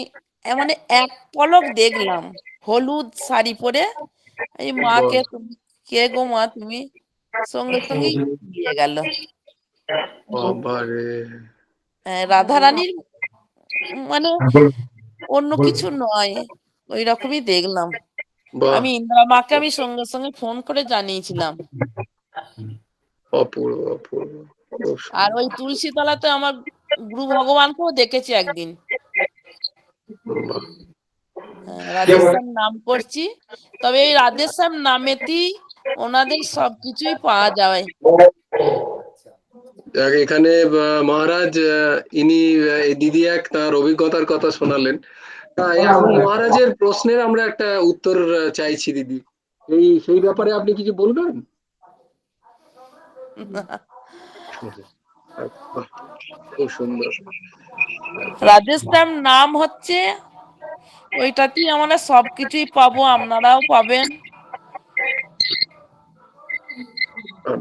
মানে এক পলক দেখলাম হলুদ শাড়ি পরে এই মাকে, তুমি কে গো মা তুমি, সঙ্গে সঙ্গেই দিয়ে গেল। বাবারে। রাধা রানীর মানে অন্য কিছু নয়, ওই রকমই দেখলাম। বাহ, আমি ইন্দিরা মাকে আমি সঙ্গে সঙ্গে ফোন করে জানিয়েছিলাম। অপূর্ব অপূর্ব, খুব আর সুন্দর। ওই তুলসী তলাতে আমার গুরু ভগবানকেও দেখেছি একদিন। বাহ, রাধেশ্যাম নাম করছি, তবে এই রাধেশ্যাম নামেতেই ওনাদের সবকিছুই পাওয়া যায়। যাক, এখানে মহারাজ ইনি এই দিদি এক তার অভিজ্ঞতার কথা শোনালেন। এখন মহারাজের প্রশ্নের আমরা একটা উত্তর চাইছি দিদি, সেই ব্যাপারে আপনি কিছু বলবেন? বাহ, খুব সুন্দর। রাধেশ্যাম নাম হচ্ছে, ওইটাতেই আমরা সবকিছুই পাবো, আপনারাও পাবেন।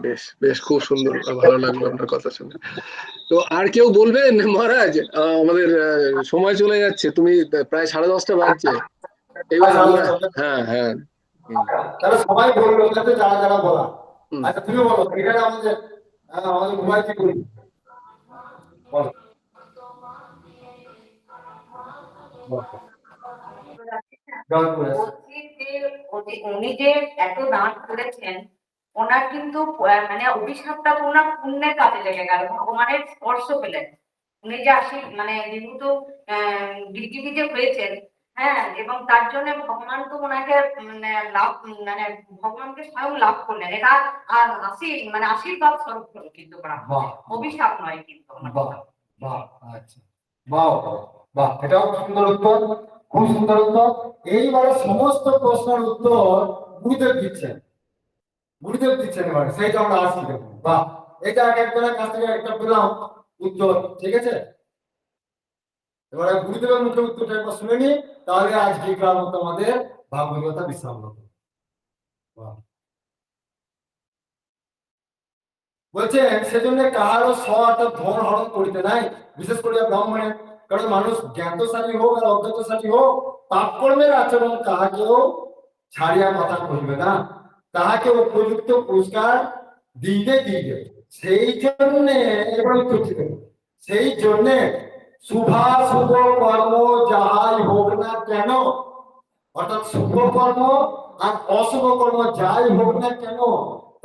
বেশ বেশ, খুব সুন্দর, ভালো লাগলো আপনার কথা শুনে। তো আর কেউ বলবেন মহারাজ? আমাদের সময় চলে যাচ্ছে, তুমি প্রায় 10:30 বাজছে এবার আমরা। হ্যাঁ হ্যাঁ, তাহলে সবাই বললো, যাতে যারা যারা বলা। হুম। আচ্ছা, তুমি বলো, এখানে আমাদের আমাদের ঘুমাই কি করি? বলো, জয়পুরে। বলছি যে উনি যে এত দান করেছেন, ওনার কিন্তু মানে অভিশাপটা ওনার পুণ্যের কাজে লেগে গেল, ভগবানের স্পর্শ পেলেন। উনি যে মানে যেহেতু গিরগিটি যে হয়েছেন, হ্যাঁ, এবং তার জন্য ভগবান তো ওনাকে মানে লাভ, মানে ভগবানকে স্বয়ং লাভ করলেন। এটা আর মানে আশীর্বাদ স্বরূপ হলো কিন্তু, অভিশাপ নয় কিন্তু। বাহ বাহ, আচ্ছা, বাহ বাহ, এটাও সুন্দর উত্তর, খুব সুন্দর উত্তর। এইবারে সমস্ত প্রশ্নের উত্তর গুরুদেব দিচ্ছেন, গুরুদেব দিচ্ছেন। এবারে সেইটা আমরা আসি দেখুন। বাহ, এটা এক একজনের কাছ থেকে একটা পেলাম উত্তর, ঠিক আছে। এবারে গুরুদেবের মুখে উত্তরটা একবার শুনে নি, তাহলে আজকে মতো আমাদের ভাগবত বিশ্রাম হতো। বলছে, সেজন্য কাহারও অর্থাৎ ধন হরণ করিতে নাই, বিশেষ করে ব্রাহ্মণের। কারণ মানুষ জ্ঞাতসারী হোক আর অজ্ঞাতসারী হোক, পাপ কর্মের আচরণ কাহাকেও ছাড়িয়া কথা কহিবে না, তাহাকে উপযুক্ত পুরস্কার দিবে দিবে। সেই জন্যে এবার উত্তর দিতে হবে। সেই জন্যে শুভাশুভ কর্ম যাহাই হোক না কেন, অর্থাৎ শুভ কর্ম আর অশুভ কর্ম যাই হোক না কেন,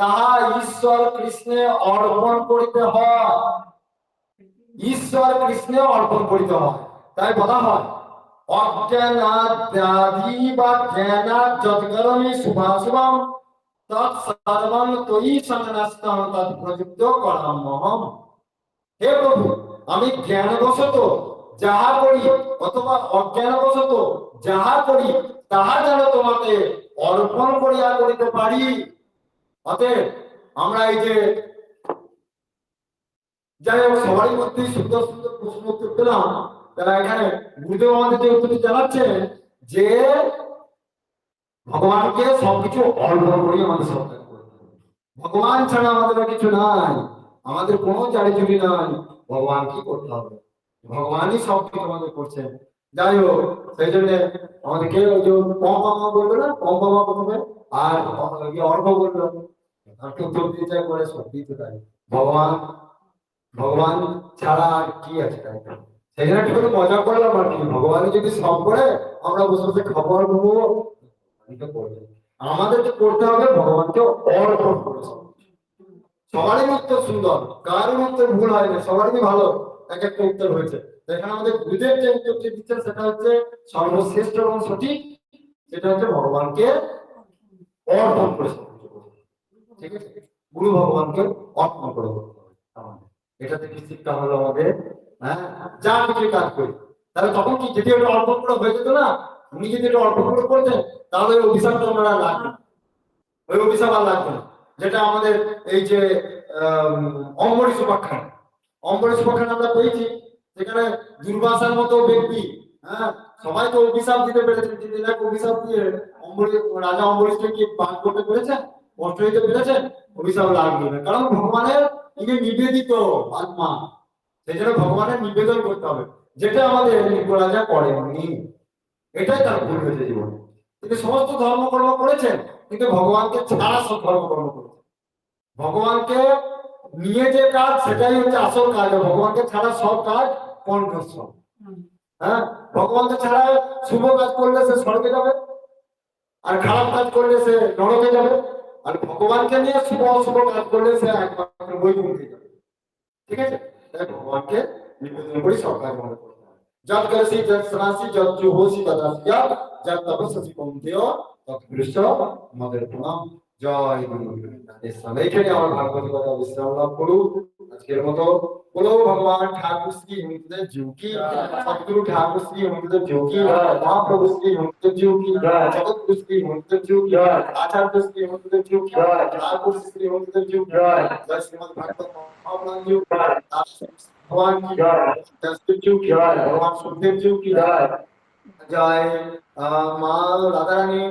তাহা ঈশ্বর কৃষ্ণে অর্পণ করিতে হয়। ঈশ্বর কৃষ্ণে অর্পণ করিতে হয়। তাই বলা হয় অজ্ঞানাদ্যাদি বা জ্ঞানাৎ যৎকরণে শুভাশুভম তৎসর্বং ত্বয়ি সংন্যস্তং তৎপ্রযুক্ত করাম্যহম। হে প্রভু, আমি জ্ঞানবশত যাহা করি অথবা অজ্ঞানবশত যাহা করি তাহা যেন তোমাকে অর্পণ করিয়া করিতে পারি। অতএব আমরা এই যে যাই হোক সবারই মধ্যে সুন্দর সুন্দর প্রশ্ন উত্তর পেলাম, তারা এখানে গুরুদেব আমাদের যে উত্তরটি জানাচ্ছেন যে ভগবানকে সবকিছু অর্পণ করি আমাদের সব কাজ করতে হবে। ভগবান ছাড়া আমাদের আর কিছু নাই, আমাদের কোনো চারিচুরি নাই, ভগবান কি করতে হবে, ভগবানই সব কিছু আমাদের করছেন। যাই হোক সেই জন্য আমাদেরকে ওই যে পম পামা বললো না, পম পামা প্রথমে আর অর্ঘ বললো, আর উত্তর দিতে চাই বলে সত্যি তো তাই, ভগবান ভগবান ছাড়া আর কি আছে তাই তো। সেই জন্য একটু মজা করলাম আর কি, ভগবানই যদি সব করে আমরা বসে বসে খবর ঘুমবো, আমাদেরকে করতে হবে ভগবানকে অর্পণ করে। সবারই উত্তর সুন্দর, কারোর উত্তর ভুল হয় না, সবারই ভালো এক একটা উত্তর হয়েছে। এখানে আমাদের গুরুদেব যে উত্তরটি দিচ্ছেন সেটা হচ্ছে সর্বশ্রেষ্ঠ এবং সঠিক, সেটা হচ্ছে ভগবানকে অর্পণ করে। ঠিক আছে, গুরু ভগবানকে অর্পণ করে করতে হবে আমাদের। এটা থেকে শিক্ষা হলো আমাদের, হ্যাঁ, যা কিছু কাজ করি তাহলে তখন কি যদি ওটা অর্পণ করে হয়ে যেত না, উনি যদি এটা অর্পণ করে করতেন তাহলে ওই অভিশাপটা আমরা আর লাগবে না, ওই অভিশাপ আর লাগবে না। যেটা আমাদের এই যে অম্বরীশ উপাখ্যান, অম্বরীশ উপাখ্যান আমরা পেয়েছি, সেখানে দুর্বাসার মতো ব্যক্তি, হ্যাঁ, সবাই তো অভিশাপ দিতে পেরেছেন, কিন্তু এনাকে অভিশাপ দিয়ে রাজা অম্বরীশকে কি পান করতে পেরেছেন, কষ্ট দিতে পেরেছেন, অভিশাপ লাগবে না, কারণ ভগবানের ইনি নিবেদিত আত্মা। সেই জন্য ভগবানের নিবেদন করতে হবে, যেটা আমাদের রাজা করেননি, এটাই তার ভুল হয়েছে জীবনে। তিনি সমস্ত ধর্মকর্ম করেছেন কিন্তু ভগবানকে ছাড়া সব ধর্মকর্ম করেছেন। ভগবানকে নিয়ে যে কাজ সেটাই হচ্ছে আসল কাজ, ভগবানকে ছাড়া সব কাজ কণ্ঠস্বর। হ্যাঁ, ভগবানকে ছাড়া শুভ কাজ করলে সে স্বর্গে যাবে, আর খারাপ কাজ করলে সে নরকে যাবে, আর ভগবানকে নিয়ে শুভ অশুভ কাজ করলে সে একমাত্র বৈকুণ্ঠে যাবে। ঠিক আছে, তাই ভগবানকে নিবেদন করে সব কাজ মনে করতে হবে। যত করসি যত সনাসি যত জুহসি তদাস্যা যত তপস্যসি কৌন্তেয় তত কৃষ্ণ আমাদের প্রণাম। জয় গুরু। এইখানে আমার ভাগবত কথা বিশ্রাম লাভ করুক আজকের মতো। বলো ভগবান ঠাকুর শ্রী হিমন্তদেব জিউ কি, সদ্গুরু ঠাকুর শ্রী হিমন্তদেব জিউ কি, মহাপ্রভু শ্রী হিমন্তদেব জিউ কি, জগৎগুরু শ্রী হিমন্তদেব জিউ কি, আচার্য শ্রী হিমন্তদেব জিউ কি, ঠাকুর শ্রী হিমন্তদেব জিউ কি, জয় শ্রীমদ ভাগবত মহাপ্রভু জিউ কি, भगवान की जय, जसदेव की जय, भगवान सुखदेव जी की जय, जय माँ राधा रानी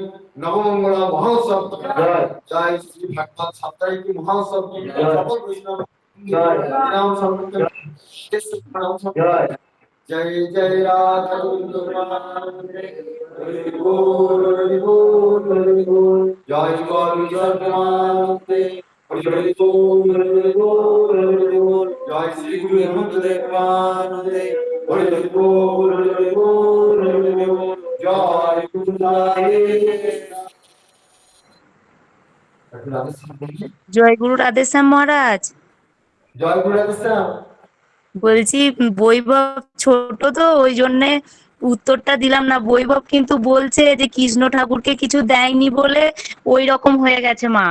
नवमंगला महोत्सव की जय, जय श्री भागवत साप्ताहिक की महोत्सव की जय, सकल वैष्णव जय, नाम संकीर्तन जय, जय जय राधा हरि बोल हरि बोल हरि बोल, जय गौर जगन्नाथ हरि बोल हरि बोल हरि बोल, जय श्री गुरु हिमन्तदेव हरि बोल हरि बोल हरि बोल, जय गुरु জয় গুরু রাধেশ্যাম মহারাজ। জয় গুরু রাধেশ্যাম। বলছি বৈভব ছোট তো ওই জন্যে উত্তরটা দিলাম না। বৈভব কিন্তু বলছে যে কৃষ্ণ ঠাকুরকে কিছু দেয়নি বলে ওই রকম হয়ে গেছে মা।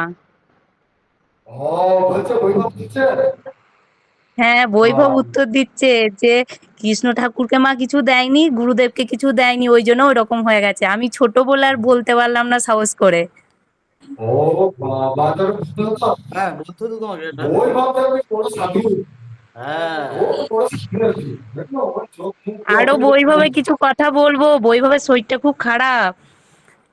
ও বলছে বৈভব দিচ্ছে। হ্যাঁ, বৈভব উত্তর দিচ্ছে যে কৃষ্ণ ঠাকুরকে মা কিছু দেয়নি, গুরুদেবকে কিছু দেয়নি, ওই জন্য ওই রকম হয়ে গেছে। আমি ছোট বলে আর বলতে পারলাম না সাহস করে। ও বাবা, তোর বুঝতো? হ্যাঁ, বলতো তো তোমাকে এটা। বৈভব তুমি বড় সাধু। হ্যাঁ, ও বড় সাধু আছে। দেখো ওর চোখ মুখ আরো বৈভবের কিছু কথা বলবো। বৈভবের শরীরটা খুব খারাপ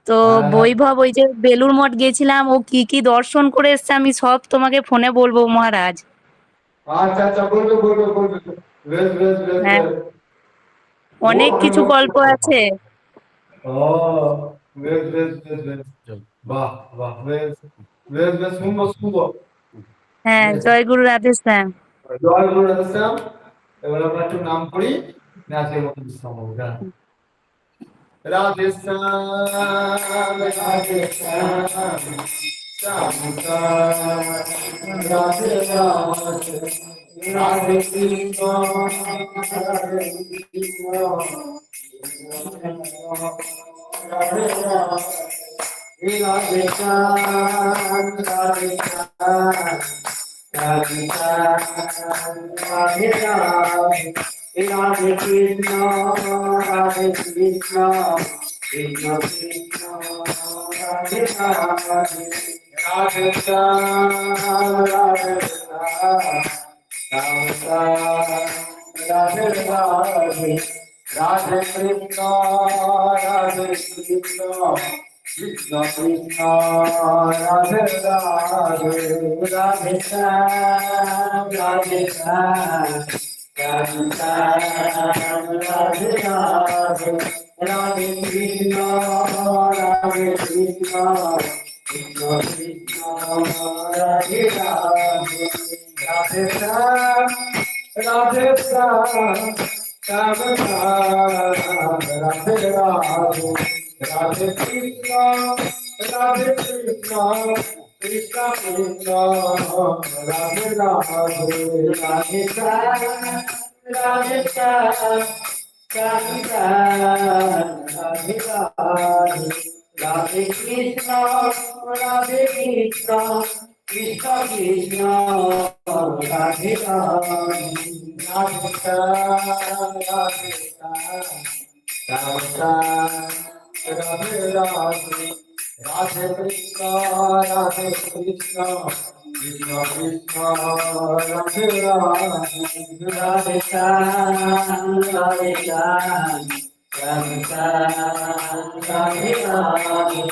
তো। বৈভব ওই যে বেলুড় মঠ গেছিলাম, ও কি কি দর্শন করে এসছে আমি সব তোমাকে ফোনে বলবো মহারাজ। আচ্ছা আচ্ছা, বলবে বলবে বলবে। বেশ বেশ বেশ হ্যাঁ, বেশ। অনেক কিছু গল্প আছে। ও বেশ বেশ বেশ বেশ। বাহ বাহ, বেশ বেশ বেশ, শুনবো শুনবো। হ্যাঁ, জয় গুরু রাধে শ্যাম। জয় গুরু রাধে শ্যাম। এবার আমরা একটু নাম করি, আজকের মতো বিশ্রাম হবো। রাধে শ্যাম রাধে শ্যাম, শ্যাম শ্যাম রাধে রাধে, রাধে কৃষ্ণ রাধে কৃষ্ণ, রাধে রাধে, রাধে শ্যাম রাধে শ্যাম, রাধে শ্যাম Radhe Radhe, Radhe Krishna, Radhe Krishna, Krishna Krishna, Radhe Radhe, Radhe Shyam, Radhe Shyam, Ram Ram, Radhe Radhe, Radhe Krishna, Radhe Krishna, Krishna Krishna, Radhe Radhe, Radhe Shyam, Radhe Shyam, Radhe Radhe, Radhe Krishna, Radhe Krishna, Krishna Krishna, Radhe Radhe, Radhe Shyam, Radhe Shyam, Shyam Shyam, Radhe Radhe, Radhe Krishna, Radhe Krishna, Krishna Krishna, Radhe Radhe, Radhe Shyam, Radhe Shyam, Shyam Shyam, Radhe Radhe, Radhe Krishna, Radhe Krishna, Krishna Krishna, Radhe Radhe, Radhe Shyam, Radhe Shyam, Shyam Shyam, Radhe Radhe, Radhe Krishna, Radhe Krishna, Krishna Krishna, Radhe Radhe, Radhe Shyam, Radhe Shyam, Shyam Shyam, Radhe Radhe,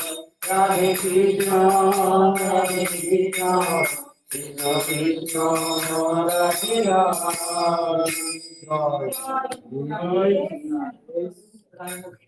Radhe Krishna, Radhe Krishna, Krishna Krishna, Radhe Radhe.